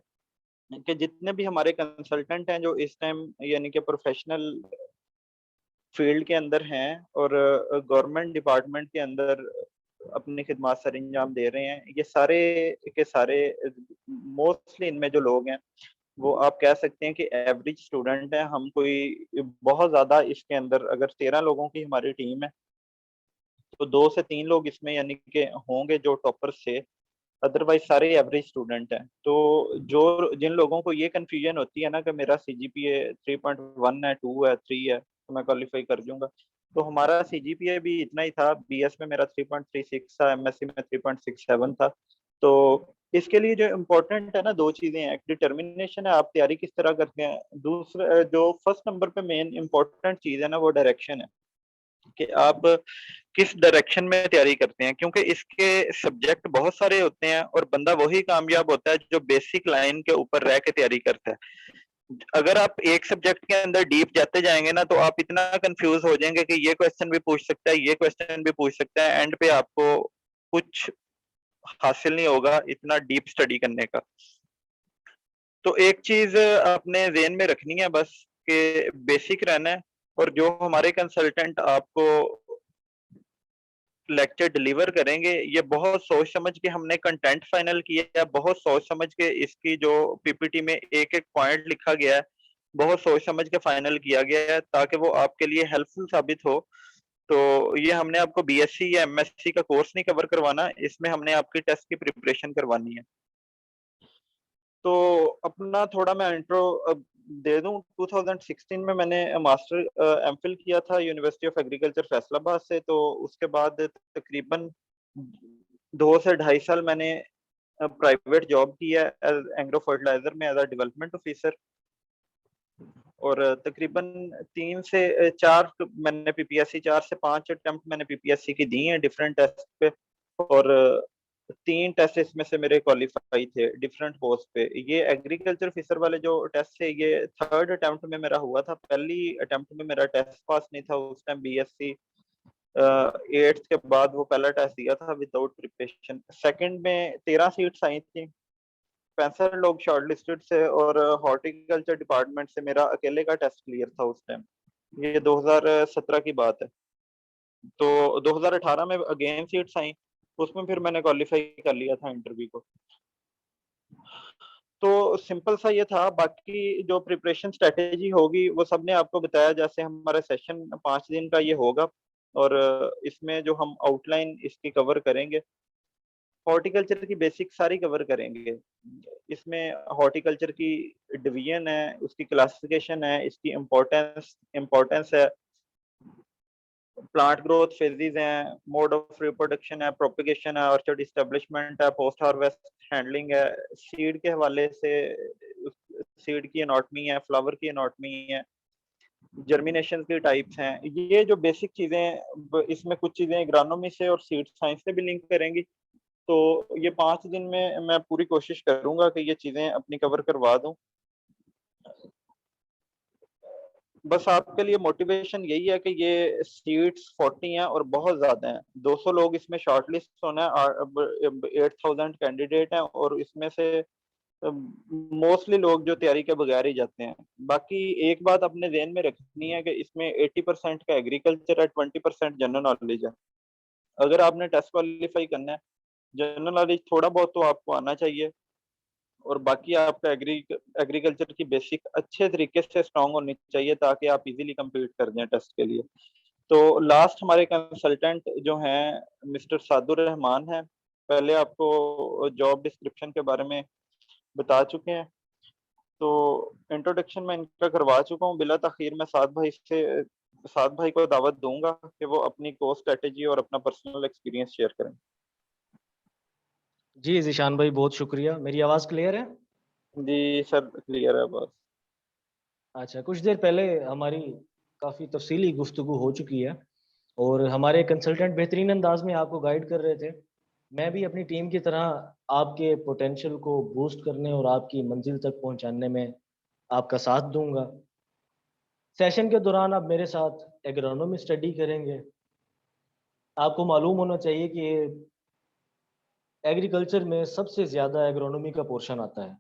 कि जितने भी हमारे कंसल्टेंट हैं जो इस टाइम यानी कि प्रोफेशनल फील्ड के अंदर हैं और गवर्नमेंट डिपार्टमेंट के अंदर अपनी खिदमत सर अंजाम दे रहे हैं, ये सारे के सारे मोस्टली इनमें जो लोग हैं वो आप कह सकते हैं कि एवरेज स्टूडेंट है। हम कोई बहुत ज्यादा इसके अंदर, अगर 13 लोगों की हमारी टीम है तो 2 से 3 लोग इसमें यानी कि होंगे जो टॉपर्स से, अदरवाइज सारे एवरेज स्टूडेंट हैं। तो जो जिन लोगों को ये कंफ्यूजन होती है ना कि मेरा CGPA 3.1 है, 2 है, 3 है तो मैं क्वालिफाई कर जाऊंगा, तो हमारा CGPA भी इतना ही था। BS में मेरा 3.36 था, MSc में 3.67 था। तो इसके लिए जो इम्पोर्टेंट है ना, 2 चीजें हैं। एक डिटर्मिनेशन है, आप तैयारी किस तरह करते हैं। दूसरा जो फर्स्ट नंबर पे मेन इम्पोर्टेंट चीज है ना, वो डायरेक्शन है कि आप किस डायरेक्शन में तैयारी करते हैं, क्योंकि इसके सब्जेक्ट बहुत सारे होते हैं और बंदा वही कामयाब होता है जो बेसिक लाइन के ऊपर रह के तैयारी करता है। अगर आप एक सब्जेक्ट के अंदर डीप जाते जाएंगे ना, तो आप इतना कंफ्यूज हो जाएंगे कि ये क्वेश्चन भी पूछ सकता है, ये क्वेश्चन भी पूछ सकता है, एंड पे आपको कुछ हासिल नहीं होगा इतना डीप स्टडी करने का। तो एक चीज अपने ज़हन में रखनी है बस, कि बेसिक रहना है। और जो हमारे कंसल्टेंट आपको लेक्चर डिलीवर करेंगे, ये बहुत सोच समझ के हमने कंटेंट फाइनल किया है, बहुत सोच समझ के इसकी जो PPT में एक एक पॉइंट लिखा गया है, बहुत सोच समझ के फाइनल किया गया है ताकि वो आपके लिए हेल्पफुल साबित हो। तो ये हमने आपको BSc या MSc का कोर्स नहीं कवर करवाना, इसमें हमने आपकी टेस्ट की प्रिपरेशन करवानी है। तो अपना थोड़ा मैं इंट्रो दे दूं। 2016 में मैंने मास्टर MPhil किया था यूनिवर्सिटी ऑफ एग्रीकल्चर फैसलाबाद से। तो उसके बाद तकरीबन 2 से 2.5 साल मैंने प्राइवेट जॉब की है एग्रो फर्टिलाइजर में एज अ डेवलपमेंट ऑफिसर, और तकरीबन 3 से 4 मैंने PPSC 4 से 5 अटेम्प्ट मैंने PPSC की दी हैं डिफरेंट टेस्ट पे। और 3 टेस्ट इसमें से मेरे क्वालिफाई थे डिफरेंट पोस्ट पे। ये एग्रीकल्चर ऑफिसर वाले जो टेस्ट थे ये थर्ड अटेम्प्ट में मेरा हुआ था, पहली अटेम्प्ट में मेरा टेस्ट पास नहीं था उस टाइम। बीएससी एट्थ के बाद वो पहला टेस्ट दिया था विदाउट प्रिपरेशन। सेकंड में 13 सीट्स आई थी, 65 लोग शॉर्टलिस्टेड से, और हॉर्टिकल्चर डिपार्टमेंट से मेरा अकेले का टेस्ट क्लियर था उस टाइम। ये 2017 की बात है। तो 2018 में अगेन सीट्स आई, उसमें फिर मैंने क्वालिफाई कर लिया था इंटरव्यू को। तो सिंपल सा ये था, बाकी जो प्रिपरेशन स्ट्रेटेजी होगी वो सबने आपको बताया। जैसे हमारा सेशन 5 दिन का ये होगा, और इसमें जो हम आउटलाइन इसकी कवर करेंगे, हॉर्टिकल्चर की बेसिक सारी कवर करेंगे। इसमें हॉर्टिकल्चर की डिवीजन है, उसकी क्लासिफिकेशन है, इसकी इम्पोर्टेंस है, प्लांट ग्रोथ फेजेस हैं, मोड ऑफ रिप्रोडक्शन है, प्रोपिगेशन है, ऑर्चर्ड इस्टेब्लिशमेंट है, पोस्ट हार्वेस्ट हैंडलिंग है, सीड के हवाले से सीड की एनाटॉमी है, फ्लावर की एनाटॉमी है, जर्मिनेशन की टाइप्स हैं। ये जो बेसिक चीजें, इसमें कुछ चीजें एग्रोनॉमी से और सीड साइंस से भी लिंक करेंगी। तो ये 5 दिन में मैं पूरी कोशिश करूंगा कि ये चीजें अपनी कवर करवा दूं। बस आपके लिए मोटिवेशन यही है कि ये सीट्स 40 हैं और बहुत ज्यादा हैं। 200 लोग इसमें शॉर्टलिस्ट होना है, अब 8000 कैंडिडेट हैं, और इसमें से मोस्टली लोग जो तैयारी के बगैर ही जाते हैं। बाकी एक बात अपने ध्यान में रखनी है कि इसमें 80% का एग्रीकल्चर है, 20% जनरल नॉलेज है। अगर आपने टेस्ट क्वालिफाई करना है, जनरल नॉलेज थोड़ा बहुत तो आपको आना चाहिए, और बाकी आपका एग्रीकल्चर की बेसिक अच्छे तरीके से स्ट्रांग होनी चाहिए, ताकि आप इजीली compete कर दें टेस्ट के लिए। तो लास्ट हमारे कंसल्टेंट जो हैं मिस्टर सादुर रहमान हैं, पहले आपको जॉब डिस्क्रिप्शन के बारे में बता चुके हैं। तो इंट्रोडक्शन मैं इनका करवा चुका हूँ। बिला तखीर मैं साद भाई को दावत दूंगा कि वो अपनी कोर्स स्ट्रेटेजी और अपना पर्सनल एक्सपीरियंस शेयर करें। जी ज़ीशान भाई, बहुत शुक्रिया। मेरी आवाज़ क्लियर है? जी सर, क्लियर है बस। अच्छा, कुछ देर पहले हमारी काफ़ी तफसीली गुफ्तगू हो चुकी है और हमारे कंसल्टेंट बेहतरीन अंदाज में आपको गाइड कर रहे थे। मैं भी अपनी टीम की तरह आपके पोटेंशियल को बूस्ट करने और आपकी मंजिल तक पहुंचाने में आपका साथ दूंगा। सेशन के दौरान आप मेरे साथ एग्रोनॉमी स्टडी करेंगे। आपको मालूम होना चाहिए कि एग्रीकल्चर में सबसे ज़्यादा एग्रोनॉमी का पोर्शन आता है,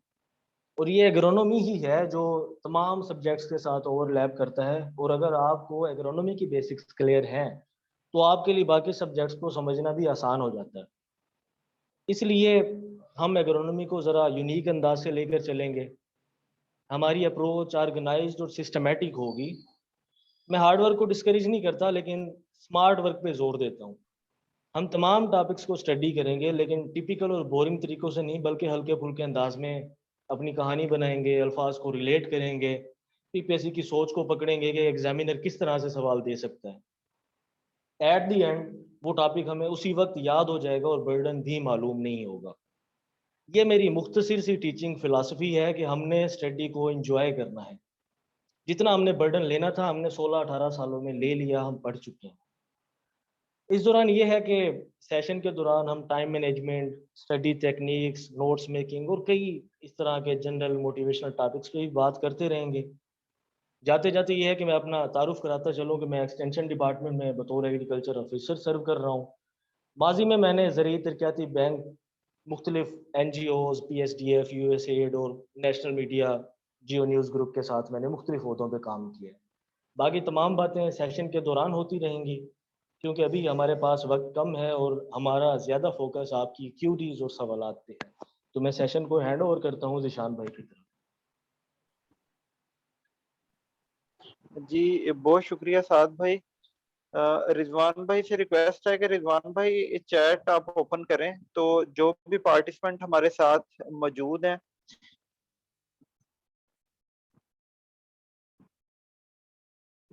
और ये एग्रोनॉमी ही है जो तमाम सब्जेक्ट्स के साथ ओवरलैप करता है। और अगर आपको एग्रोनॉमी की बेसिक्स क्लियर हैं तो आपके लिए बाकी सब्जेक्ट्स को समझना भी आसान हो जाता है। इसलिए हम एग्रोनॉमी को ज़रा यूनिक अंदाज से लेकर चलेंगे। हमारी अप्रोच ऑर्गेनाइज्ड और सिस्टमेटिक होगी। मैं हार्ड वर्क को डिस्करेज नहीं करता, लेकिन स्मार्ट वर्क पे जोर देता हूँ। हम तमाम टॉपिक्स को स्टडी करेंगे, लेकिन टिपिकल और बोरिंग तरीकों से नहीं, बल्कि हल्के फुल्के अंदाज में अपनी कहानी बनाएंगे, अल्फाज को रिलेट करेंगे, पीपीएससी की सोच को पकड़ेंगे कि एग्जामिनर किस तरह से सवाल दे सकता है। एट द एंड वो टॉपिक हमें उसी वक्त याद हो जाएगा और बर्डन भी मालूम नहीं होगा। ये मेरी मुख्तसर सी टीचिंग फिलॉसफी है कि हमने स्टडी को एंजॉय करना है। जितना हमने बर्डन लेना था हमने 16-18 सालों में ले लिया, हम पढ़ चुके हैं। इस दौरान ये है कि सेशन के दौरान हम time management, study techniques, notes making और कई इस तरह के जनरल मोटिवेशनल टॉपिक्स पे भी बात करते रहेंगे। जाते जाते ये है कि मैं अपना तारुफ कराता चलूँ कि मैं एक्सटेंशन डिपार्टमेंट में बतौर एग्रीकल्चर ऑफिसर सर्व कर रहा हूँ। माजी में मैंने ज़रिए तरक्याती बैंक, मुख्तलिफ NGOs, PSDF, USAID और नेशनल मीडिया, जियो न्यूज़ ग्रुप के साथ मैंने मुख्तलिफ ओहदों पर काम किया है। बाकी तमाम बातें सेशन के दौरान होती रहेंगी, क्योंकि अभी हमारे पास वक्त कम है और हमारा ज़्यादा फोकस आपकी क्यूरीज और सवालात पे है। तो मैं सेशन को हैंड ओवर करता हूँ ज़ीशान भाई की तरफ। जी बहुत शुक्रिया साद भाई। रिजवान भाई से रिक्वेस्ट है कि रिजवान भाई चैट आप ओपन करें, तो जो भी पार्टिसिपेंट हमारे साथ मौजूद हैं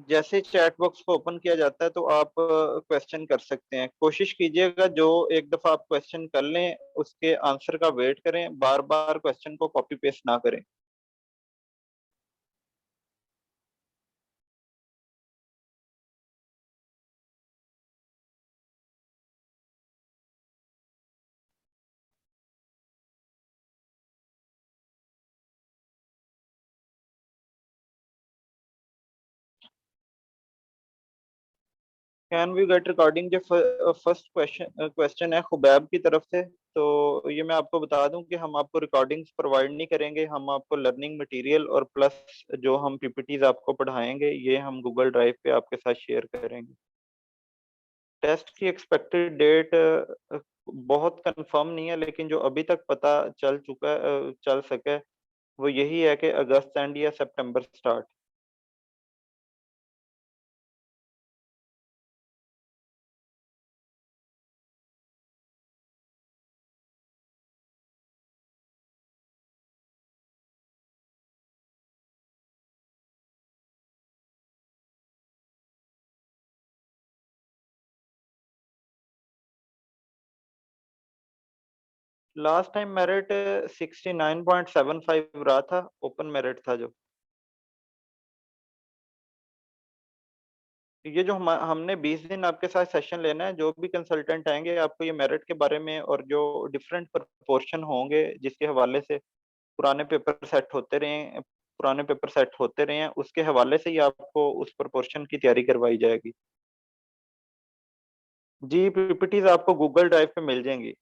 जैसे चैट बॉक्स को ओपन किया जाता है तो आप क्वेश्चन कर सकते हैं। कोशिश कीजिएगा जो एक दफा आप क्वेश्चन कर लें उसके आंसर का वेट करें, बार बार क्वेश्चन को कॉपी पेस्ट ना करें। Can we get recording? जो फर्स्ट क्वेश्चन है खुबैब की तरफ से, तो ये मैं आपको बता दूं कि हम आपको रिकॉर्डिंग्स प्रोवाइड नहीं करेंगे, हम आपको लर्निंग मटेरियल और प्लस जो हम पीपीटीज आपको पढ़ाएंगे ये हम गूगल ड्राइव पे आपके साथ शेयर करेंगे। टेस्ट की एक्सपेक्टेड डेट बहुत कंफर्म नहीं है, लेकिन जो अभी तक पता चल सका है वो यही है कि अगस्त एंड या सितंबर स्टार्ट। लास्ट टाइम मेरिट 69.75 रहा था, ओपन मेरिट था जो। ये जो हमने 20 दिन आपके साथ सेशन लेना है, जो भी कंसल्टेंट आएंगे आपको ये मेरिट के बारे में और जो डिफरेंट प्रपोर्शन होंगे जिसके हवाले से पुराने पेपर सेट होते रहे हैं उसके हवाले से ही आपको उस प्रपोर्शन की तैयारी करवाई जाएगी। जी पीपीटीज आपको गूगल ड्राइव पे मिल जाएंगी,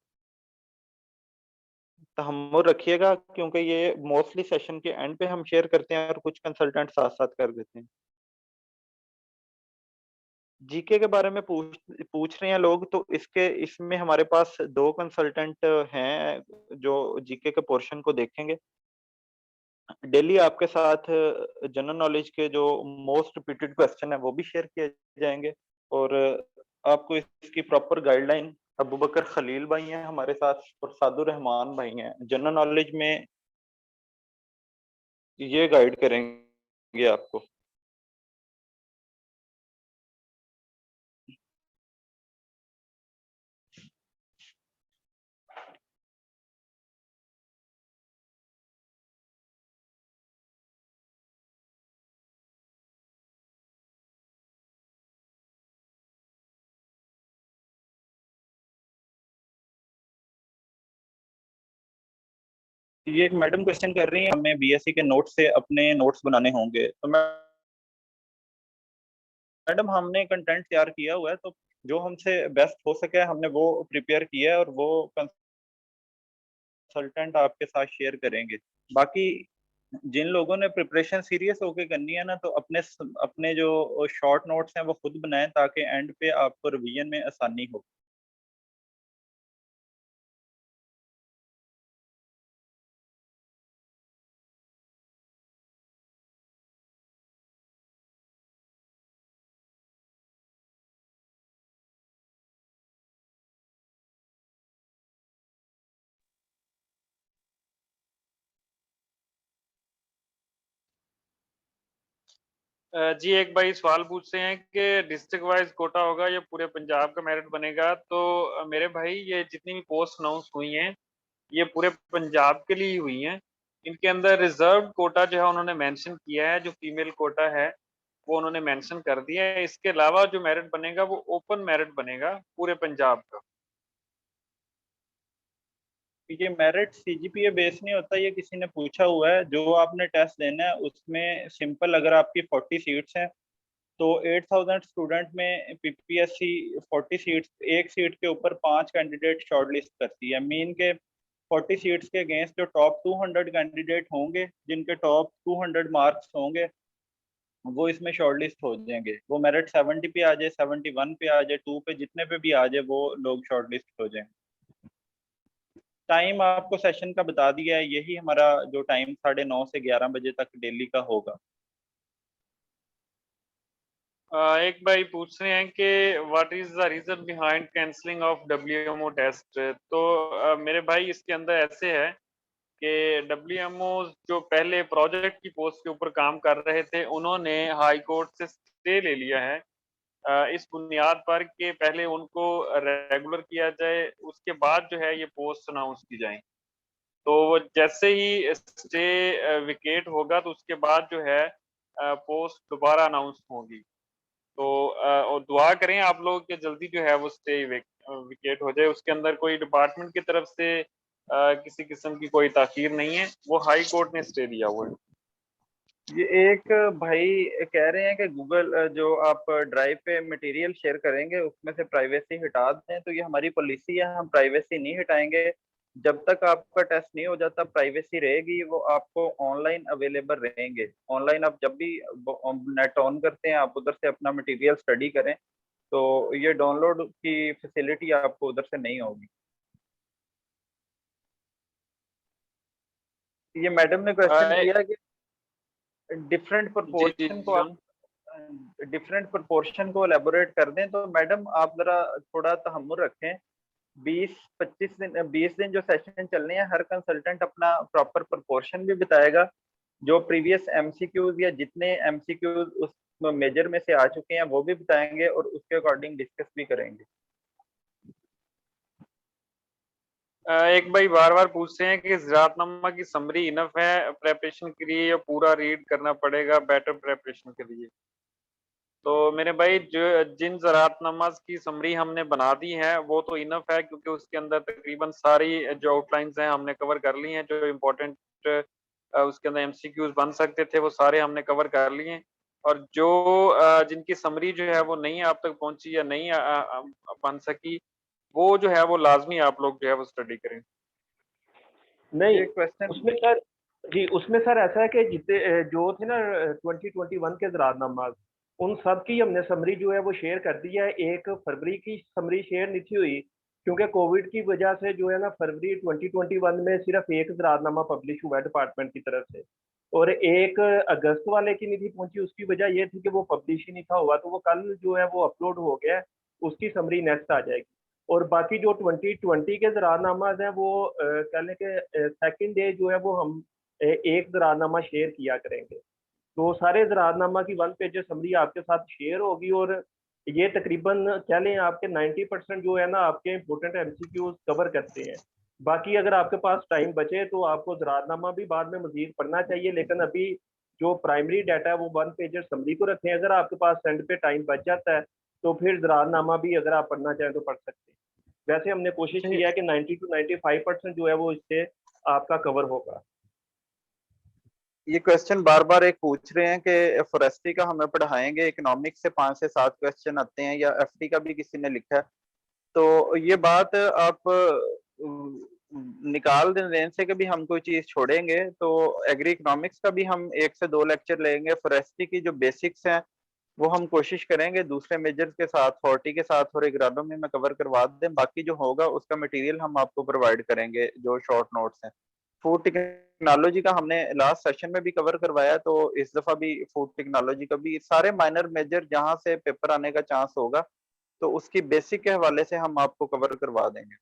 तो हम वो रखिएगा क्योंकि ये मोस्टली सेशन के एंड पे हम शेयर करते हैं और कुछ कंसल्टेंट साथ साथ कर देते हैं। जीके के बारे में पूछ रहे हैं लोग, तो इसमें हमारे पास 2 कंसल्टेंट हैं जो जीके के पोर्शन को देखेंगे। डेली आपके साथ जनरल नॉलेज के जो मोस्ट रिपीटेड क्वेश्चन है वो भी शेयर किए जाएंगे और आपको इसकी प्रॉपर गाइडलाइन अबू बकर खलील भाई हैं हमारे साथ और सादुर रहमान भाई हैं जनरल नॉलेज में, ये गाइड करेंगे आपको। ये एक मैडम क्वेश्चन कर रही हैं, हमें बीएससी के नोट्स से अपने नोट्स बनाने होंगे, तो मैडम हमने कंटेंट तैयार किया हुआ है, तो जो हमसे बेस्ट हो सके हमने वो प्रिपेयर किया है और वो कंसल्टेंट आपके साथ शेयर करेंगे। बाकी जिन लोगों ने प्रिपरेशन सीरियस होके करनी है ना, तो अपने जो शॉर्ट नोट्स हैं वो खुद बनाएं ताकि एंड पे आपको रिवीजन में आसानी हो। जी एक भाई सवाल पूछ रहे हैं कि डिस्ट्रिक्ट वाइज कोटा होगा या पूरे पंजाब का मेरिट बनेगा? तो मेरे भाई ये जितनी भी पोस्ट अनाउंस हुई हैं ये पूरे पंजाब के लिए ही हुई हैं। इनके अंदर रिजर्व कोटा जो है उन्होंने मेंशन किया है, जो फीमेल कोटा है वो उन्होंने मेंशन कर दिया है। इसके अलावा जो मेरिट बनेगा वो ओपन मेरिट बनेगा पूरे पंजाब का। ये मेरिट सीजीपीए बेस नहीं होता, ये किसी ने पूछा हुआ है। जो आपने टेस्ट देना है उसमें सिंपल अगर आपकी 40 सीट्स हैं तो 8000 स्टूडेंट में पीपीएससी 40 सीट्स, एक सीट के ऊपर 5 कैंडिडेट शॉर्टलिस्ट करती है। मीन के 40 सीट्स के अगेंस्ट जो टॉप 200 कैंडिडेट होंगे जिनके टॉप 200 मार्क्स होंगे वो इसमें शॉर्टलिस्ट हो जाएंगे। वो मेरिट 70 पे आ जाए, 71 पे आ जाए, 2 पे, जितने पे भी आ जाए वो लोग शॉर्टलिस्ट हो जाएंगे। टाइम आपको सेशन का बता दिया है, यही हमारा जो टाइम 9:30 से 11 बजे तक डेली का होगा। एक भाई पूछ रहे हैं कि what is the reason behind cancelling of WMO test? तो मेरे भाई इसके अंदर ऐसे है कि डब्ल्यूएमओ जो पहले प्रोजेक्ट की पोस्ट के ऊपर काम कर रहे थे उन्होंने हाई कोर्ट से स्टे ले लिया है इस बुनियाद पर कि पहले उनको रेगुलर किया जाए, उसके बाद जो है ये पोस्ट अनाउंस की जाए। तो वो जैसे ही स्टे विकेट होगा तो उसके बाद जो है पोस्ट दोबारा अनाउंस होगी। तो और दुआ करें आप लोग कि जल्दी जो है वो स्टे विकेट हो जाए। उसके अंदर कोई डिपार्टमेंट की तरफ से किसी किस्म की कोई ताखीर नहीं है, वो हाई कोर्ट ने स्टे दिया हुआ है। ये एक भाई कह रहे हैं कि गूगल जो आप ड्राइव पे मटेरियल शेयर करेंगे उसमें से प्राइवेसी हटा दें, तो ये हमारी पॉलिसी है, हम प्राइवेसी नहीं हटाएंगे। जब तक आपका टेस्ट नहीं हो जाता प्राइवेसी रहेगी, वो आपको ऑनलाइन अवेलेबल रहेंगे। ऑनलाइन आप जब भी नेट ऑन करते हैं आप उधर से अपना मटेरियल स्टडी करें, तो ये डाउनलोड की फैसिलिटी आपको उधर से नहीं होगी। ये मैडम ने क्वेश्चन किया कि डिफरेंट जी प्रोपोर्शन को जॉन। आप डिफरेंट प्रोपोर्शन को एलेबोरेट कर दें, तो मैडम आप जरा थोड़ा तहम्मुल रखें। 20 दिन जो सेशन चलने हैं, हर कंसल्टेंट अपना प्रॉपर प्रोपोर्शन भी बताएगा। जो प्रीवियस एमसीक्यूज या जितने एमसीक्यूज उस मेजर में से आ चुके हैं वो भी बताएंगे और उसके अकॉर्डिंग डिस्कस भी करेंगे। एक भाई बार बार पूछते हैं कि ज़राअतनामा की समरी इनफ है प्रेपरेशन के लिए या पूरा रीड करना पड़ेगा बेटर प्रेपरेशन के लिए? तो मेरे भाई जो जिन ज़राअतनामा की समरी हमने बना दी है वो तो इनफ है, क्योंकि उसके अंदर तकरीबन सारी जो आउटलाइंस हैं हमने कवर कर ली हैं। जो इम्पोर्टेंट उसके अंदर एमसीक्यूज बन सकते थे वो सारे हमने कवर कर लिए हैं। और जो जिनकी समरी जो है वो नहीं आप तक पहुंची या नहीं बन सकी, वो जो है वो लाजमी आप लोग जो है वो स्टडी करें। नहीं, एक क्वेश्चन उसमें सर जी, उसमें सर ऐसा है कि जितने जो थे ना 2021 के ज़राअतनामा, उन सब की हमने समरी जो है वो शेयर कर दी है। 1 फरवरी की समरी शेयर नहीं थी हुई, क्योंकि कोविड की वजह से जो है ना फरवरी 2021 में सिर्फ 1 ज़राअतनामा पब्लिश हुआ है डिपार्टमेंट की तरफ से, और 1 अगस्त वाले की नहीं थी पहुंची। उसकी वजह ये थी कि वो पब्लिश ही नहीं था हुआ, तो वो कल जो है वो अपलोड हो गया है, उसकी समरी नेक्स्ट आ जाएगी। और बाकी जो 2020 के ज़राअतनामा हैं वो कह लें कि सेकंड डे जो है वो हम एक ज़राअतनामा शेयर किया करेंगे। तो सारे ज़राअतनामा की 1 पेज समरी आपके साथ शेयर होगी, और ये तकरीबन कह लें आपके 90% जो है ना आपके इंपॉर्टेंट एमसीक्यूज कवर करते हैं। बाकी अगर आपके पास टाइम बचे तो आपको ज़राअतनामा भी बाद में मजीद पढ़ना चाहिए, लेकिन अभी जो प्राइमरी डाटा है वो 1 पेज समरी को रखें। अगर आपके पास सेंड पे टाइम बच जाता है तो फिर ज़राअतनामा भी अगर आप पढ़ना चाहें तो पढ़ सकते हैं। वैसे हमने कोशिश की है कि 90 to 95% जो है वो इससे आपका कवर होगा। ये क्वेश्चन बार बार एक पूछ रहे हैं कि फॉरेस्ट्री का हमें पढ़ाएंगे, इकोनॉमिक्स से 5 से 7 क्वेश्चन आते हैं, या एफटी का भी किसी ने लिखा है। तो ये बात आप निकाल दें से कभी हम कोई चीज छोड़ेंगे, तो एग्री इकोनॉमिक्स का भी हम 1 से 2 लेक्चर लेंगे। फॉरेस्ट्री की जो बेसिक्स हैं वो हम कोशिश करेंगे दूसरे मेजर्स के साथ, 40 के साथ और एग्रानोमी में कवर करवा दें। बाकी जो होगा उसका मटेरियल हम आपको प्रोवाइड करेंगे, जो शॉर्ट नोट्स हैं। फूड टेक्नोलॉजी का हमने लास्ट सेशन में भी कवर करवाया, तो इस दफा भी फूड टेक्नोलॉजी का भी सारे माइनर मेजर जहां से पेपर आने का चांस होगा तो उसकी बेसिक के हवाले से हम आपको कवर करवा देंगे।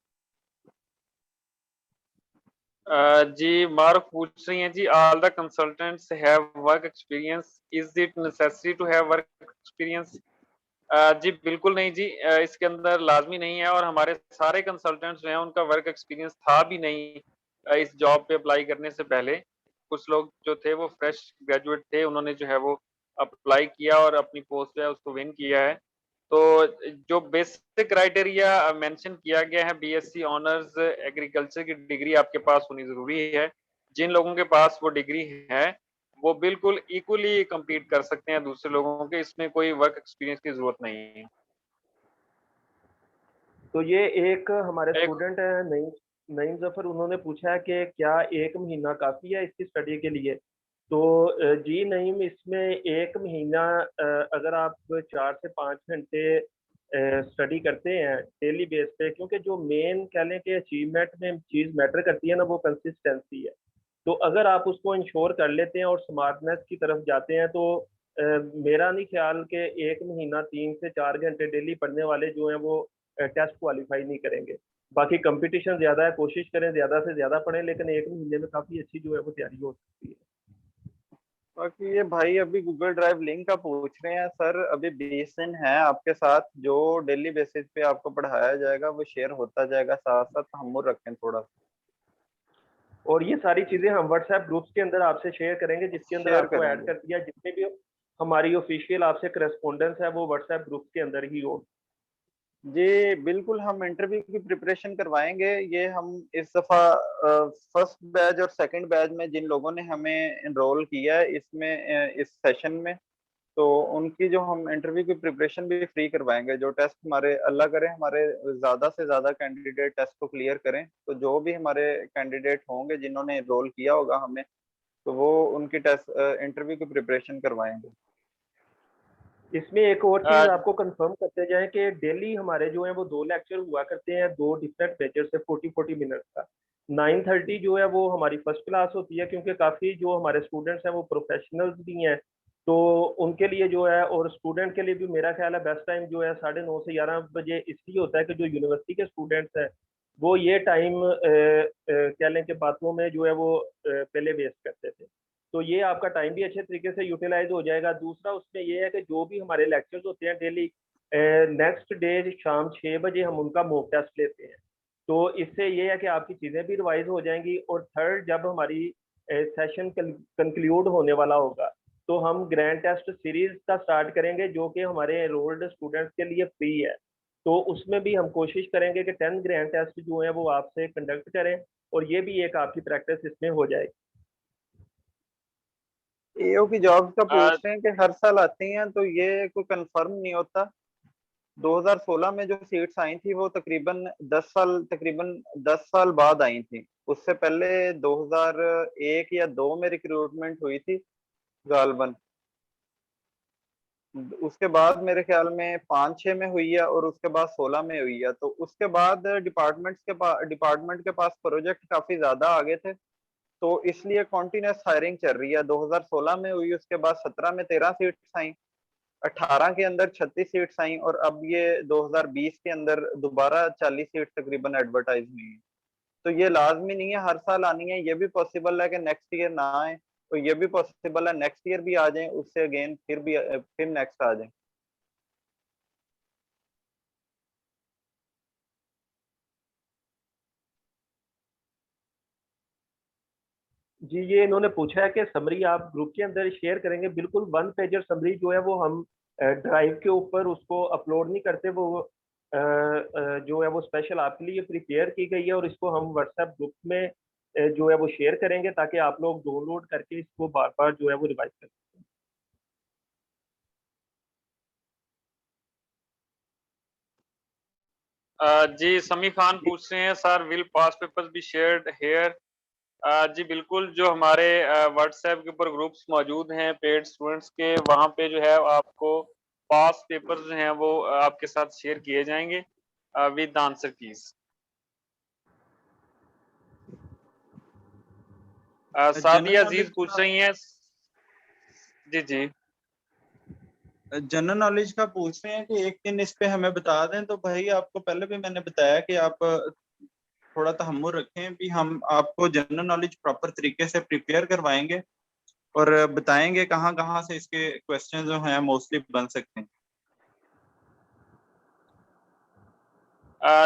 जी मारुफ पूछ रही हैं जी, all the consultants have work experience, is it necessary to have work experience? जी बिल्कुल नहीं जी, इसके अंदर लाजमी नहीं है, और हमारे सारे कंसल्टेंट्स जो हैं उनका वर्क एक्सपीरियंस था भी नहीं इस जॉब पे अप्लाई करने से पहले। कुछ लोग जो थे वो फ्रेश ग्रेजुएट थे, उन्होंने जो है वो अप्लाई किया और अपनी पोस्ट जो है उसको विन किया है। तो जो बेसिक क्राइटेरिया मेंशन किया गया है, बीएससी ऑनर्स एग्रीकल्चर की डिग्री आपके पास होनी जरूरी है। जिन लोगों के पास वो डिग्री है वो बिल्कुल इक्वली compete कर सकते हैं दूसरे लोगों के, इसमें कोई वर्क एक्सपीरियंस की जरूरत नहीं है। तो ये एक हमारे एक स्टूडेंट है नईम नईम जफर, उन्होंने पूछा है कि क्या 1 महीना काफ़ी है इसकी स्टडी के लिए। तो जी नईम, इसमें 1 महीना अगर आप 4 से 5 घंटे स्टडी करते हैं डेली बेस पे, क्योंकि जो मेन कह लें कि अचीवमेंट में चीज़ मैटर करती है ना वो कंसिस्टेंसी है। तो अगर आप उसको इंश्योर कर लेते हैं और स्मार्टनेस की तरफ जाते हैं तो मेरा नहीं ख्याल कि 1 महीना 3 से 4 घंटे डेली पढ़ने वाले जो हैं वो टेस्ट क्वालिफाई नहीं करेंगे। बाकी कंपटीशन ज़्यादा है, कोशिश करें ज़्यादा से ज़्यादा पढ़ें, लेकिन 1 महीने में काफ़ी अच्छी जो है वो तैयारी हो सकती है। बाकी ये भाई अभी गूगल ड्राइव लिंक का पूछ रहे हैं सर, अभी 20 दिन है आपके साथ, जो डेली बेसिस पे आपको पढ़ाया जाएगा वो शेयर होता जाएगा, साथ साथ हम रखें थोड़ा सा। और ये सारी चीज़ें हम व्हाट्सएप ग्रुप्स के अंदर आपसे शेयर करेंगे, जिसके अंदर शेयर आपको ऐड करेंगे। कर दिया। जितने भी हमारी ऑफिशियल आपसे करस्पॉन्डेंस है वो व्हाट्सएप ग्रुप्स के अंदर ही हो। जी बिल्कुल, हम इंटरव्यू की प्रिपरेशन करवाएंगे। ये हम इस दफा फर्स्ट बैच और सेकंड बैच में जिन लोगों ने हमें एनरोल किया है इसमें इस सेशन में, तो उनकी जो हम इंटरव्यू की प्रिपरेशन भी फ्री करवाएंगे। जो टेस्ट हमारे अल्लाह करे हमारे ज्यादा से ज्यादा कैंडिडेट टेस्ट को क्लियर करें, तो जो भी हमारे कैंडिडेट होंगे जिन्होंने एनरोल किया होगा हमें, तो वो उनकी टेस्ट इंटरव्यू की प्रिपरेशन करवाएंगे। इसमें एक और चीज अ, आपको कंफर्म करते जाएं कि डेली हमारे जो है वो 2 लेक्चर हुआ करते हैं, 2 डिफरेंट बैचेस से 40-40 मिनट का। 9:30 जो है वो हमारी फर्स्ट क्लास होती है, क्योंकि काफी जो हमारे स्टूडेंट्स हैं वो प्रोफेशनल्स भी हैं, तो उनके लिए जो है, और स्टूडेंट के लिए भी मेरा ख्याल है बेस्ट टाइम जो है 9:30 से 11 बजे इसलिए होता है कि जो यूनिवर्सिटी के स्टूडेंट्स हैं वो ये टाइम कह लें कि बातों में जो है वो पहले वेस्ट करते थे। तो ये आपका टाइम भी अच्छे तरीके से यूटिलाइज हो जाएगा। दूसरा उसमें ये है कि जो भी हमारे लेक्चर्स होते हैं डेली, नेक्स्ट डे शाम 6 बजे हम उनका मॉक टेस्ट लेते हैं। तो इससे ये है कि आपकी चीज़ें भी रिवाइज हो जाएंगी। और थर्ड, जब हमारी सेशन कंक्लूड होने वाला होगा तो हम ग्रैंड टेस्ट सीरीज का स्टार्ट करेंगे, जो कि हमारे एनरोल्ड स्टूडेंट्स के लिए फ्री है। तो उसमें भी हम कोशिश करेंगे कि 10 ग्रैंड टेस्ट जो है वो आपसे कंडक्ट करें, और ये भी एक आपकी प्रैक्टिस इसमें हो जाएगी। एओ की जॉब्स का अ, पूछ रहे हैं कि हर साल आती हैं, तो ये कोई कंफर्म नहीं होता। 2016 में जो सीट्स आई थी वो तकरीबन 10 साल बाद आई थी। उससे पहले 2001 या 2 में रिक्रूटमेंट हुई थी गालबन। उसके बाद मेरे ख्याल में 5-6 में हुई है, और उसके बाद 16 में हुई है। तो उसके बाद डिपार्टमेंट के पास प्रोजेक्ट काफी ज्यादा आ गए थे, तो इसलिए कॉन्टिन्यूस हायरिंग चल रही है। 2016 में हुई, उसके बाद 17 में 13 सीट्स आई, 18 के अंदर 36 सीट्स आई, और अब ये 2020 के अंदर दोबारा 40 सीट तकरीबन एडवर्टाइज हुई है। तो ये लाजमी नहीं है हर साल आनी है, ये भी पॉसिबल है कि नेक्स्ट ईयर ना आए, तो ये भी पॉसिबल है नेक्स्ट ईयर भी आ जाए, उससे अगेन फिर नेक्स्ट आ जाए। जी, ये इन्होंने पूछा है कि समरी आप ग्रुप के अंदर शेयर करेंगे। बिल्कुल 1 पेजर समरी जो है वो हम ड्राइव के ऊपर उसको अपलोड नहीं करते, वो जो है वो स्पेशल आपके लिए प्रिपेयर की गई है, और इसको हम व्हाट्सएप ग्रुप में जो है वो शेयर करेंगे, ताकि आप लोग डाउनलोड करके इसको बार बार जो है वो रिवाइज करें। जी समी खान पूछ रहे हैं sir, will pass papers be shared here? जी बिल्कुल, जो हमारे व्हाट्सएप के ऊपर ग्रुप्स मौजूद हैं पेड स्टूडेंट्स के, वहाँ पे जो है आपको पास पेपर्स जो हैं वो आपके साथ शेयर किए जाएंगे with answer keys. General Sadia knowledge Aziz पूछ का रही हैं। जी जी। जनरल नॉलेज का पूछ रहे हैं कि एक दिन इस पे हमें बता दें। तो भाई आपको पहले भी मैंने बताया कि आप थोड़ा तहम्मुल रखें, भी हम आपको जनरल नॉलेज प्रॉपर तरीके से प्रिपेयर करवाएंगे और बताएंगे कहाँ कहाँ से इसके क्वेश्चन जो हैं मोस्टली बन सकते हैं।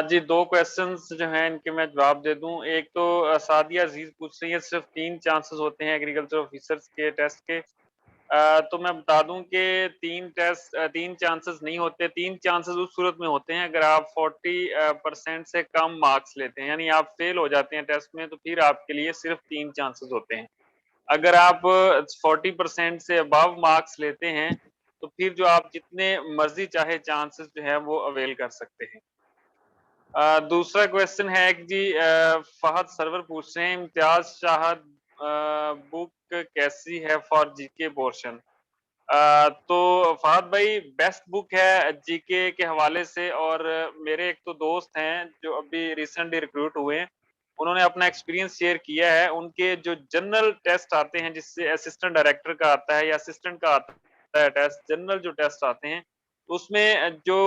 जी 2 क्वेश्चंस जो हैं इनके मैं जवाब दे दूं। एक तो सादिया अजीज पूछ रही है सिर्फ 3 चांसेस होते हैं एग्रीकल्चर ऑफिसर्स के टेस्ट के। तो मैं बता दूं कि 3 चांसेस नहीं होते। 3 चांसेस उस सूरत में होते हैं अगर आप 40% से कम मार्क्स लेते हैं, यानी आप फेल हो जाते हैं टेस्ट में, तो फिर आपके लिए सिर्फ 3 चांसेस होते हैं। अगर आप 40% से अबव मार्क्स लेते हैं, तो फिर जो आप जितने मर्जी चाहे चांसेस जो है वो अवेल कर सकते हैं। दूसरा क्वेश्चन है कि जी फहद सरवर पूछ रहे हैं इम्तियाज शाहद बुक कैसी है फॉर जीके पोर्शन? तो फहद भाई बेस्ट बुक है जीके के हवाले से। और मेरे एक तो दोस्त हैं जो अभी रिसेंटली रिक्रूट हुए हैं, उन्होंने अपना एक्सपीरियंस शेयर किया है। उनके जो जनरल टेस्ट आते हैं जिससे असिस्टेंट डायरेक्टर का आता है या असिस्टेंट का आता है टेस्ट, जनरल जो टेस्ट आते हैं उसमें जो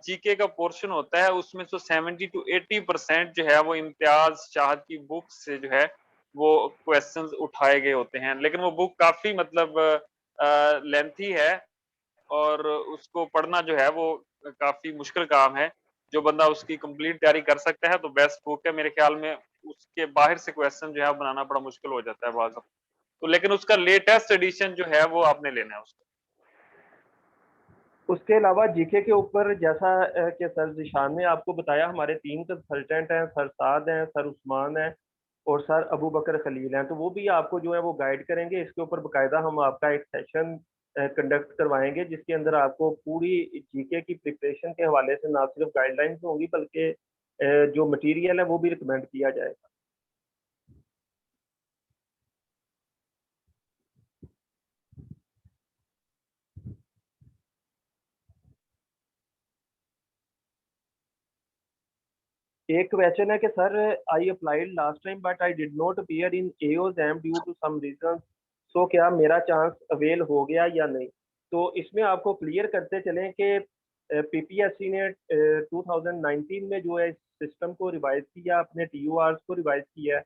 जीके का पोर्शन होता है उसमें तो 70 to 80% जो है वो इम्तियाज शाहद की बुक से जो है वो क्वेश्चंस उठाए गए होते हैं। लेकिन वो बुक काफी मतलब लेंथी है और उसको पढ़ना जो है वो काफी मुश्किल काम है। जो बंदा उसकी कंप्लीट तैयारी कर सकता है तो बेस्ट बुक है मेरे ख्याल में। उसके बाहर से क्वेश्चन जो है बनाना बड़ा मुश्किल हो जाता है बाज़ वक़्त। तो लेकिन उसका लेटेस्ट एडिशन जो है वो आपने लेना है उसको। उसके अलावा जीके के ऊपर जैसा कि सर जिशान ने आपको बताया, हमारे 3 कंसल्टेंट हैं, सर साद हैं, सर उस्मान हैं और सर अबू बकर खलील हैं, तो वो भी आपको जो है वो गाइड करेंगे। इसके ऊपर बाकायदा हम आपका एक सेशन कंडक्ट करवाएंगे जिसके अंदर आपको पूरी जीके की प्रिपरेशन के हवाले से ना सिर्फ गाइडलाइंस होंगी बल्कि जो मटेरियल है वो भी रिकमेंड किया जाएगा। एक क्वेश्चन है कि sir I applied last time but I did not appear in A O M due to some reason, so क्या मेरा चांस अवेल हो गया या नहीं? तो इसमें आपको क्लियर करते चलें कि पीपीएससी ने 2019 में जो है इस सिस्टम को रिवाइज किया, अपने टीयूआरस को रिवाइज किया है।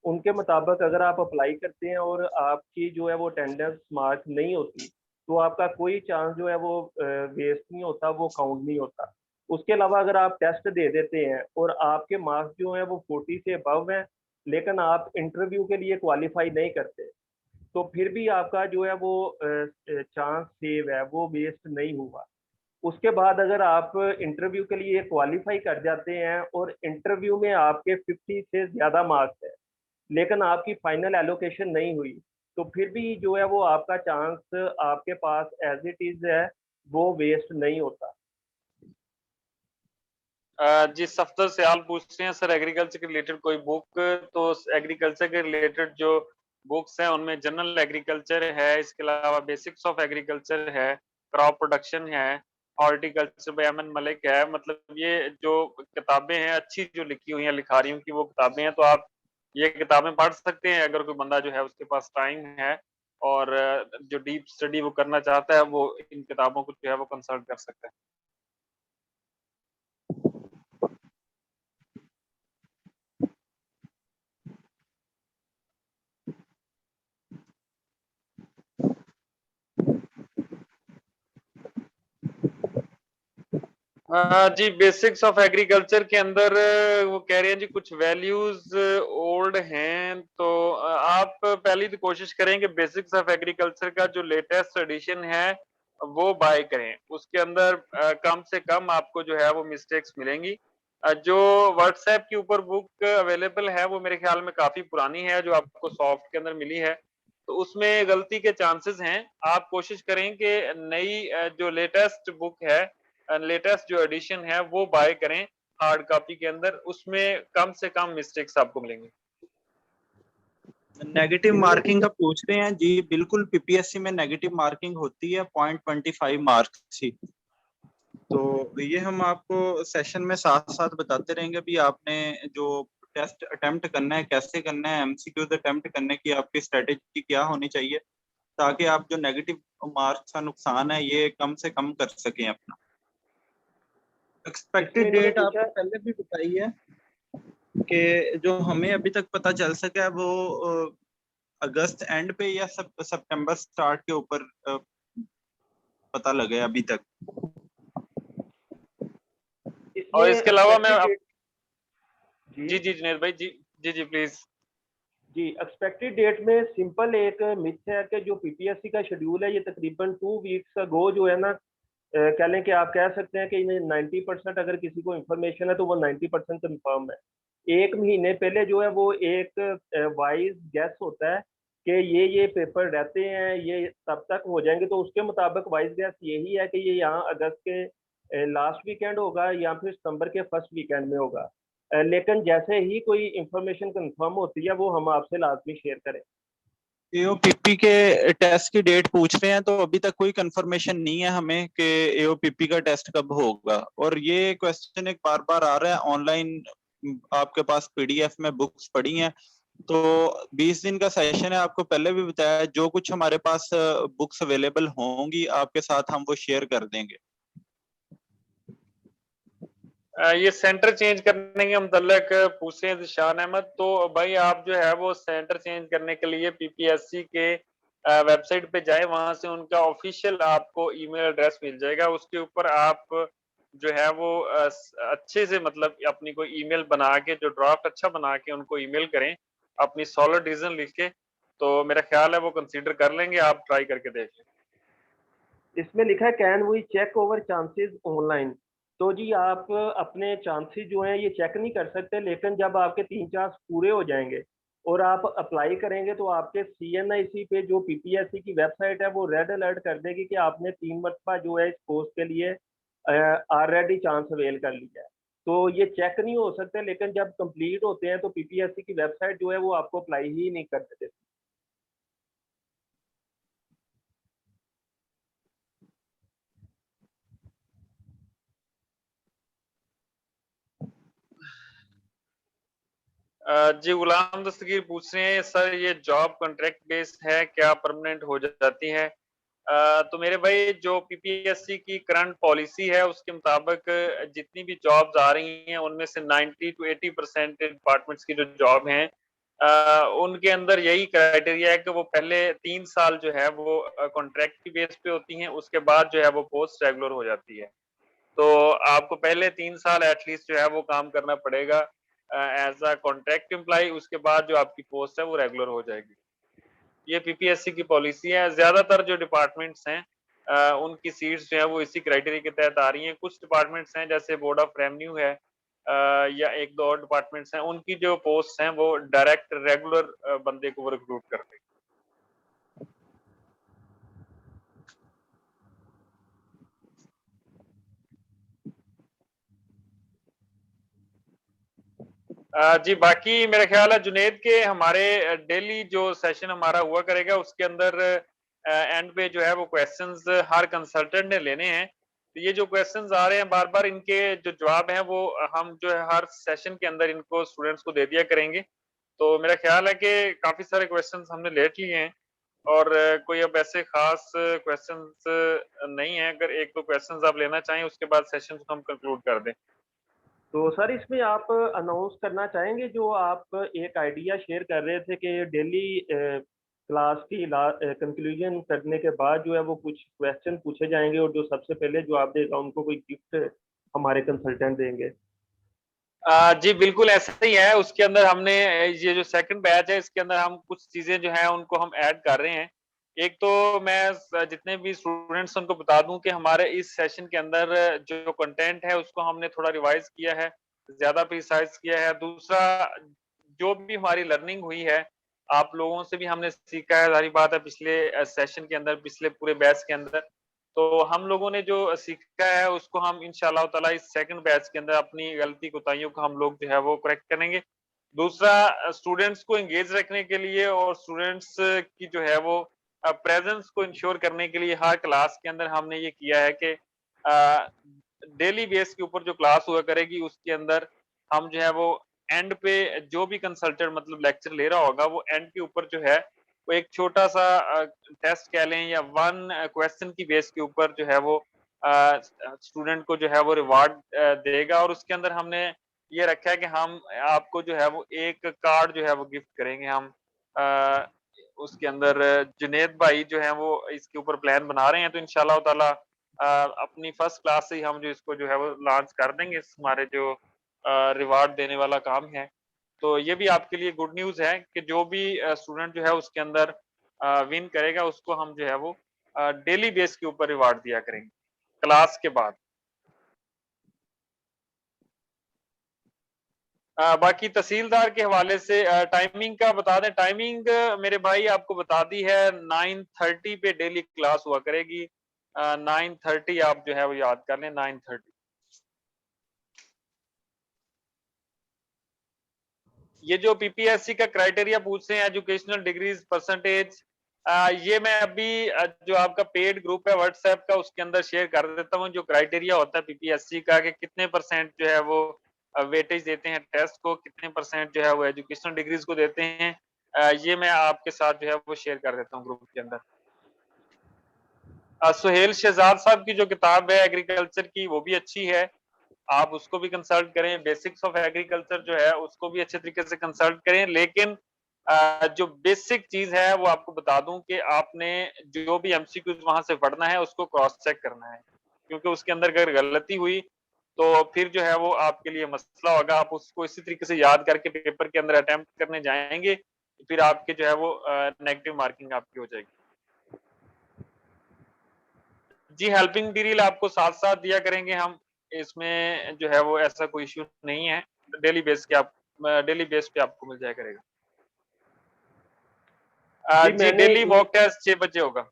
उनके मुताबिक अगर आप अप्लाई करते हैं और आपकी जो है वो अटेंडेंस मार्क नहीं होती तो आपका कोई चांस जो है वो वेस्ट नहीं होता, वो काउंट नहीं होता। उसके अलावा अगर आप टेस्ट दे देते हैं और आपके मार्क्स जो हैं वो 40 से अबव हैं लेकिन आप इंटरव्यू के लिए क्वालिफाई नहीं करते तो फिर भी आपका जो है वो चांस सेव है, वो वेस्ट नहीं हुआ। उसके बाद अगर आप इंटरव्यू के लिए क्वालिफाई कर जाते हैं और इंटरव्यू में आपके 50 से ज़्यादा मार्क्स है लेकिन आपकी फाइनल एलोकेशन नहीं हुई तो फिर भी जो है वो आपका चांस आपके पास एज इट इज़ है, वो वेस्ट नहीं होता। जी सफदर सयाल पूछते हैं सर एग्रीकल्चर के रिलेटेड कोई बुक, तो एग्रीकल्चर के रिलेटेड जो बुक्स हैं उनमें जनरल एग्रीकल्चर है, इसके अलावा बेसिक्स ऑफ एग्रीकल्चर है, क्रॉप प्रोडक्शन है, हॉर्टिकल्चर बाय एमएन मलिक है। मतलब ये जो किताबें हैं अच्छी जो लिखी हुई हैं लिखारियों की वो किताबें हैं, तो आप ये किताबें पढ़ सकते हैं अगर कोई बंदा जो है उसके पास टाइम है और जो डीप स्टडी वो करना चाहता है वो इन किताबों को जो है वो कंसल्ट कर सकता है। जी बेसिक्स ऑफ एग्रीकल्चर के अंदर वो कह रहे हैं जी कुछ वैल्यूज ओल्ड हैं, तो आप पहली तो कोशिश करें कि बेसिक्स ऑफ एग्रीकल्चर का जो लेटेस्ट एडिशन है वो बाय करें। उसके अंदर कम से कम आपको जो है वो मिस्टेक्स मिलेंगी। जो व्हाट्सएप के ऊपर बुक अवेलेबल है वो मेरे ख्याल में काफी पुरानी है, जो आपको सॉफ्ट के अंदर मिली है, तो उसमें गलती के चांसेस हैं। आप कोशिश करें कि नई जो लेटेस्ट बुक है, लेटेस्ट जो एडिशन है वो बाय करें हार्ड कॉपी के अंदर, उसमें कम से कम मिस्टेक्स आपको मिलेंगे। नेगेटिव मार्किंग का पूछ रहे हैं जी, बिल्कुल पीपीएससी में नेगेटिव मार्किंग होती है 0.25 मार्क्स ही। तो ये हम आपको सेशन में साथ साथ बताते रहेंगे। भी आपने जो टेस्ट अटेम्प्ट करना है कैसे करना है, एमसीक्यूज अटेम्प्ट करने की आपकी स्ट्रेटेजी क्या होनी चाहिए ताकि आप जो नेगेटिव मार्क्स का नुकसान है ये कम से कम कर सकें अपना। एक्सपेक्टेड डेट आपको पहले भी बताई है कि जो हमें अभी तक पता चल सका है वो अगस्त एंड पे या सितंबर स्टार्ट के ऊपर पता लगे अभी तक। और इसके अलावा मैं जी जुनेद भाई जी प्लीज। जी एक्सपेक्टेड डेट में सिंपल एक मिथ है कि जो पीपीएससी का शेड्यूल है ये तकरीबन 2 वीक्स अगो जो है ना, कह लें कि आप कह सकते हैं कि 90% अगर किसी को इंफॉर्मेशन है तो वो 90% कंफर्म है। एक महीने पहले जो है वो एक वाइज गैस होता है कि ये पेपर रहते हैं, ये तब तक हो जाएंगे, तो उसके मुताबिक वाइज गैस यही है कि ये यहाँ अगस्त के लास्ट वीकेंड होगा या फिर सितंबर के फर्स्ट वीकेंड में होगा। लेकिन जैसे ही कोई इंफॉर्मेशन कंफर्म होती है वो हम आपसे लाजमी शेयर करें। एओपीपी के टेस्ट की डेट पूछ रहे हैं, तो अभी तक कोई कंफर्मेशन नहीं है हमें कि एओपीपी का टेस्ट कब होगा। और ये क्वेश्चन एक बार बार आ रहा है ऑनलाइन, आपके पास पीडीएफ में बुक्स पड़ी हैं, तो 20 दिन का सेशन है। आपको पहले भी बताया जो कुछ हमारे पास बुक्स अवेलेबल होंगी आपके साथ हम वो शेयर कर देंगे। ये सेंटर चेंज करने के मतलब पूछे हैं जिशान अहमद, तो भाई आप जो है वो सेंटर चेंज करने के लिए पीपीएससी के वेबसाइट पे जाए, वहां से उनका ऑफिशियल आपको ईमेल एड्रेस मिल जाएगा। उसके ऊपर आप जो है वो अच्छे से मतलब अपनी कोई ईमेल बना के, जो ड्राफ्ट अच्छा बना के उनको ईमेल करें अपनी सॉलिड रीजन लिख के, तो मेरा ख्याल है वो कंसीडर कर लेंगे। आप ट्राई करके देख लें। इसमें लिखा है can we check over chances online. तो जी आप अपने चांसेस जो हैं ये चेक नहीं कर सकते, लेकिन जब आपके 3 चांस पूरे हो जाएंगे और आप अप्लाई करेंगे तो आपके CNIC पे जो PPSC की वेबसाइट है वो रेड अलर्ट कर देगी कि आपने 3 मरतबा जो है इस पोस्ट के लिए ऑलरेडी चांस अवेल कर लिया है। तो ये चेक नहीं हो सकते, लेकिन जब कंप्लीट होते हैं तो PPSC की वेबसाइट जो है वो आपको अप्लाई ही नहीं कर देती। जी गुलाम दस्तगीर पूछ रहे हैं सर, ये जॉब कॉन्ट्रैक्ट बेस्ड है क्या परमानेंट हो जाती है? तो मेरे भाई जो PPSC की करंट पॉलिसी है उसके मुताबिक जितनी भी जॉब्स आ रही हैं उनमें से 90 to 80% डिपार्टमेंट्स की जो जॉब हैं उनके अंदर यही क्राइटेरिया है कि वो पहले 3 साल जो है वो कॉन्ट्रैक्ट की बेस पे होती हैं, उसके बाद जो है वो पोस्ट रेगुलर हो जाती है। तो आपको पहले 3 साल एटलीस्ट जो है वो काम करना पड़ेगा एज अ कॉन्ट्रैक्ट एम्प्लॉय, उसके बाद जो आपकी पोस्ट है वो रेगुलर हो जाएगी। ये PPSC की पॉलिसी है। ज्यादातर जो डिपार्टमेंट्स हैं उनकी सीट्स जो है वो इसी क्राइटेरिया के तहत आ रही हैं। कुछ डिपार्टमेंट्स हैं जैसे बोर्ड ऑफ रेवेन्यू है या एक दो और डिपार्टमेंट्स हैं, उनकी जो पोस्ट हैं वो डायरेक्ट रेगुलर बंदे को रिक्रूट करते हैं। जी बाकी मेरा ख्याल है जुनेद के हमारे डेली जो सेशन हमारा हुआ करेगा उसके अंदर एंड पे जो है वो क्वेश्चंस हर कंसल्टेंट ने लेने हैं। तो ये जो क्वेश्चंस आ रहे हैं बार बार, इनके जो जवाब हैं वो हम जो है हर सेशन के अंदर इनको स्टूडेंट्स को दे दिया करेंगे। तो मेरा ख्याल है कि काफी सारे क्वेश्चंस हमने लेट लिए हैं और कोई अब ऐसे खास क्वेश्चंस नहीं है। अगर एक दो क्वेश्चंस आप लेना चाहें उसके बाद सेशन को हम कंक्लूड कर दें। तो सर इसमें आप अनाउंस करना चाहेंगे जो आप एक आइडिया शेयर कर रहे थे कि डेली क्लास की कंक्लूजन करने के बाद जो है वो कुछ क्वेश्चन पूछे जाएंगे और जो सबसे पहले जवाब देगा उनको कोई गिफ्ट हमारे कंसल्टेंट देंगे। जी बिल्कुल ऐसा ही है। उसके अंदर हमने ये जो सेकंड बैच है इसके अंदर हम कुछ चीजें जो है उनको हम ऐड कर रहे हैं। एक तो मैं जितने भी स्टूडेंट्स उनको बता दूं कि हमारे इस सेशन के अंदर जो कंटेंट है उसको हमने थोड़ा रिवाइज किया है, ज्यादा प्रिसाइज किया है। दूसरा, जो भी हमारी लर्निंग हुई है आप लोगों से भी हमने सीखा है, सारी बात है पिछले सेशन के अंदर, पिछले पूरे बैच के अंदर। तो हम लोगों ने जो सीखा है उसको हम इंशाल्लाह ताला इस सेकंड बैच के अंदर अपनी गलती कोताहियों को हम लोग जो है वो करेक्ट करेंगे। दूसरा, स्टूडेंट्स को एंगेज रखने के लिए और स्टूडेंट्स की जो है वो प्रेजेंस को इंश्योर करने के लिए हर क्लास के अंदर हमने ये किया है कि डेली बेस के ऊपर जो क्लास हुआ करेगी उसके अंदर हम जो है वो एंड पे जो भी कंसल्टेंट मतलब लेक्चर ले रहा होगा वो एंड के ऊपर जो है वो एक छोटा सा टेस्ट कह लें या वन क्वेश्चन की बेस के ऊपर जो है वो स्टूडेंट को जो है वो रिवार्ड देगा। और उसके अंदर हमने ये रखा है कि हम आपको जो है वो एक कार्ड जो है वो गिफ्ट करेंगे हम। उसके अंदर जुनेद भाई जो है वो इसके ऊपर प्लान बना रहे हैं, तो इंशाल्लाह ताला अपनी फर्स्ट क्लास से ही हम जो इसको जो है वो लॉन्च कर देंगे, हमारे जो रिवार्ड देने वाला काम है। तो ये भी आपके लिए गुड न्यूज है कि जो भी स्टूडेंट जो है उसके अंदर विन करेगा उसको हम जो है वो डेली बेस के ऊपर रिवार्ड दिया करेंगे क्लास के बाद। बाकी तहसीलदार के हवाले से टाइमिंग का बता दें। टाइमिंग मेरे भाई आपको बता दी है, 9:30 पे डेली क्लास हुआ करेगी। 9:30 आप जो है वो याद कर लें, 9:30। ये जो PPSC का क्राइटेरिया पूछ रहे हैं एजुकेशनल डिग्रीज परसेंटेज, ये मैं अभी जो आपका पेड ग्रुप है व्हाट्सएप का उसके अंदर शेयर कर देता हूँ। जो क्राइटेरिया होता है PPSC का कि कितने परसेंट जो है वो वेटेज देते हैं टेस्ट को, कितने परसेंट जो है वो एजुकेशनल डिग्रीज को देते हैं, ये मैं आपके साथ जो है वो शेयर कर देता हूँ ग्रुप के अंदर। सुहेल शहजाद साहब की जो किताब है एग्रीकल्चर की वो भी अच्छी है, आप उसको भी कंसल्ट करें। बेसिक्स ऑफ एग्रीकल्चर जो है उसको भी अच्छे तरीके से कंसल्ट करें। लेकिन जो बेसिक चीज है वो आपको बता दूं कि आपने जो भी MCQs वहां से पढ़ना है उसको क्रॉस चेक करना है, क्योंकि उसके अंदर अगर गलती हुई तो फिर जो है वो आपके लिए मसला होगा। आप उसको इसी तरीके से याद करके पेपर के अंदर अटेम्प्ट करने जाएंगे, फिर आपके जो है वो नेगेटिव मार्किंग आपकी हो जाएगी। जी हेल्पिंग मटीरियल आपको साथ साथ दिया करेंगे हम, इसमें जो है वो ऐसा कोई इश्यू नहीं है, डेली बेस पे आपको मिल जाया करेगा। जी जी मैंने डेली ई मॉक टेस्ट 6 बजे होगा।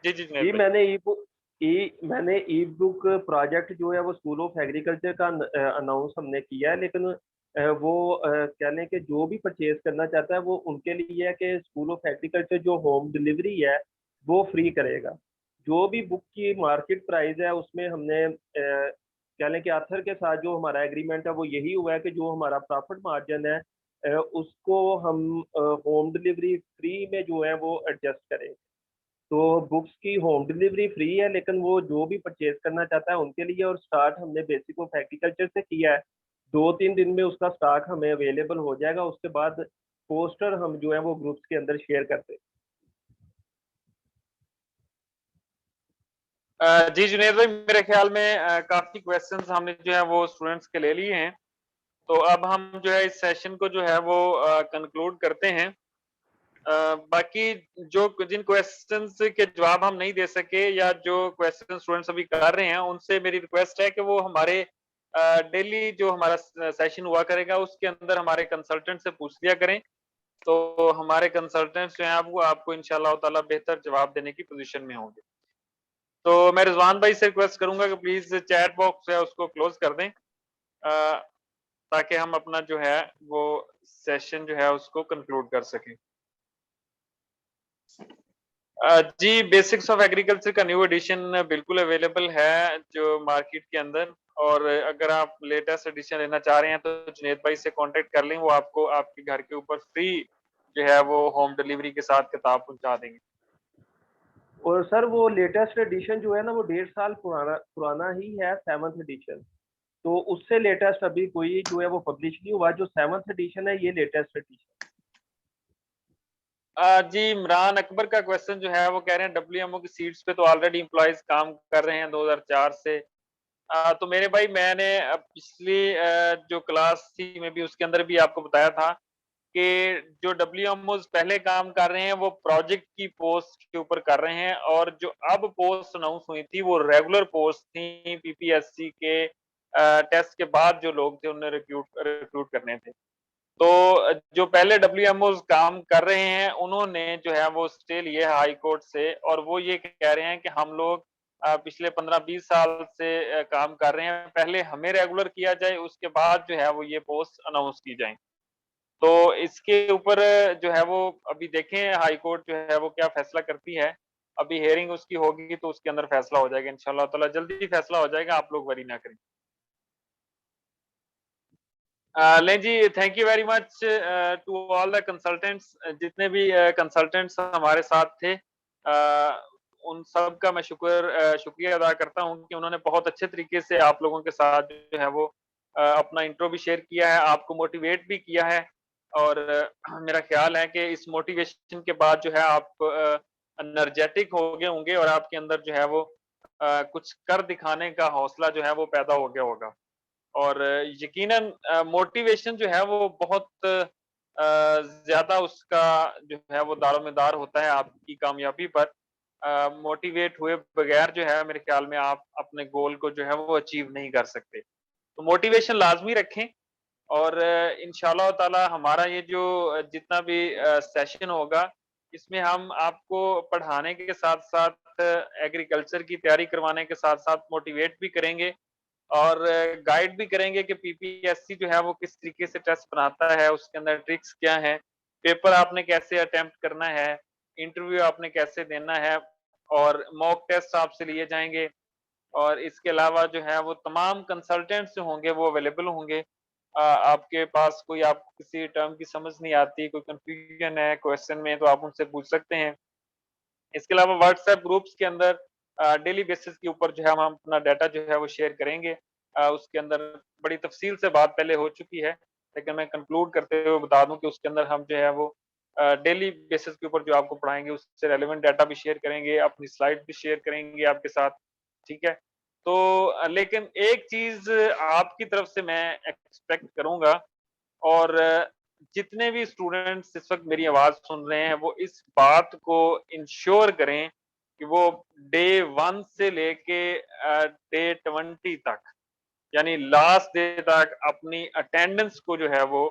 जी जुनैद जी भाई। मैंने ई बुक प्रोजेक्ट जो है वो स्कूल ऑफ एग्रीकल्चर का अनाउंस हमने किया है, लेकिन वो कह लें कि जो भी परचेज करना चाहता है वो उनके लिए है कि स्कूल ऑफ एग्रीकल्चर जो होम डिलीवरी है वो फ्री करेगा। जो भी बुक की मार्केट प्राइस है उसमें हमने कह लें कि आथर के साथ जो हमारा एग्रीमेंट है वो यही हुआ है कि जो हमारा प्रॉफिट मार्जिन है उसको हम होम डिलीवरी फ्री में जो है वो एडजस्ट करें। तो बुक्स की होम डिलीवरी फ्री है, लेकिन वो जो भी परचेज करना चाहता है उनके लिए, और स्टार्ट हमने बेसिक ऑफ एग्रीकल्चर से किया है। 2-3 दिन में उसका स्टॉक हमें अवेलेबल हो जाएगा। उसके बाद पोस्टर हम जो है वो ग्रुप्स के अंदर शेयर करते हैं। जी जुनैद भाई, मेरे ख्याल में काफी क्वेश्चंस हमने जो है वो स्टूडेंट्स के ले लिए हैं, तो अब हम जो है इस सेशन को जो है वो कंक्लूड करते हैं। बाकी जो जिन क्वेश्चंस के जवाब हम नहीं दे सके या जो क्वेश्चन स्टूडेंट्स अभी कर रहे हैं, उनसे मेरी रिक्वेस्ट है कि वो हमारे डेली जो हमारा सेशन हुआ करेगा उसके अंदर हमारे कंसल्टेंट से पूछ लिया करें, तो हमारे कंसल्टेंट्स जो हैं वो आपको इंशाल्लाह ताला बेहतर जवाब देने की पोजीशन में होंगे। तो मैं रिजवान भाई से रिक्वेस्ट करूंगा कि प्लीज चैट बॉक्स है उसको क्लोज कर दें, ताकि हम अपना जो है वो सेशन जो है उसको कंक्लूड कर सकें। जी बेसिक्स ऑफ एग्रीकल्चर का न्यू एडिशन बिल्कुल अवेलेबल है जो मार्केट के अंदर, और अगर आप लेटेस्ट एडिशन लेना चाह रहे हैं तो जुनैद भाई से कांटेक्ट कर लें, वो आपको आपके घर के ऊपर फ्री जो है वो होम डिलीवरी के साथ किताब पहुंचा देंगे। और सर वो लेटेस्ट एडिशन जो है ना वो 1.5 साल पुराना ही है, 7th एडिशन। तो उससे लेटेस्ट अभी कोई जो है वो पब्लिश नहीं हुआ। जो 7th एडिशन है ये लेटेस्ट एडिशन। जी इमरान अकबर का क्वेश्चन जो है वो कह रहे हैं डब्ल्यूएमओ की सीट्स पे तो ऑलरेडी एम्प्लॉयज काम कर रहे हैं 2004 से। तो मेरे भाई मैंने पिछली जो क्लास थी में भी उसके अंदर भी आपको बताया था कि जो डब्ल्यूएमओ पहले काम कर रहे हैं वो प्रोजेक्ट की पोस्ट के ऊपर कर रहे हैं, और जो अब पोस्ट अनाउंस हुई थी वो रेगुलर पोस्ट थी, पीपीएससी के टेस्ट के बाद जो लोग थे उन्हें रिक्रूट करने थे। तो जो पहले डब्ल्यूएमओ काम कर रहे हैं उन्होंने जो है वो स्टे लिए हाई कोर्ट से, और वो ये कह रहे हैं कि हम लोग पिछले 15-20 साल से काम कर रहे हैं, पहले हमें रेगुलर किया जाए उसके बाद जो है वो ये पोस्ट अनाउंस की जाए। तो इसके ऊपर जो है वो अभी देखें हाई कोर्ट जो है वो क्या फैसला करती है। अभी हियरिंग उसकी होगी तो उसके अंदर फैसला हो जाएगा इंशाल्लाह ताला, जल्दी फैसला हो जाएगा, आप लोग वरी ना करें। लें जी, thank you very much to all the consultants, जितने भी कंसल्टेंट्स हमारे साथ थे, उन सब का मैं शुक्रिया अदा करता हूं कि उन्होंने बहुत अच्छे तरीके से आप लोगों के साथ जो है वो अपना इंट्रो भी शेयर किया है, आपको मोटिवेट भी किया है, और मेरा ख्याल है कि इस मोटिवेशन के बाद जो है आप एनर्जेटिक हो गए होंगे और आपके अंदर जो है वो कुछ कर दिखाने का हौसला जो है वो पैदा हो गया होगा। और यकीनन मोटिवेशन जो है वो बहुत ज़्यादा उसका जो है वो दारोमदार होता है आपकी कामयाबी पर। मोटिवेट हुए बगैर जो है मेरे ख्याल में आप अपने गोल को जो है वो अचीव नहीं कर सकते। तो मोटिवेशन लाज़मी रखें, और इंशाअल्लाह ताला हमारा ये जो जितना भी सेशन होगा, इसमें हम आपको पढ़ाने के साथ-साथ एग्रीकल्चर की तैयारी करवाने के साथ-साथ मोटिवेट भी करेंगे, और गाइड भी करेंगे कि पीपीएससी जो है वो किस तरीके से टेस्ट बनाता है, उसके अंदर ट्रिक्स क्या हैं, पेपर आपने कैसे अटेम्प्ट करना है, इंटरव्यू आपने कैसे देना है, और मॉक टेस्ट आपसे लिए जाएंगे। और इसके अलावा जो है वो तमाम कंसल्टेंट्स जो होंगे वो अवेलेबल होंगे। आपके पास कोई आप किसी टर्म की समझ नहीं आती, कोई कंफ्यूजन है क्वेश्चन में, तो आप उनसे पूछ सकते हैं। इसके अलावा व्हाट्सएप ग्रुप्स के अंदर डेली बेसिस के ऊपर जो है हम अपना डाटा जो है वो शेयर करेंगे। उसके अंदर बड़ी तफसील से बात पहले हो चुकी है, लेकिन मैं कंक्लूड करते हुए बता दूं कि उसके अंदर हम जो है वो डेली बेसिस के ऊपर जो आपको पढ़ाएंगे उससे रेलेवेंट डाटा भी शेयर करेंगे, अपनी स्लाइड भी शेयर करेंगे आपके साथ, ठीक है। तो लेकिन एक चीज आपकी तरफ से मैं एक्सपेक्ट करूंगा, और जितने भी स्टूडेंट्स इस वक्त मेरी आवाज सुन रहे हैं वो इस बात को इंश्योर करें कि वो डे 1 से लेके डे 20 तक, यानी लास्ट डे तक अपनी अटेंडेंस को जो है वो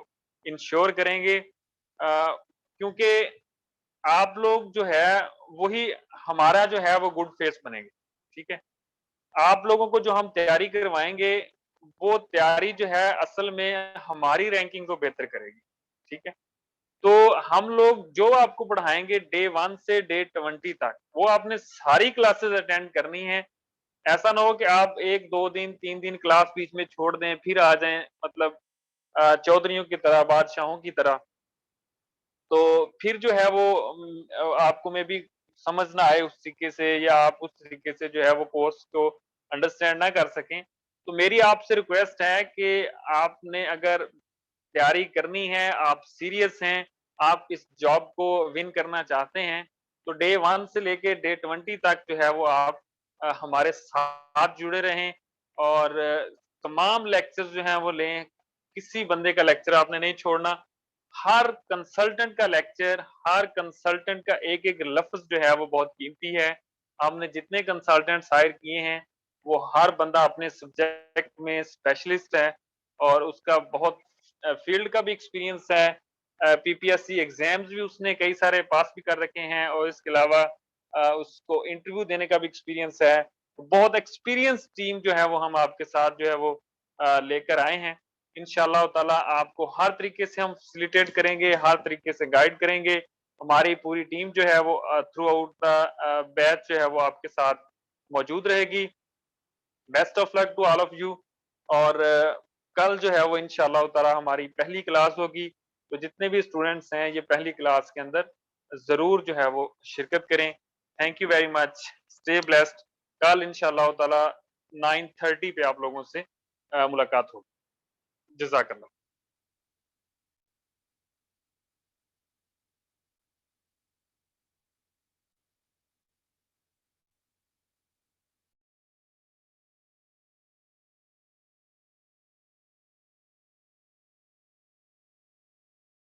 इंश्योर करेंगे, क्योंकि आप लोग जो है वही हमारा जो है वो गुड फेस बनेंगे। ठीक है, आप लोगों को जो हम तैयारी करवाएंगे वो तैयारी जो है असल में हमारी रैंकिंग को बेहतर करेगी। ठीक है, तो हम लोग जो आपको पढ़ाएंगे डे 1 से डे 20 तक, वो आपने सारी क्लासेस अटेंड करनी है। ऐसा ना हो कि आप 1 2 दिन 3 दिन क्लास बीच में छोड़ दें फिर आ जाएं, मतलब चौधरियों की तरह, बादशाहों की तरह। तो फिर जो है वो आपको में भी समझ ना आए उस तरीके से, या आप उस तरीके से जो है वो कोर्स को अंडरस्टैंड ना कर सकें। तो मेरी आपसे रिक्वेस्ट है कि आपने अगर तैयारी करनी है, आप सीरियस हैं, आप इस जॉब को विन करना चाहते हैं, तो डे 1 से लेके डे 20 तक जो है वो आप हमारे साथ जुड़े रहें और तमाम लेक्चर्स जो हैं वो लें। किसी बंदे का लेक्चर आपने नहीं छोड़ना। हर कंसल्टेंट का लेक्चर, हर कंसल्टेंट का एक-एक लफ्ज़ जो है वो बहुत कीमती है। हमने जितने कंसल्टेंट्स हायर किए हैं, वो हर बंदा अपने सब्जेक्ट में स्पेशलिस्ट है और उसका बहुत फील्ड का भी एक्सपीरियंस है। पीपीएससी एग्ज़ाम्स भी उसने कई सारे पास भी कर रखे हैं और इसके अलावा उसको इंटरव्यू देने का भी एक्सपीरियंस है। बहुत एक्सपीरियंस टीम जो है वो हम आपके साथ जो है वो लेकर आए हैं। इंशाअल्लाह ताला आपको हर तरीके से हम फैसिलिटेट करेंगे, हर तरीके से गाइड करेंगे। हमारी पूरी टीम जो है वो थ्रू आउट द बैच जो है वो आपके साथ मौजूद रहेगी। Best of luck to all of you. और कल जो है वो इंशाअल्लाह ताला हमारी पहली क्लास होगी, तो जितने भी स्टूडेंट्स हैं ये पहली क्लास के अंदर ज़रूर जो है वो शिरकत करें। Thank you very much, stay blessed. कल इंशाअल्लाह ताला 9:30 पे आप लोगों से मुलाकात होगी। जज़ाकल्लाह।